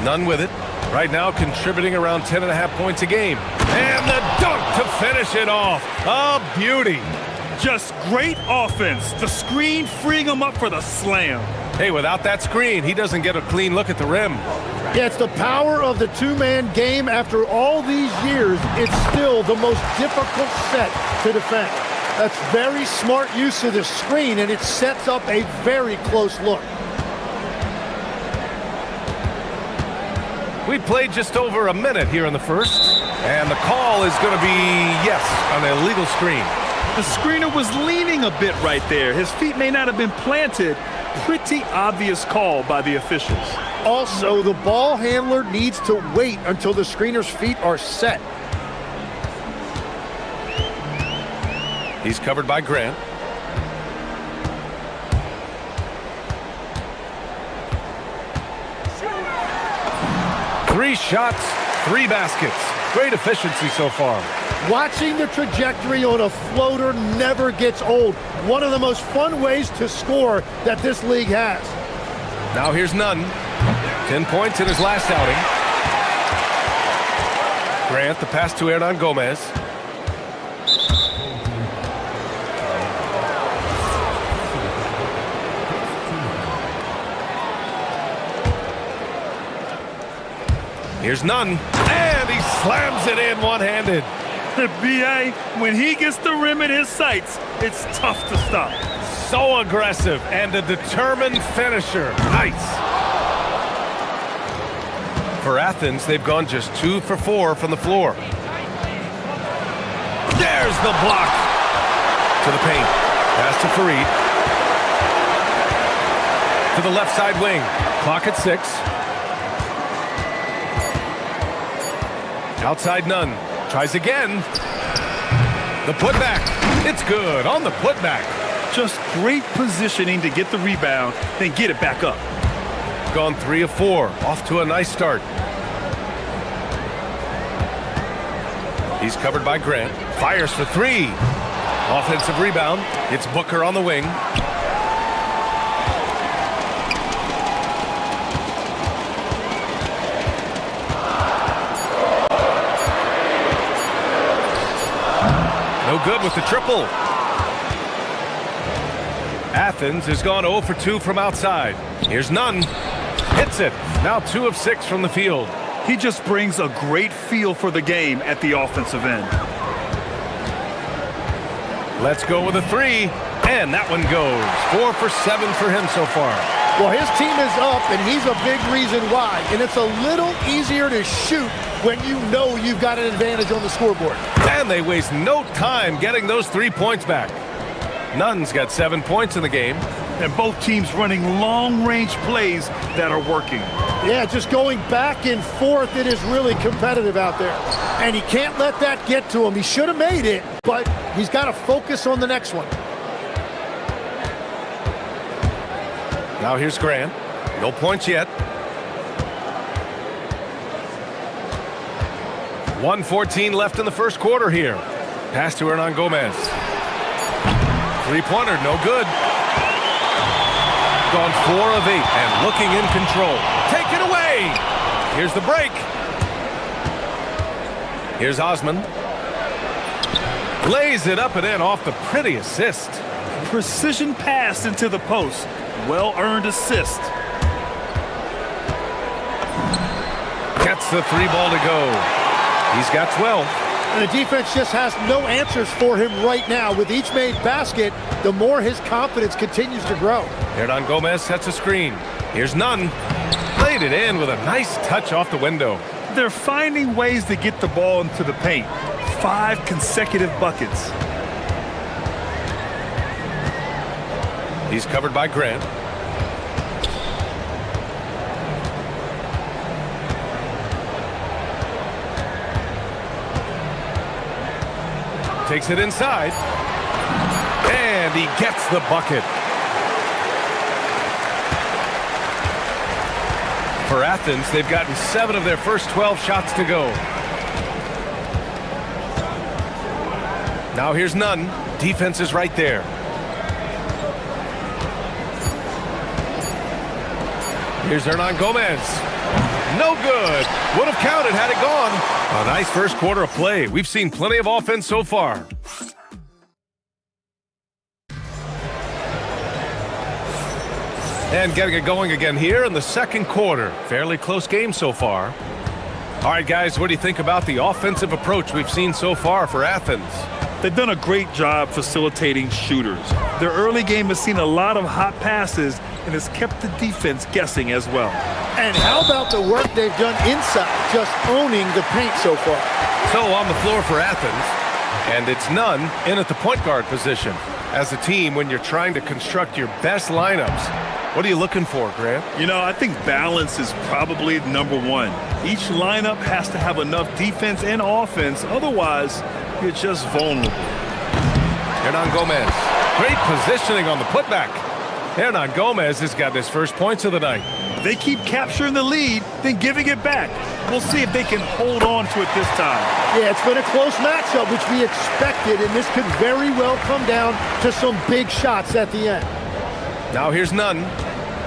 None with it. Right now contributing around 10.5 points a game. And the dunk to finish it off. A beauty. Just great offense. The screen freeing him up for the slam. Hey, without that screen, he doesn't get a clean look at the rim. Yeah, it's the power of the two-man game. After all these years, it's still the most difficult set to defend. That's very smart use of the screen, and it sets up a very close look. We played just over a minute here in the first, and the call is going to be, yes, an illegal screen. The screener was leaning a bit right there. His feet may not have been planted. Pretty obvious call by the officials. Also, the ball handler needs to wait until the screener's feet are set. He's covered by Grant. Three shots, three baskets. Great efficiency so far. Watching the trajectory on a floater never gets old. One of the most fun ways to score that this league has. Now here's Nunn. 10 points in his last outing. Grant, the pass to Hernan Gomez. Here's Nunn, and he slams it in one-handed. B.A., when he gets the rim in his sights, it's tough to stop. So aggressive and a determined finisher. Nice. For Athens, they've gone just 2 for 4 from the floor. There's the block. To the paint. Pass to Fareed. To the left side wing. Clock at 6. Outside Nunn. Tries again. The putback. It's good on the putback. Just great positioning to get the rebound, then get it back up. Gone 3 of 4. Off to a nice start. He's covered by Grant. Fires for 3. Offensive rebound. It's Booker on the wing. No good with the triple. Athens has gone 0 for 2 from outside. Here's Nunn. Hits it. Now 2 of 6 from the field. He just brings a great feel for the game at the offensive end. Let's go with a 3. And that one goes. 4 for 7 for him so far. Well, his team is up, and he's a big reason why. And it's a little easier to shoot when you know you've got an advantage on the scoreboard. And they waste no time getting those 3 points back. Nunn's got 7 points in the game. And both teams running long-range plays that are working. Yeah, just going back and forth, it is really competitive out there. And he can't let that get to him. He should have made it, but he's got to focus on the next one. Now here's Grant. No points yet. 1:14 left in the first quarter here. Pass to Hernan Gomez. Three-pointer, no good. Gone 4 of 8 and looking in control. Take it away. Here's the break. Here's Osman. Lays it up and in off the pretty assist. Precision pass into the post. Well-earned assist. Gets the 3 ball to go. He's got 12. And the defense just has no answers for him right now. With each made basket, the more his confidence continues to grow. Hernan Gomez sets a screen. Here's Nunn. Played it in with a nice touch off the window. They're finding ways to get the ball into the paint. 5 consecutive buckets. He's covered by Grant. Takes it inside. And he gets the bucket. For Athens, they've gotten 7 of their first 12 shots to go. Now here's Nunn. Defense is right there. Here's Hernan Gomez. No good. Would have counted had it gone. A nice first quarter of play. We've seen plenty of offense so far. And getting it going again here in the second quarter. Fairly close game so far. All right, guys, what do you think about the offensive approach we've seen so far for Athens? They've done a great job facilitating shooters. Their early game has seen a lot of hot passes and has kept the defense guessing as well. And how about the work they've done inside, just owning the paint so far? So on the floor for Athens, and it's Nunn in at the point guard position. As a team, when you're trying to construct your best lineups, what are you looking for, Grant? You know, I think balance is probably number one. Each lineup has to have enough defense and offense. Otherwise, you're just vulnerable. Hernan Gomez. Great positioning on the putback. Hernan Gomez has got his first points of the night. They keep capturing the lead, then giving it back. We'll see if they can hold on to it this time. Yeah, it's been a close matchup, which we expected, and this could very well come down to some big shots at the end. Now here's Nunn.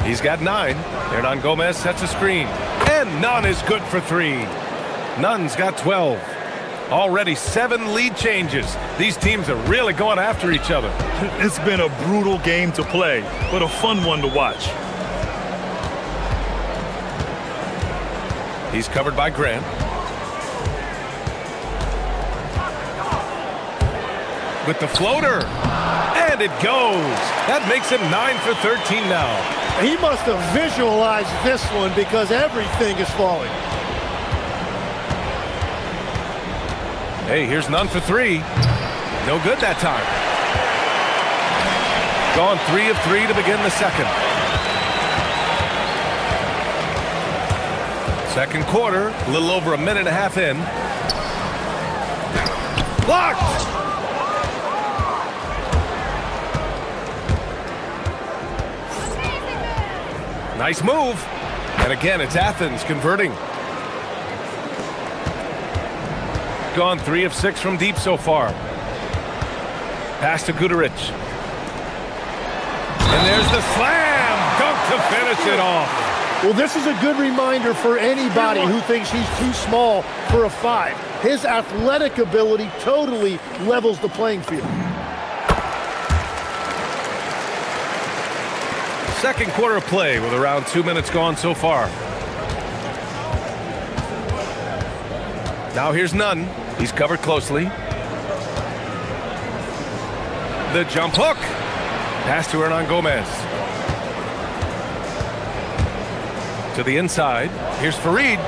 He's got 9. Hernan Gomez sets a screen. And Nunn is good for 3. Nunn's got 12. Already 7 lead changes. These teams are really going after each other. It's been a brutal game to play, but a fun one to watch. He's covered by Grant. With the floater. And it goes. That makes him 9 for 13 now. He must have visualized this one because everything is falling. Hey, here's Nunn for 3. No good that time. Gone 3 of 3 to begin the second. Second quarter, a little over a minute and a half in. Blocked! Nice move. And again, it's Athens converting. Gone 3 of 6 from deep so far. Pass to Guduric. And there's the slam dunk to finish it off. Well, this is a good reminder for anybody who thinks he's too small for a 5. His athletic ability totally levels the playing field. Second quarter of play with around 2 minutes gone so far. Now here's Nunn. He's covered closely. The jump hook. Pass to Hernan Gomez. To the inside. Here's Fareed.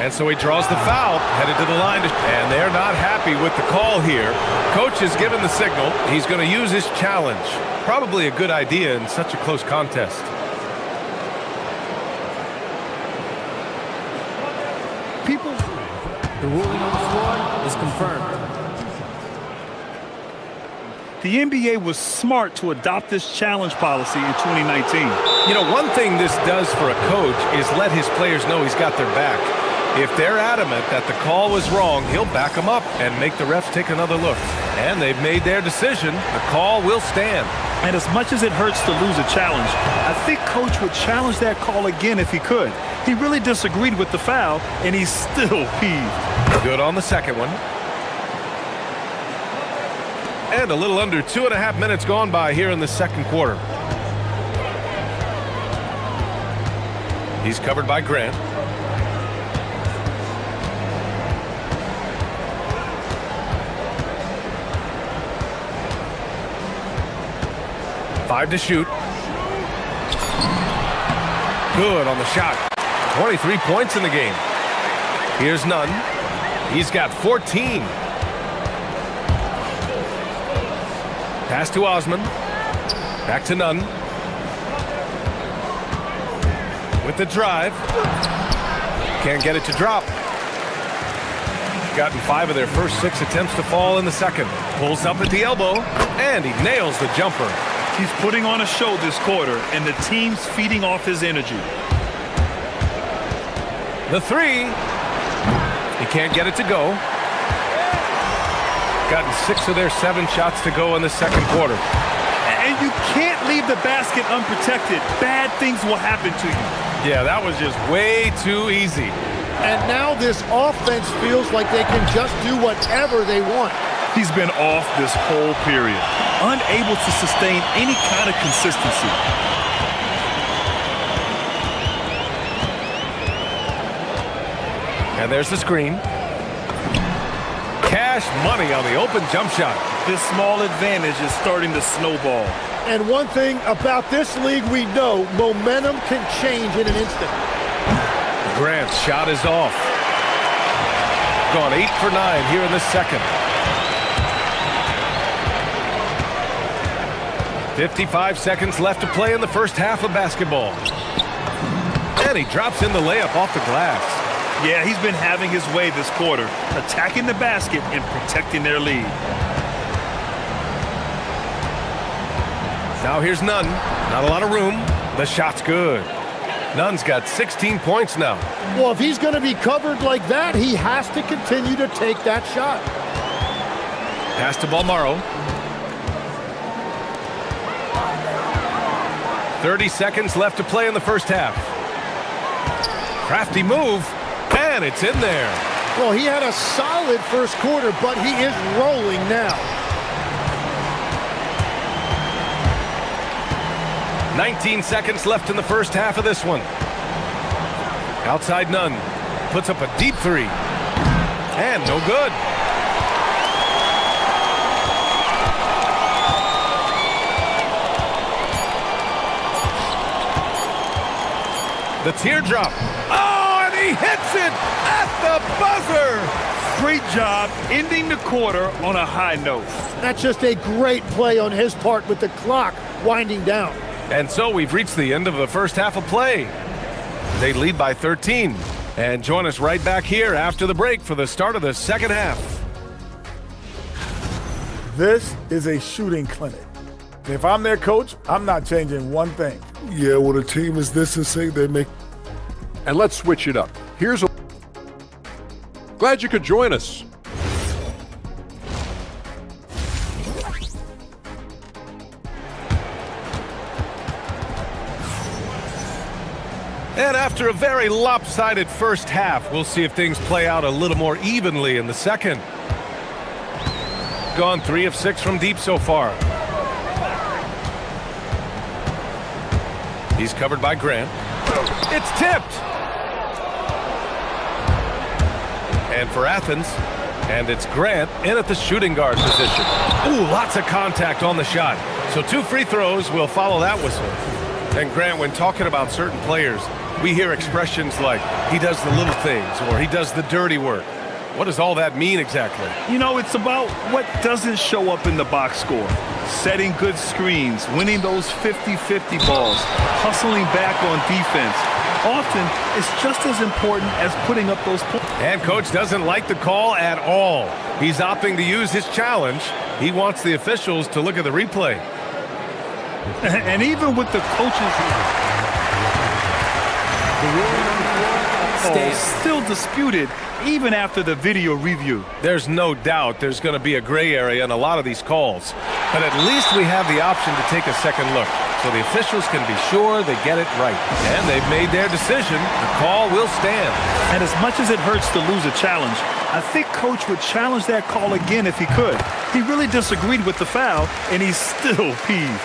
And so he draws the foul. Headed to the line. And they're not happy with the call here. Coach has given the signal. He's going to use his challenge. Probably a good idea in such a close contest. The ruling on the floor is confirmed. The NBA was smart to adopt this challenge policy in 2019. You know, one thing this does for a coach is let his players know he's got their back. If they're adamant that the call was wrong, he'll back them up and make the refs take another look. And they've made their decision. The call will stand. And as much as it hurts to lose a challenge, I think Coach would challenge that call again if he could. He really disagreed with the foul, and he's still peeved. Good on the second one. And a little under 2.5 minutes gone by here in the second quarter. He's covered by Grant. Five to shoot. Good on the shot. 23 points in the game. Here's Nunn. He's got 14. Pass to Osman. Back to Nunn. With the drive. Can't get it to drop. Gotten 5 of their first 6 attempts to fall in the second. Pulls up at the elbow, and he nails the jumper. He's putting on a show this quarter, and the team's feeding off his energy. The 3. He can't get it to go. Gotten 6 of their 7 shots to go in the second quarter. And you can't leave the basket unprotected. Bad things will happen to you. Yeah, that was just way too easy. And now this offense feels like they can just do whatever they want. He's been off this whole period, unable to sustain any kind of consistency. And there's the screen. Cash money on the open jump shot. This small advantage is starting to snowball. And one thing about this league we know, momentum can change in an instant. Grant's shot is off. Gone 8 for 9 here in the second. 55 seconds left to play in the first half of basketball. And he drops in the layup off the glass. Yeah, he's been having his way this quarter, attacking the basket and protecting their lead. Now here's Nunn. Not a lot of room. The shot's good. Nunn's got 16 points now. Well, if he's going to be covered like that, he has to continue to take that shot. Pass to Balmaro. 30 seconds left to play in the first half. Crafty move, and it's in there. Well, he had a solid first quarter, but he is rolling now. 19 seconds left in the first half of this one. Outside Nunn. Puts up a deep 3. And no good. The teardrop. Oh, and he hits it at the buzzer. Great job ending the quarter on a high note. That's just a great play on his part with the clock winding down. And so we've reached the end of the first half of play. They lead by 13. And join us right back here after the break for the start of the second half. This is a shooting clinic. If I'm their coach, I'm not changing one thing. Yeah, when a team is this insane, they make... And let's switch it up. Here's a... Glad you could join us. And after a very lopsided first half, we'll see if things play out a little more evenly in the second. Gone 3 of 6 from deep so far. He's covered by Grant. It's tipped! And for Athens, and it's Grant in at the shooting guard position. Ooh, lots of contact on the shot. So 2 free throws will follow that whistle. And Grant, when talking about certain players, we hear expressions like, he does the little things, or he does the dirty work. What does all that mean exactly? You know, it's about what doesn't show up in the box score. Setting good screens, winning those 50-50 balls, hustling back on defense. Often, it's just as important as putting up those points. And coach doesn't like the call at all. He's opting to use his challenge. He wants the officials to look at the replay. And even with the coaches, the ruling on the floor stands. Still disputed even after the video review. There's no doubt there's going to be a gray area in a lot of these calls. But at least we have the option to take a second look, so the officials can be sure they get it right. And they've made their decision. The call will stand. And as much as it hurts to lose a challenge, I think coach would challenge that call again if he could. He really disagreed with the foul, and he's still peeved.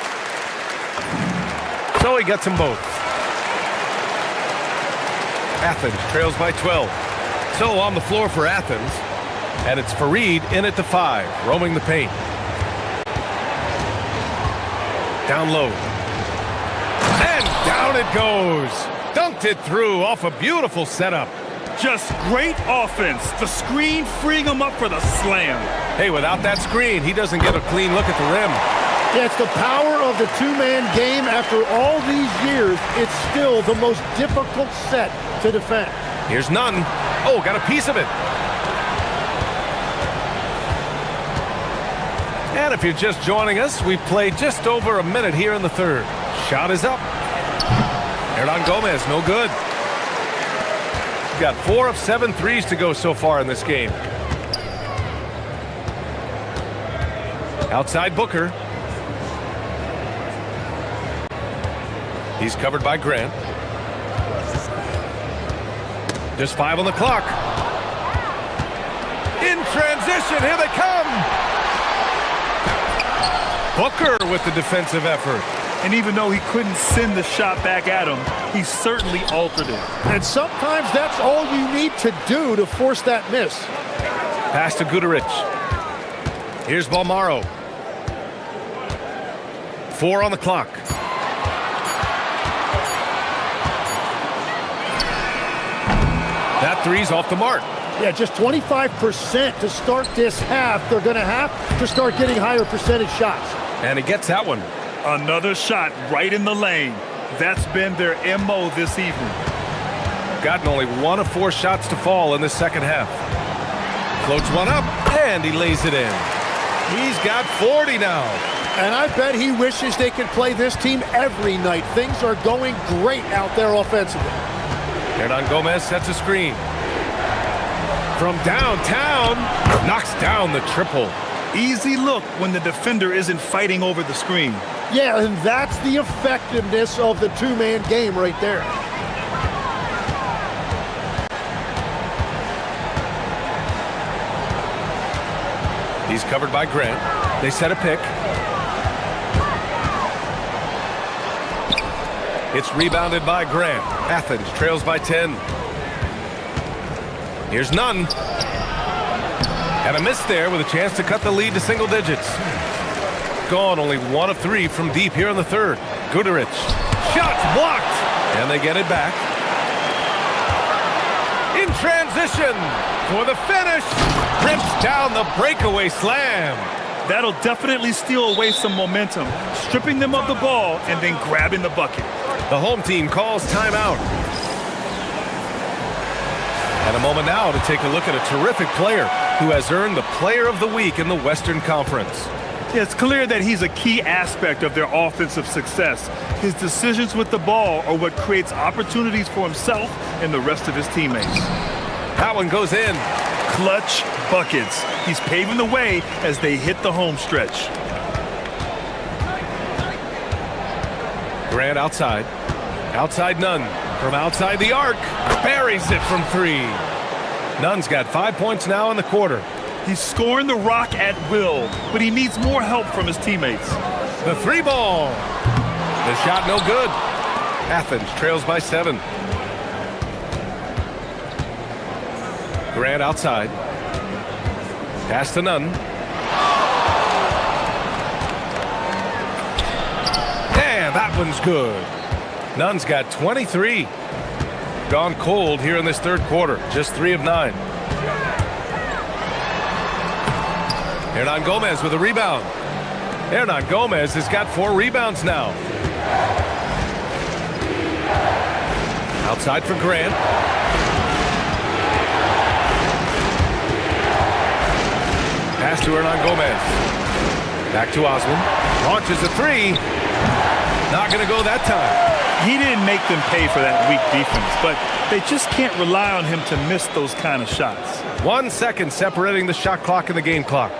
So he gets them both. Athens trails by 12. So on the floor for Athens, and it's Fareed in at the 5, roaming the paint. Down low. And down it goes. Dunked it through off a beautiful setup. Just great offense. The screen freeing him up for the slam. Hey, without that screen, he doesn't get a clean look at the rim. Yeah, it's the power of the two-man game. After all these years, it's still the most difficult set to defend. Here's none. Oh, got a piece of it. And if you're just joining us, we've played just over a minute here in the third. Shot is up. Hernan Gomez, no good. Got 4 of 7 threes to go so far in this game. Outside Booker. He's covered by Grant. Just 5 on the clock. In transition, here they come. Booker with the defensive effort. And even though he couldn't send the shot back at him, he certainly altered it. And sometimes that's all you need to do to force that miss. Pass to Guduric. Here's Balmaro. 4 on the clock. That three's off the mark. Yeah, just 25% to start this half. They're going to have to start getting higher percentage shots. And he gets that one. Another shot right in the lane. That's been their MO this evening. Gotten only 1 of 4 shots to fall in the second half. Floats one up, and he lays it in. He's got 40 now. And I bet he wishes they could play this team every night. Things are going great out there offensively. Hernan Gomez sets a screen. From downtown, knocks down the triple. Easy look when the defender isn't fighting over the screen. Yeah, and that's the effectiveness of the two-man game right there. He's covered by Grant. They set a pick. It's rebounded by Grant. Athens trails by 10. Here's none. And a miss there with a chance to cut the lead to single digits. Gone only 1 of 3 from deep here in the third. Guduric. Shots blocked. And they get it back. In transition for the finish. Rips down the breakaway slam. That'll definitely steal away some momentum, stripping them of the ball and then grabbing the bucket. The home team calls timeout. And a moment now to take a look at a terrific player who has earned the Player of the Week in the Western Conference. Yeah, it's clear that he's a key aspect of their offensive success. His decisions with the ball are what creates opportunities for himself and the rest of his teammates. That one goes in. Clutch buckets. He's paving the way as they hit the home stretch. Grant outside. Outside Nunn. From outside the arc. Buries it from 3. Nunn's got 5 points now in the quarter. He's scoring the rock at will, but he needs more help from his teammates. The 3 ball. The shot no good. Athens trails by 7. Grant outside. Pass to Nunn. And that one's good. Nunn's got 23. Gone cold here in this third quarter. Just 3 of 9. Hernan Gomez with a rebound. Hernan Gomez has got 4 rebounds now. Outside for Grant. Pass to Hernan Gomez. Back to Osman. Launches a 3. Not going to go that time. He didn't make them pay for that weak defense, but they just can't rely on him to miss those kind of shots. 1 second separating the shot clock and the game clock.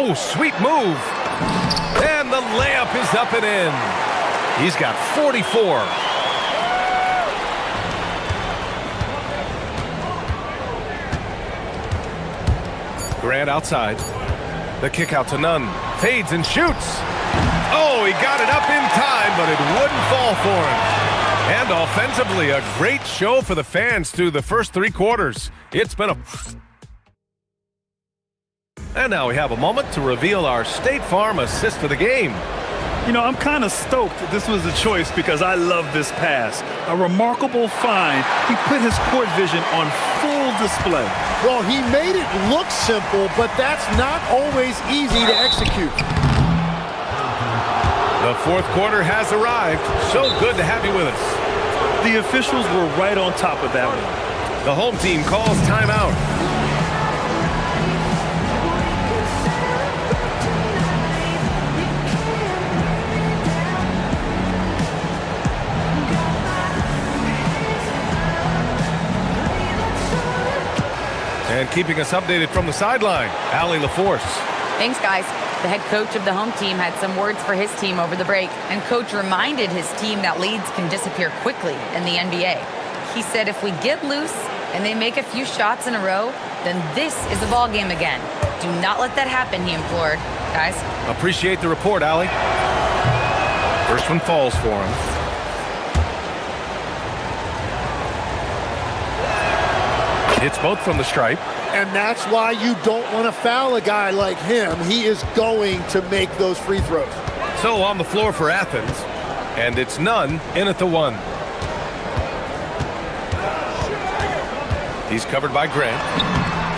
Oh, sweet move. And the layup is up and in. He's got 44. Grant outside. The kick out to Nunn. Fades and shoots. Oh, he got it up in time, but it wouldn't fall for him. And offensively, a great show for the fans through the first 3 quarters. It's been a... And now we have a moment to reveal our State Farm assist of the game. You know, I'm kind of stoked that this was a choice because I love this pass. A remarkable find. He put his court vision on full display. Well, he made it look simple, but that's not always easy to execute. The fourth quarter has arrived. So good to have you with us. The officials were right on top of that one. The home team calls timeout. And keeping us updated from the sideline, Allie LaForce. Thanks, guys. The head coach of the home team had some words for his team over the break, and coach reminded his team that leads can disappear quickly in the NBA. He said if we get loose and they make a few shots in a row, then this is a ball game again. Do not let that happen, he implored. Guys. Appreciate the report, Allie. First one falls for him. Hits both from the stripe. And that's why you don't want to foul a guy like him. He is going to make those free throws. So on the floor for Athens, and it's Nunn in at the one. He's covered by Grant,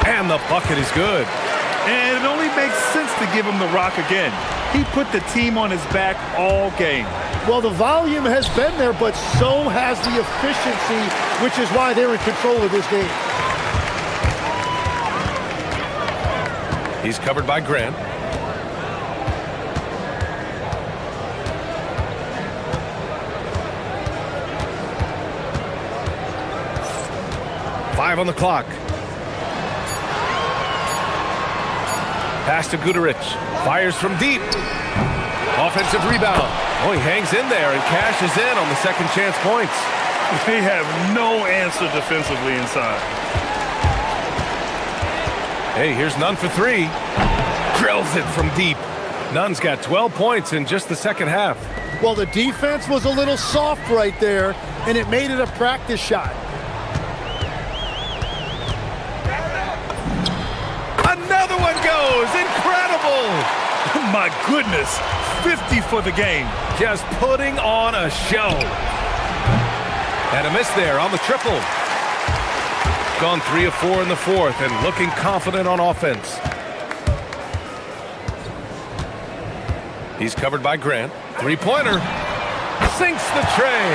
and the bucket is good. And it only makes sense to give him the rock again. He put the team on his back all game. Well, the volume has been there, but so has the efficiency, which is why they're in control of this game. He's covered by Grant. Five on the clock. Pass to Guterich. Fires from deep. Offensive rebound. Oh, he hangs in there and cashes in on the second chance points. They have no answer defensively inside. Hey, here's Nunn for three. Drills it from deep. Nunn's got 12 points in just the second half. Well, the defense was a little soft right there, and it made it a practice shot. Another one goes. Incredible. My goodness. 50 for the game. Just putting on a show. And a miss there on the triple. Gone 3 of 4 in the fourth and looking confident on offense. He's covered by Grant. Three-pointer. Sinks the tray.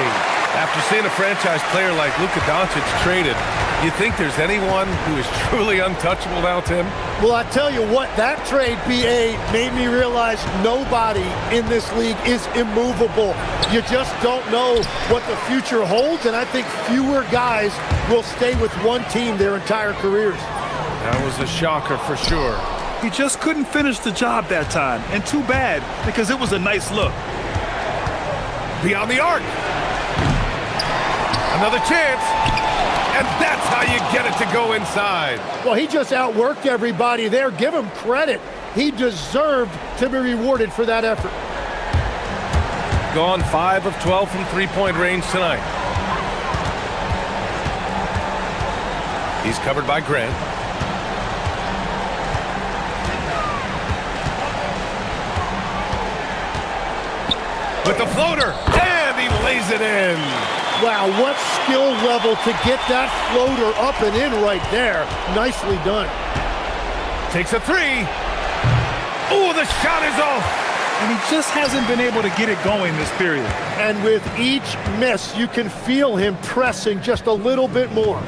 After seeing a franchise player like Luka Doncic traded, you think there's anyone who is truly untouchable now, Tim? Well, I tell you what, that trade, BA, made me realize nobody in this league is immovable. You just don't know what the future holds, and I think fewer guys will stay with one team their entire careers. That was a shocker for sure. He just couldn't finish the job that time, and too bad, because it was a nice look. Beyond the arc. Another chance. And that's how you get it to go inside. Well, he just outworked everybody there. Give him credit. He deserved to be rewarded for that effort. Gone 5 of 12 from three-point range tonight. He's covered by Grant. With the floater, and he lays it in. Wow, what skill level to get that floater up and in right there. Nicely done. Takes a three. Oh, the shot is off. And he just hasn't been able to get it going this period. And with each miss, you can feel him pressing just a little bit more.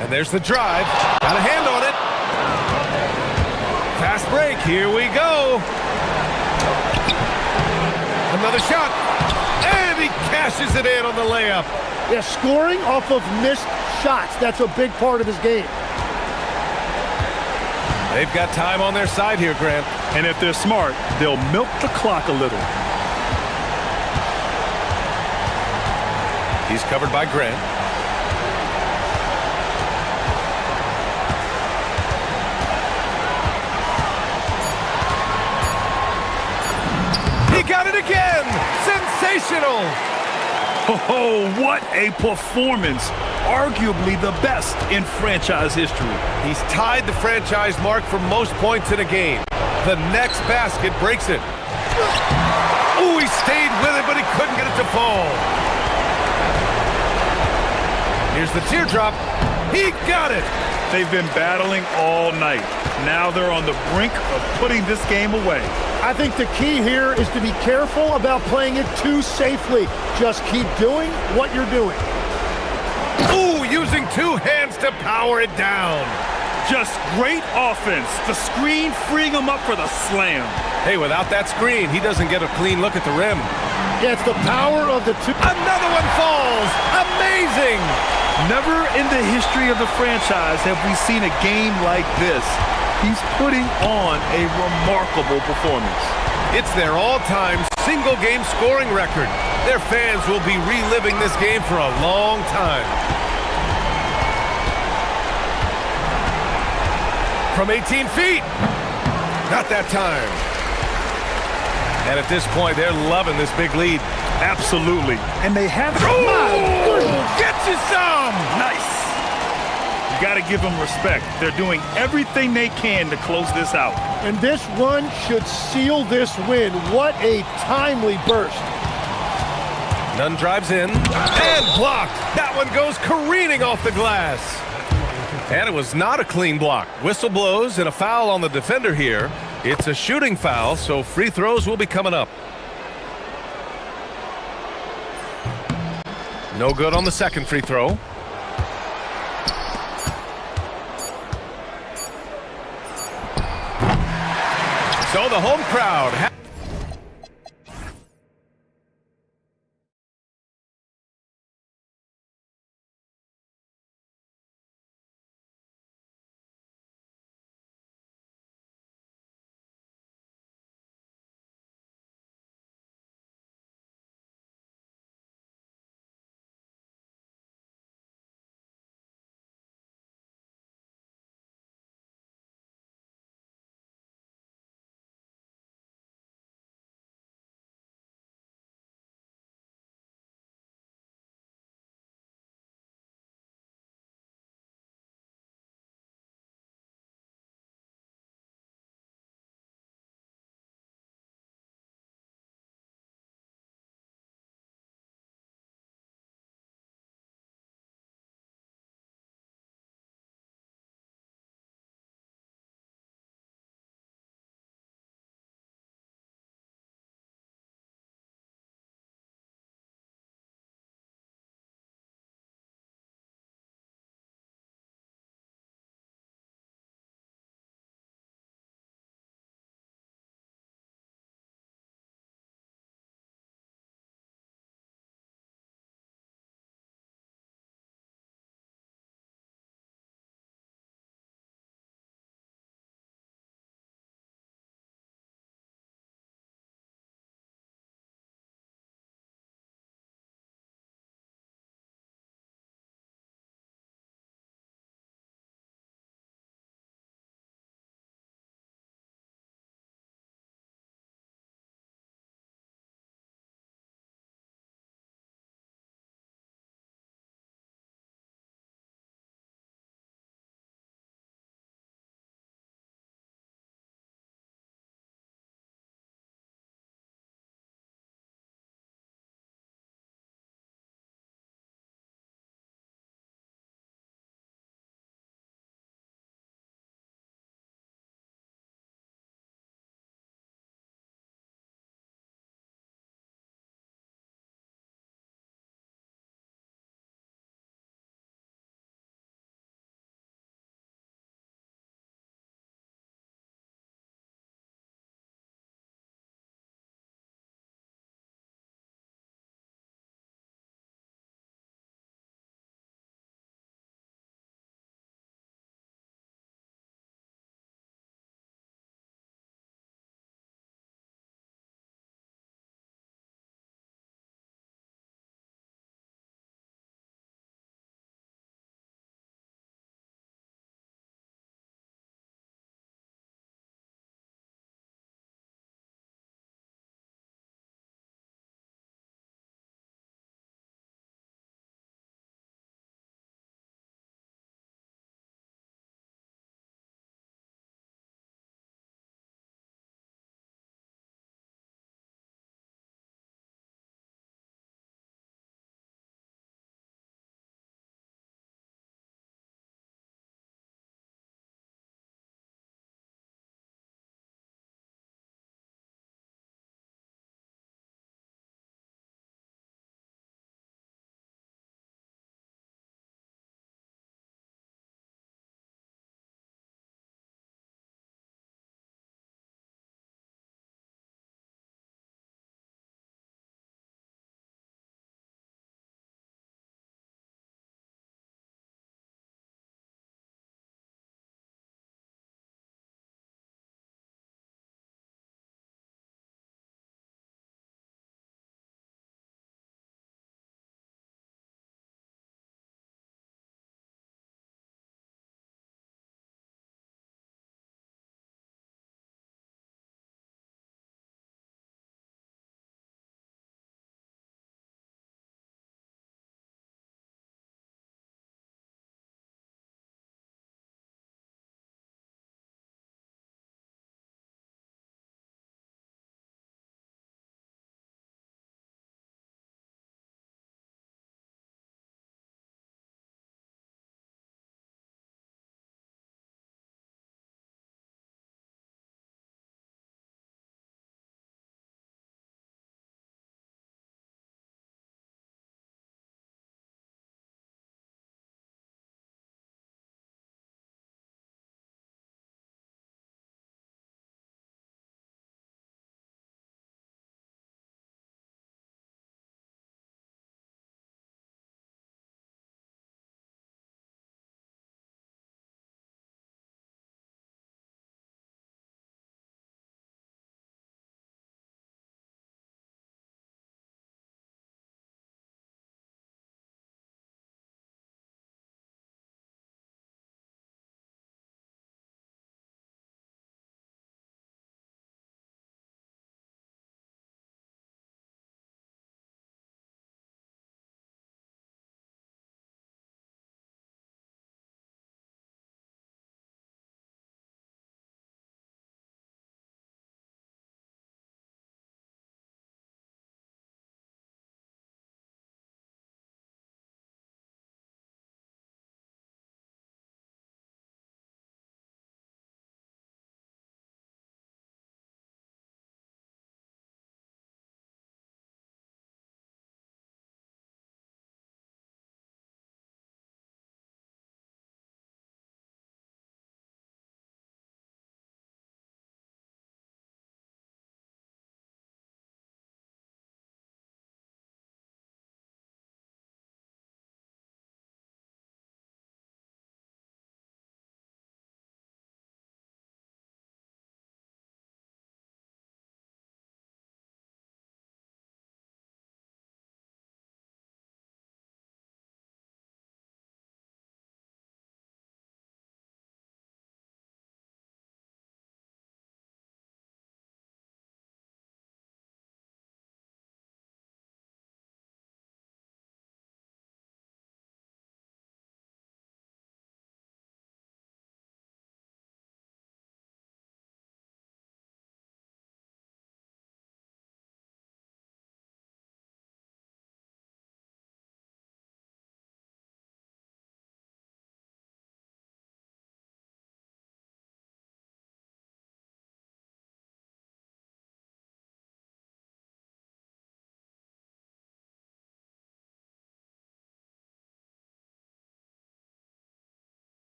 And there's the drive. Got a hand on it. Fast break. Here we go. Another shot. And he cashes it in on the layup. Yeah, scoring off of missed shots. That's a big part of his game. They've got time on their side here, Grant. And if they're smart, they'll milk the clock a little. He's covered by Grant. He got it again! Sensational! Oh, what a performance. Arguably the best in franchise history. He's tied the franchise mark for most points in a game. The next basket breaks it. Ooh, he stayed with it, but he couldn't get it to fall. Here's the teardrop. He got it. They've been battling all night. Now they're on the brink of putting this game away. I think the key here is to be careful about playing it too safely. Just keep doing what you're doing. Ooh, using two hands to power it down. Just great offense. The screen freeing him up for the slam. Hey, without that screen, he doesn't get a clean look at the rim. Yeah, it's the power of the two. Another one falls. Amazing. Never in the history of the franchise have we seen a game like this. He's putting on a remarkable performance. It's their all-time single-game scoring record. Their fans will be reliving this game for a long time. From 18 feet. Not that time. And at this point, they're loving this big lead. Absolutely. And they have... Oh! Get you some! Nice. You got to give them respect. They're doing everything they can to close this out. And this run should seal this win. What a timely burst. Nunn drives in and blocked. That one goes careening off the glass. And it was not a clean block. Whistle blows and a foul on the defender here. It's a shooting foul, so free throws will be coming up. No good on the second free throw. So the home crowd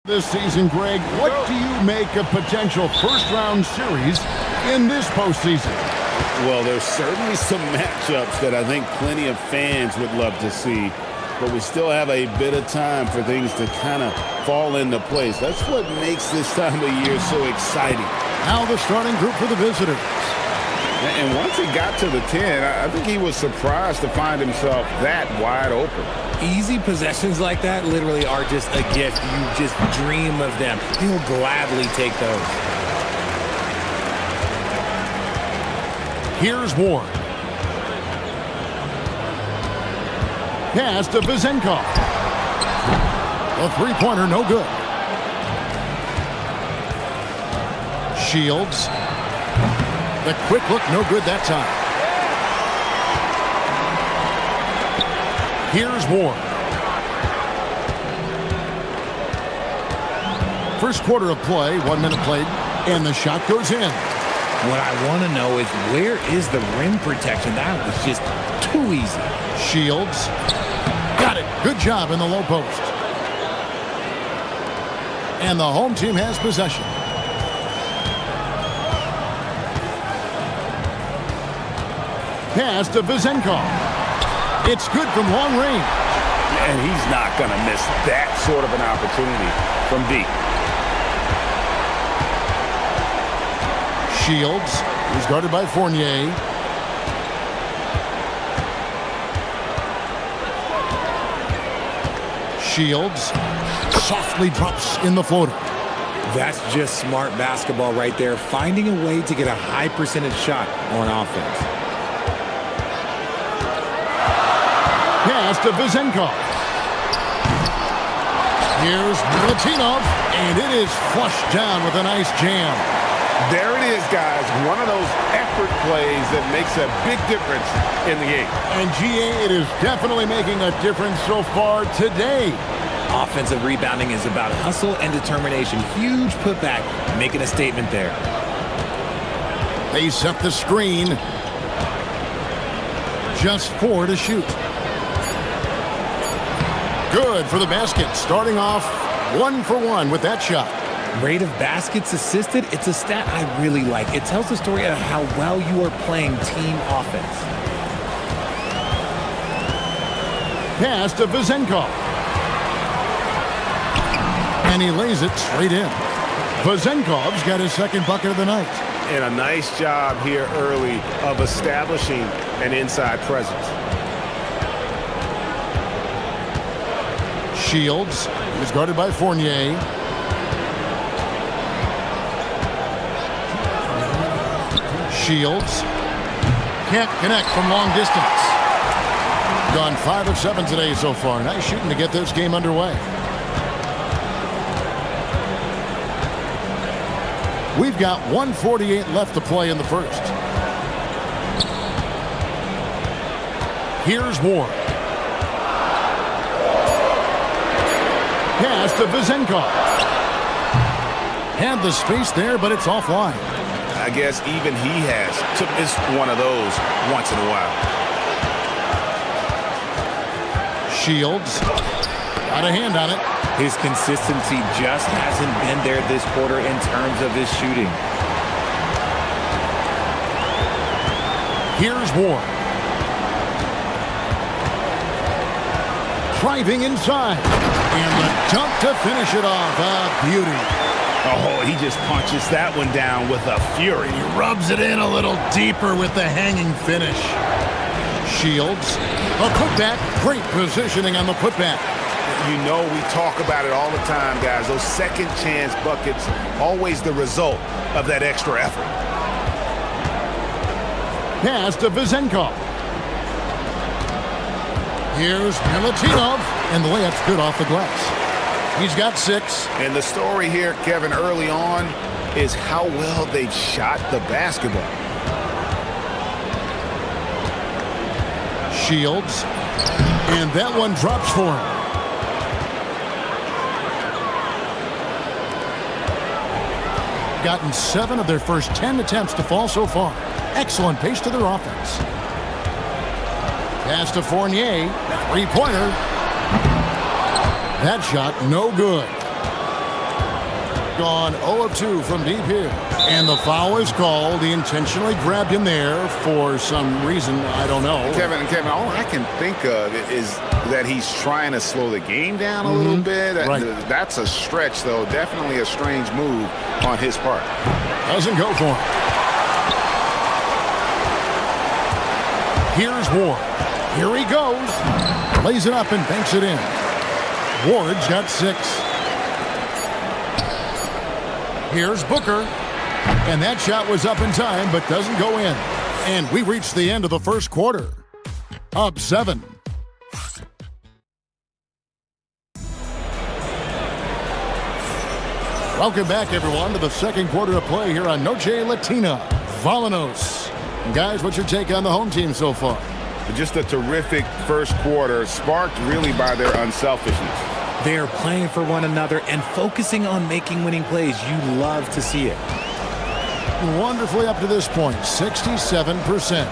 This season, Greg, what do you make of potential first-round series in this postseason? Well, there's certainly some matchups that I think plenty of fans would love to see, but we still have a bit of time for things to kind of fall into place. That's what makes this time of year so exciting. Now the starting group for the visitors. And once he got to the 10, I think he was surprised to find himself that wide open. Easy possessions like that literally are just a gift. You just dream of them. He'll gladly take those. Here's Ward. Pass to Vizenkov. A three-pointer, no good. Shields. The quick look, no good that time. Here's Ward. First quarter of play, 1 minute played, and the shot goes in. What I want to know is where is the rim protection? That was just too easy. Shields. Got it. Good job in the low post. And the home team has possession. Pass to Vizenkov. It's good from long range. And he's not going to miss that sort of an opportunity from deep. Shields is guarded by Fournier. Shields softly drops in the floater. That's just smart basketball right there, finding a way to get a high percentage shot on offense. Pass to Vizenkov. Here's Milutinov, and it is flushed down with a nice jam. There it is, guys. One of those effort plays that makes a big difference in the game. And GA, it is definitely making a difference so far today. Offensive rebounding is about hustle and determination. Huge putback, making a statement there. They set the screen. Just 4 to shoot. Good for the basket, starting off 1 for 1 with that shot. Rate of baskets assisted, it's a stat I really like. It tells the story of how well you are playing team offense. Pass to Vizenkov. And he lays it straight in. Vizenkov's got his second bucket of the night. And a nice job here early of establishing an inside presence. Shields is guarded by Fournier. Shields can't connect from long distance. Gone 5 of 7 today so far. Nice shooting to get this game underway. We've got 1:48 left to play in the first. Here's Ward. Pass to Vizenkov. Had the space there, but it's offline. I guess even he has to miss one of those once in a while. Shields got a hand on it. His consistency just hasn't been there this quarter in terms of his shooting. Here's Ward. Driving inside. And the dunk to finish it off. A beauty. Oh, he just punches that one down with a fury. He rubs it in a little deeper with the hanging finish. Shields. A putback. Great positioning on the putback. You know we talk about it all the time, guys. Those second chance buckets, always the result of that extra effort. Pass to Vizenkov. Here's Milutinov, and the layup's good off the glass. He's got 6. And the story here, Kevin, early on is how well they've shot the basketball. Shields, and that one drops for him. Gotten 7 of their first 10 attempts to fall so far. Excellent pace to their offense. Pass to Fournier, 3-pointer. That shot no good. Gone 0 of 2 from deep here. And the foul is called. He intentionally grabbed him there for some reason. I don't know. Kevin, all I can think of is that he's trying to slow the game down a little bit. Right. That's a stretch, though. Definitely a strange move on his part. Doesn't go for him. Here's Ward. Here he goes. Lays it up and banks it in. Ward's got 6. Here's Booker. And that shot was up in time, but doesn't go in. And we reached the end of the first quarter. Up 7. Welcome back, everyone, to the second quarter of play here on Noche Latina. Volanos. Guys, what's your take on the home team so far? Just a terrific first quarter, sparked really by their unselfishness. They're playing for one another and focusing on making winning plays. You love to see it. Wonderfully up to this point, 67%.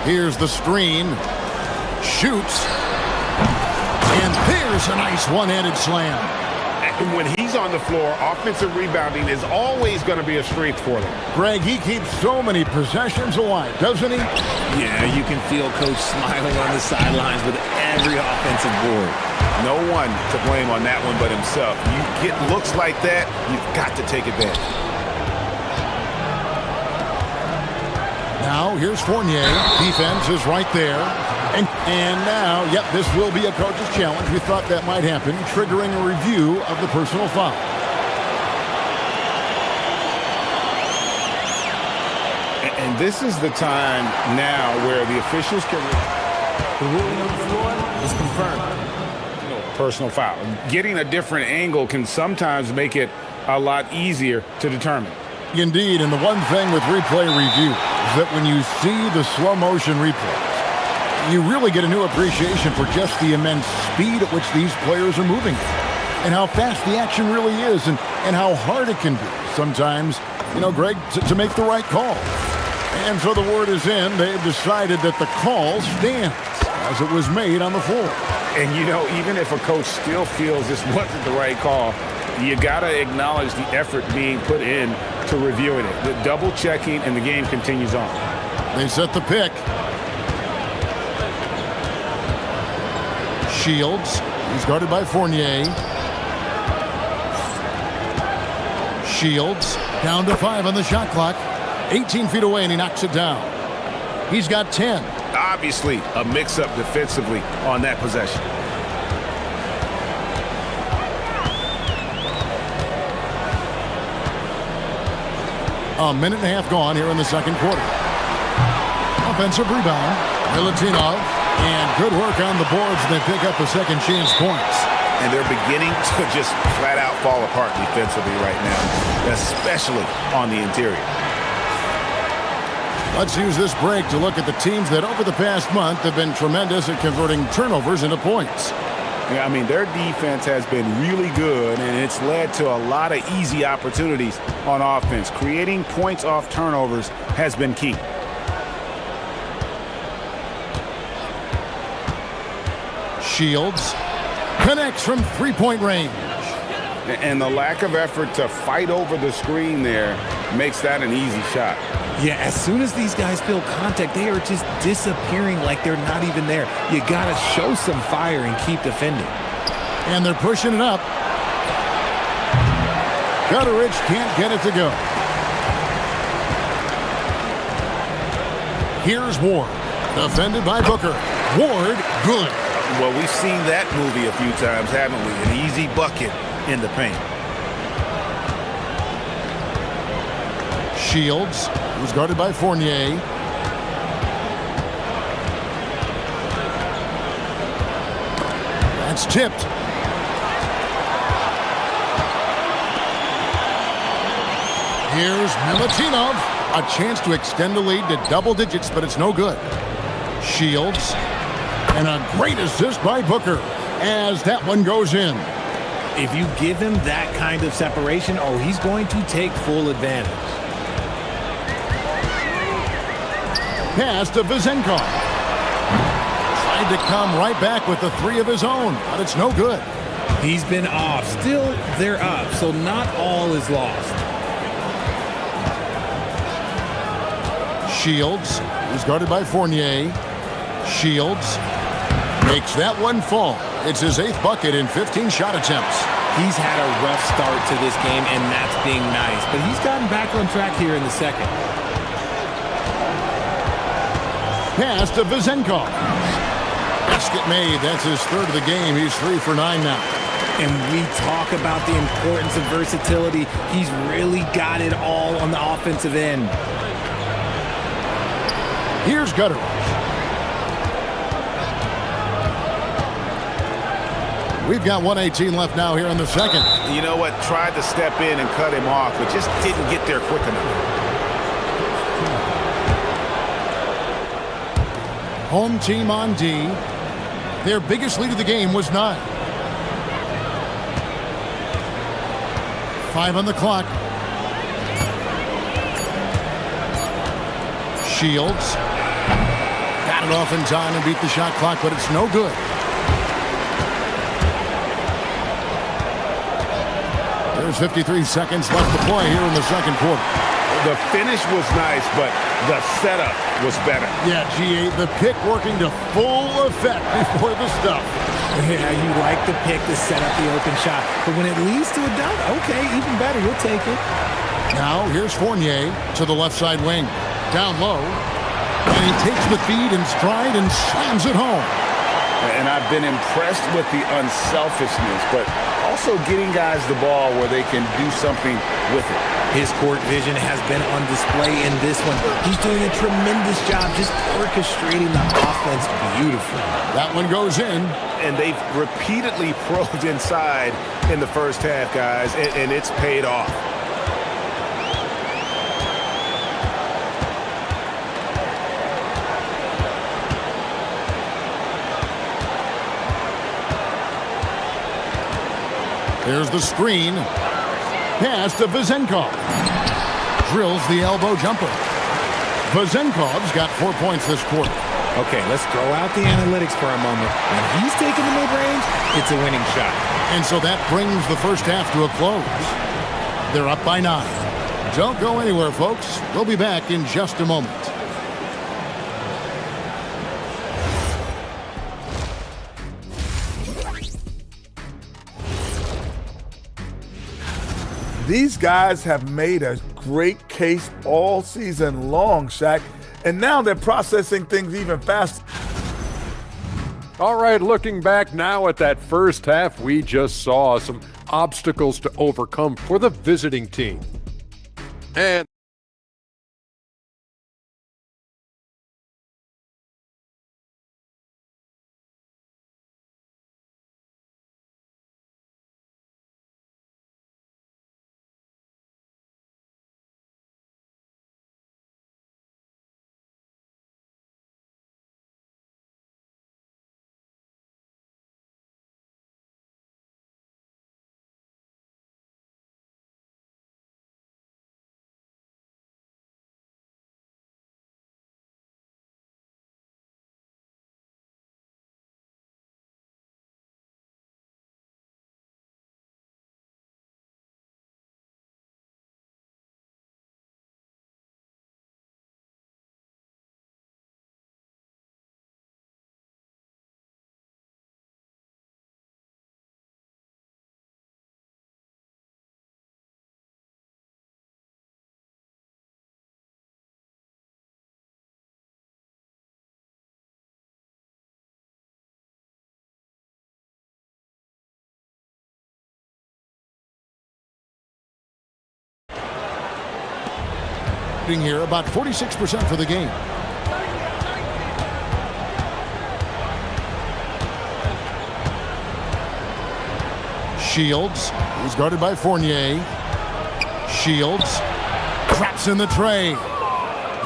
Here's the screen. Shoots. And there's a nice one-handed slam. When he's on the floor, offensive rebounding is always going to be a strength for them. Greg, he keeps so many possessions alive, doesn't he? Yeah, you can feel Coach smiling on the sidelines with every offensive board. No one to blame on that one but himself. You get looks like that, you've got to take advantage. Now, here's Fournier. Defense is right there. And now, yep, this will be a coach's challenge. We thought that might happen, triggering a review of the personal foul. And this is the time now where the officials can... The ruling on the floor is confirmed. Personal foul. Getting a different angle can sometimes make it a lot easier to determine. Indeed, and the one thing with replay review is that when you see the slow motion replays, you really get a new appreciation for just the immense speed at which these players are moving and how fast the action really is and how hard it can be sometimes, Greg, to make the right call. And so the word is in. They've decided that the call stands as it was made on the floor. And, even if a coach still feels this wasn't the right call, you got to acknowledge the effort being put in to reviewing it. The double checking, and the game continues on. They set the pick. Shields. He's guarded by Fournier. Shields down to 5 on the shot clock. 18 feet away, and he knocks it down. He's got 10. Obviously, a mix-up defensively on that possession. A minute and a half gone here in the second quarter. Offensive rebound. Milutinov. And good work on the boards. They pick up the second chance points. And they're beginning to just flat out fall apart defensively right now, especially on the interior. Let's use this break to look at the teams that over the past month have been tremendous at converting turnovers into points. Yeah, their defense has been really good, and it's led to a lot of easy opportunities on offense. Creating points off turnovers has been key. Shields connects from three-point range. And the lack of effort to fight over the screen there makes that an easy shot. Yeah, as soon as these guys feel contact, they are just disappearing like they're not even there. You got to show some fire and keep defending. And they're pushing it up. Gutteridge can't get it to go. Here's Ward. Defended by Booker. Ward, good. Well, we've seen that movie a few times, haven't we? An easy bucket in the paint. Shields was guarded by Fournier. That's tipped. Here's Milutinov. A chance to extend the lead to double digits, but it's no good. Shields. And a great assist by Booker as that one goes in. If you give him that kind of separation, he's going to take full advantage. Pass to Vizenkov. Tried to come right back with the three of his own, but it's no good. He's been off. Still, they're up, so not all is lost. Shields is guarded by Fournier. Shields makes that one fall. It's his 8th bucket in 15 shot attempts. He's had a rough start to this game, and that's being nice. But he's gotten back on track here in the second. Pass to Vezenkov. Basket made. That's his 3rd of the game. He's 3 for 9 now. And we talk about the importance of versatility. He's really got it all on the offensive end. Here's Gutter. We've got 1:18 left now here in the second. You know what? Tried to step in and cut him off, but just didn't get there quick enough. Home team on D. Their biggest lead of the game was 9. 5 on the clock. Shields got it off in time and beat the shot clock, but it's no good. There's 53 seconds left to play here in the second quarter. The finish was nice, but the setup was better. Yeah, G8, the pick working to full effect before the stuff. Yeah, you like the pick to set up the open shot, but when it leads to a dunk, okay, even better, you'll take it. Now, here's Fournier to the left side wing. Down low, and he takes the feed in stride and slams it home. And I've been impressed with the unselfishness, but also getting guys the ball where they can do something with it. His court vision has been on display in this one. He's doing a tremendous job just orchestrating the offense beautifully. That one goes in. And they've repeatedly probed inside in the first half, guys, and it's paid off. There's the screen. Pass to Vezenkov. Drills the elbow jumper. Vezenkov's got 4 points this quarter. Okay, let's throw out the analytics for a moment. When he's taking the mid-range, it's a winning shot. And so that brings the first half to a close. They're up by 9. Don't go anywhere, folks. We'll be back in just a moment. These guys have made a great case all season long, Shaq, and now they're processing things even faster. All right, looking back now at that first half, we just saw some obstacles to overcome for the visiting team. And here about 46% for the game. Shields, he's guarded by Fournier. Shields traps in the tray.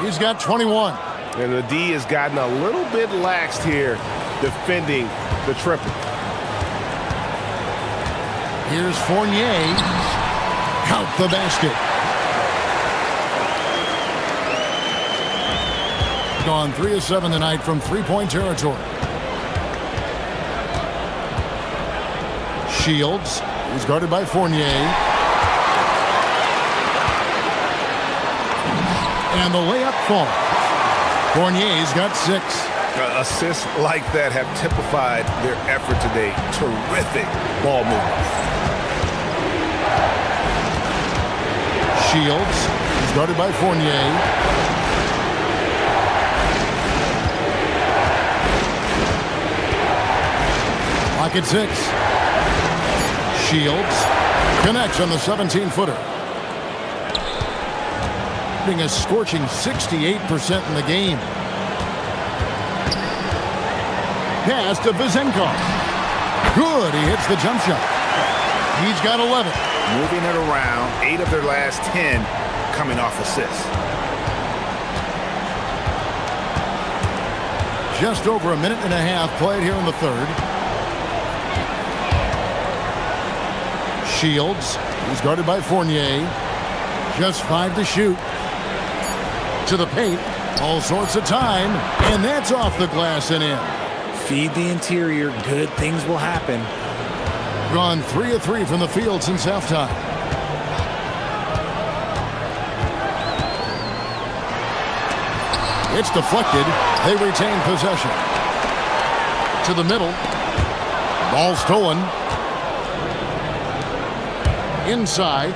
He's got 21. And the D has gotten a little bit laxed here defending the triple. Here's Fournier. Count the basket. Gone 3 of 7 tonight from three-point territory. Shields, who's guarded by Fournier. And the layup falls. Fournier's got 6. Assists like that have typified their effort today. Terrific ball movement. Shields, who's guarded by Fournier. Lock at 6. Shields connects on the 17-footer. Getting a scorching 68% in the game. Pass to Vizenkov. Good, he hits the jump shot. He's got 11. Moving it around, 8 of their last 10 coming off assists. Just over a minute and a half played here in the third. Shields, who's guarded by Fournier. Just 5 to shoot. To the paint, all sorts of time, and that's off the glass and in. Feed the interior, good things will happen. Gone 3 of 3 from the field since halftime. It's deflected. They retain possession. To the middle. Ball stolen. Inside.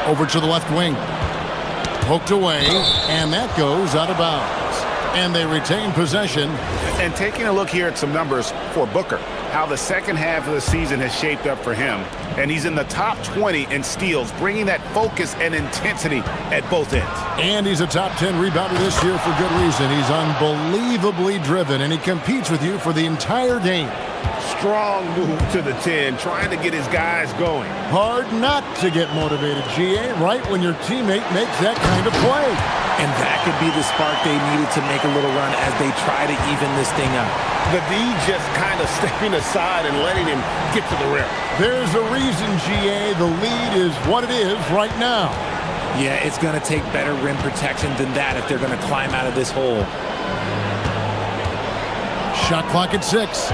Over to the left wing. Poked away, and that goes out of bounds. And they retain possession. And taking a look here at some numbers for Booker, how the second half of the season has shaped up for him. And he's in the top 20 in steals, bringing that focus and intensity at both ends. And he's a top 10 rebounder this year for good reason. He's unbelievably driven, and he competes with you for the entire game. Strong move to the 10, trying to get his guys going. Hard not to get motivated, GA, right when your teammate makes that kind of play. And that could be the spark they needed to make a little run as they try to even this thing up. The D just kind of stepping aside and letting him get to the rim. There's a reason, GA. The lead is what it is right now. Yeah, it's going to take better rim protection than that if they're going to climb out of this hole. Shot clock at 6.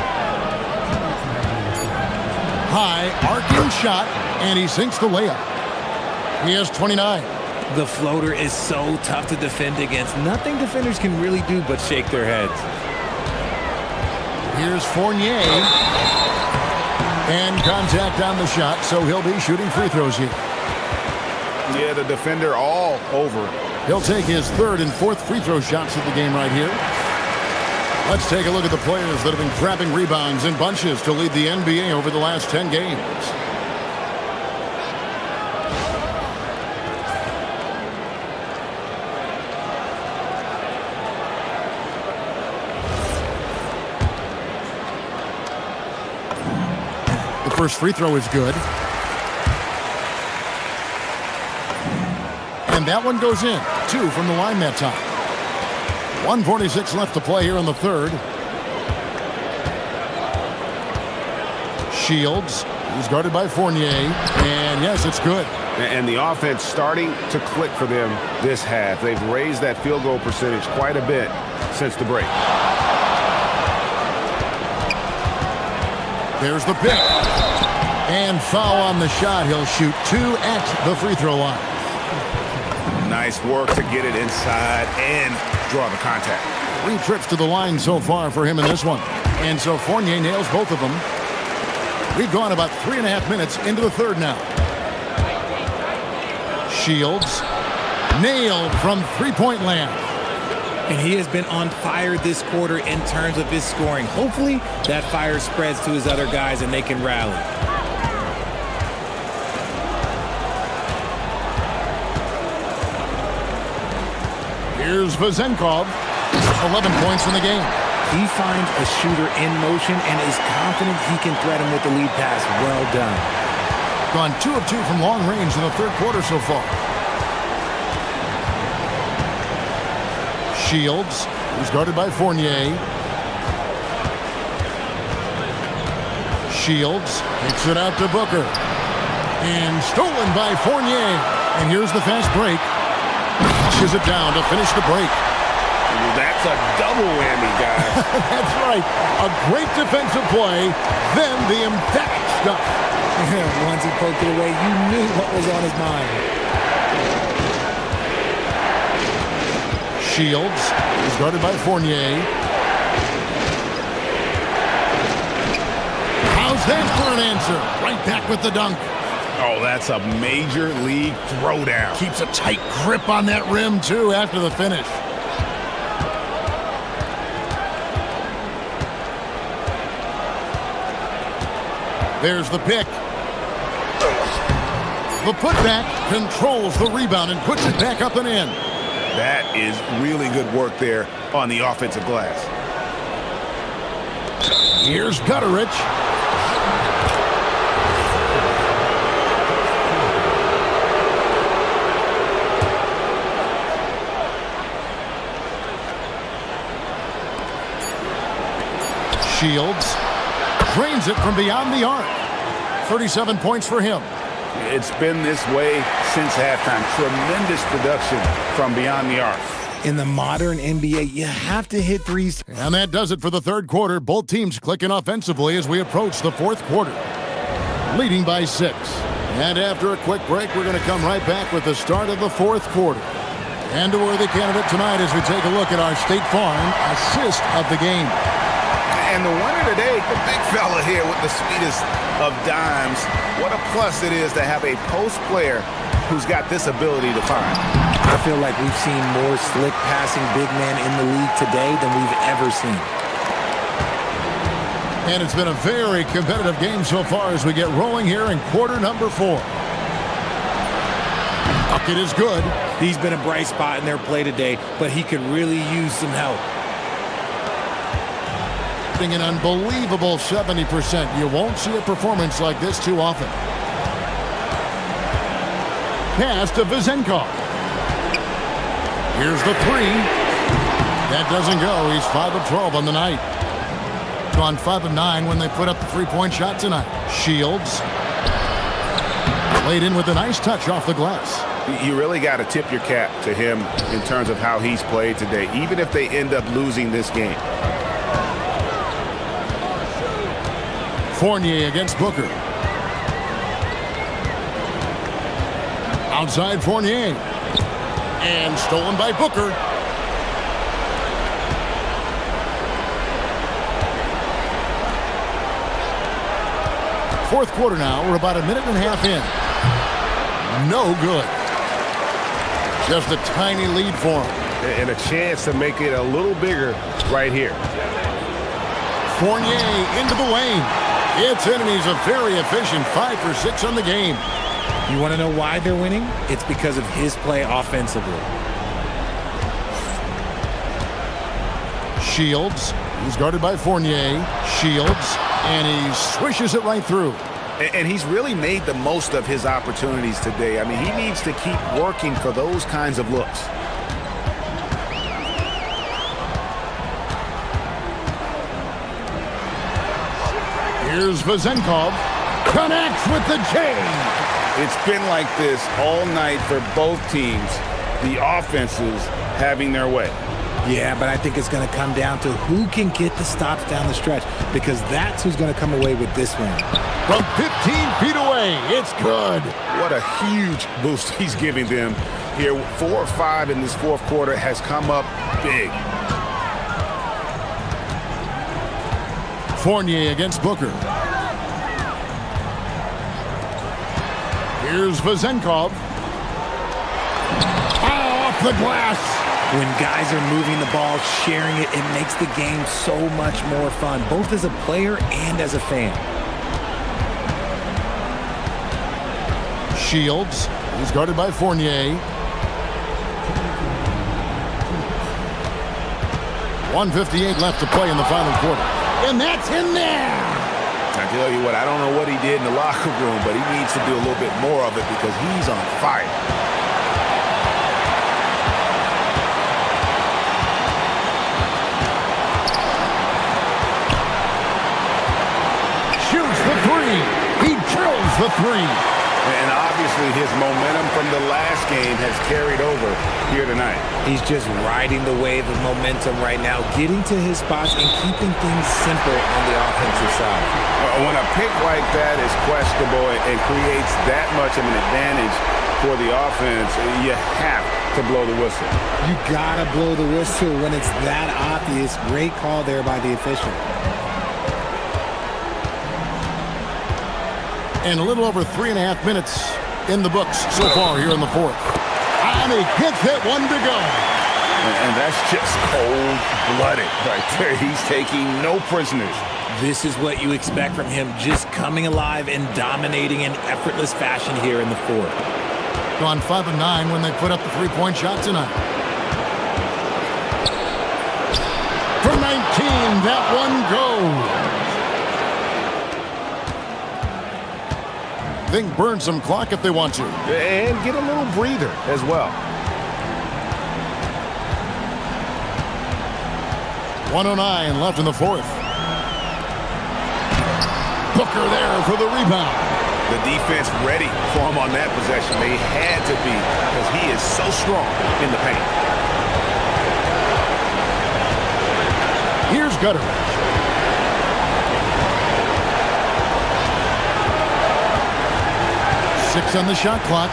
High, arcing shot, and he sinks the layup. He has 29. The floater is so tough to defend against. Nothing defenders can really do but shake their heads. Here's Fournier. And contact on the shot, so he'll be shooting free throws here. Yeah, the defender all over it. He'll take his 3rd and 4th free throw shots of the game right here. Let's take a look at the players that have been grabbing rebounds in bunches to lead the NBA over the last 10 games. The first free throw is good. And that one goes in. 2 from the line that time. 1:46 left to play here in the third. Shields, who's guarded by Fournier. And yes, it's good. And the offense starting to click for them this half. They've raised that field goal percentage quite a bit since the break. There's the pick. And foul on the shot. He'll shoot 2 at the free throw line. Nice work to get it inside and draw the contact. 3 trips to the line so far for him in this one. And so Fournier nails both of them. We've gone about 3.5 minutes into the third now. Shields nailed from three-point land. And he has been on fire this quarter in terms of his scoring. Hopefully that fire spreads to his other guys and they can rally. Here's Vizenkov. 11 points in the game. He finds a shooter in motion and is confident he can threat him with the lead pass. Well done. Gone 2 of 2 from long range in the third quarter so far. Shields, who's guarded by Fournier. Shields kicks it out to Booker. And stolen by Fournier. And here's the fast break. Pushes it down to finish the break. You That's a double whammy, guys. That's right. A great defensive play, then the emphatic stuff. Once he poked it away, you knew what was on his mind. Shields is guarded by Fournier. How's that for an answer? Right back with the dunk. Oh, that's a major league throwdown. Keeps a tight grip on that rim, too, after the finish. There's the pick. The putback controls the rebound and puts it back up and in. That is really good work there on the offensive glass. Here's Gutterich. Shields drains it from beyond the arc. 37 points for him. It's been this way since halftime. Tremendous production from beyond the arc. In the modern NBA, you have to hit threes. And that does it for the third quarter. Both teams clicking offensively as we approach the fourth quarter. Leading by 6. And after a quick break, we're going to come right back with the start of the fourth quarter. And a worthy candidate tonight as we take a look at our State Farm assist of the game. And the winner today, the big fella here with the sweetest of dimes. What a plus it is to have a post player who's got this ability to find. I feel like we've seen more slick passing big men in the league today than we've ever seen. And it's been a very competitive game so far as we get rolling here in quarter number 4. Bucket is good. He's been a bright spot in their play today, but he could really use some help. An unbelievable 70%. You won't see a performance like this too often. Pass to Vizenkov. Here's the 3. That doesn't go. He's 5 of 12 on the night. Gone 5 of 9 when they put up the 3-point shot tonight. Shields laid in with a nice touch off the glass. You really got to tip your cap to him in terms of how he's played today, even if they end up losing this game. Fournier against Booker. Outside Fournier. And stolen by Booker. Fourth quarter now. We're about a minute and a half in. No good. Just a tiny lead for him. And a chance to make it a little bigger right here. Fournier into the lane. It's in, and he's a very efficient 5 for 6 on the game. You want to know why they're winning? It's because of his play offensively. Shields. He's guarded by Fournier. Shields. And he swishes it right through. And he's really made the most of his opportunities today. I mean, he needs to keep working for those kinds of looks. Here's Vizenkov. Connects with the chain. It's been like this all night for both teams. The offenses having their way. Yeah, but I think it's going to come down to who can get the stops down the stretch, because that's who's going to come away with this one. From 15 feet away, it's good. What a huge boost he's giving them here. 4 or 5 in this fourth quarter has come up big. Fournier against Booker. Here's Vizenkov. Off the glass. When guys are moving the ball, sharing it, it makes the game so much more fun, both as a player and as a fan. Shields. He's guarded by Fournier. 1:58 left to play in the final quarter. And that's in there! I tell you what, I don't know what he did in the locker room, but he needs to do a little bit more of it because he's on fire. Shoots the 3. He drills the 3. And obviously Obviously, his momentum from the last game has carried over here tonight. He's just riding the wave of momentum right now, getting to his spots and keeping things simple on the offensive side. When a pick like that is questionable and creates that much of an advantage for the offense, you have to blow the whistle. You gotta blow the whistle when it's that obvious. Great call there by the official. And a little over 3.5 minutes in the books so far here in the fourth. And he hits that one to go. And that's just cold-blooded right there. He's taking no prisoners. This is what you expect from him, just coming alive and dominating in effortless fashion here in the fourth. Gone 5 of 9 when they put up the three-point shot tonight. From 19, that one goes. Think burn some clock if they want to. And get a little breather as well. 1:09 left in the fourth. Booker there for the rebound. The defense ready for him on that possession. They had to be because he is so strong in the paint. Here's Gutter. Six on the shot clock.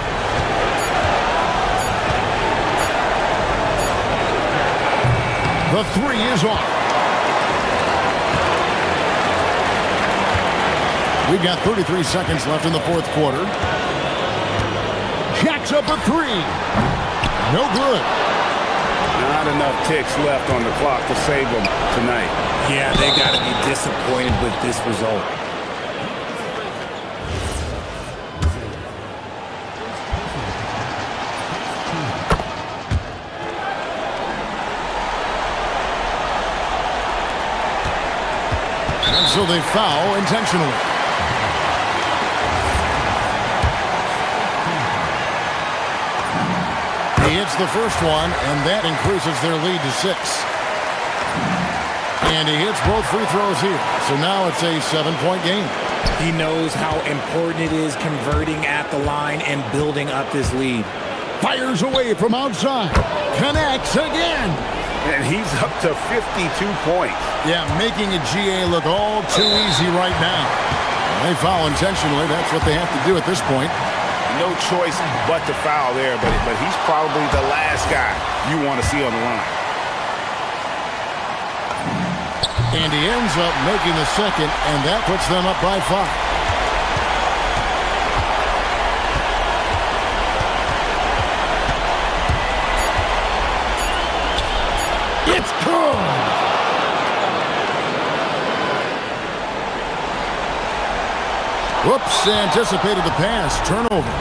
The three is off. We've got 33 seconds left in the fourth quarter. Jacks up a three. No good. Not enough ticks left on the clock to save them tonight. Yeah, they got to be disappointed with this result. And so they foul intentionally. He hits the first one, and that increases their lead to 6. And he hits both free throws here. So now it's a 7-point game. He knows how important it is converting at the line and building up this lead. Fires away from outside. Connects again. And he's up to 52 points. Yeah, making a GA look all too easy right now. They foul intentionally. That's what they have to do at this point. No choice but to foul there, but he's probably the last guy you want to see on the line. And he ends up making the second, and that puts them up by 5. It's good! Whoops, anticipated the pass. Turnover.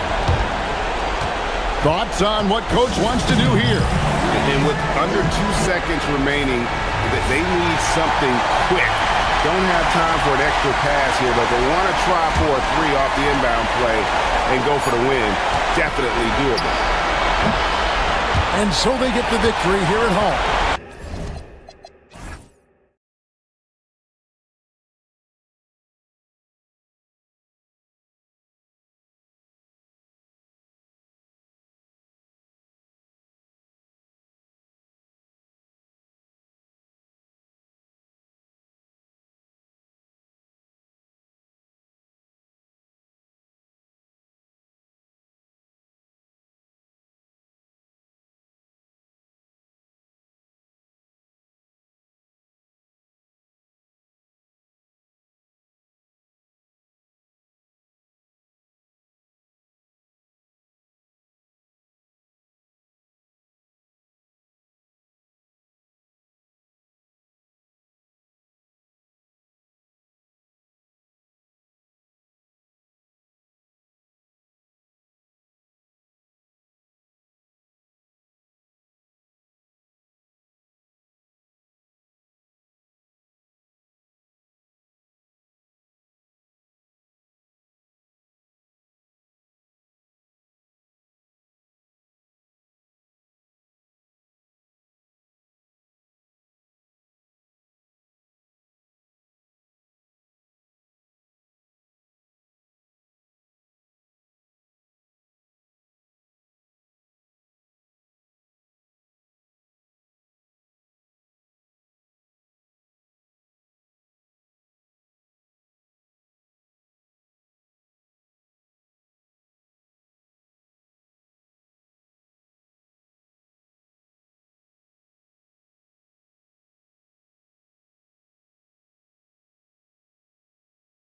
Thoughts on what coach wants to do here? And with under 2 seconds remaining, they need something quick. Don't have time for an extra pass here, but they want to try for a 3 off the inbound play and go for the win. Definitely doable. And so they get the victory here at home.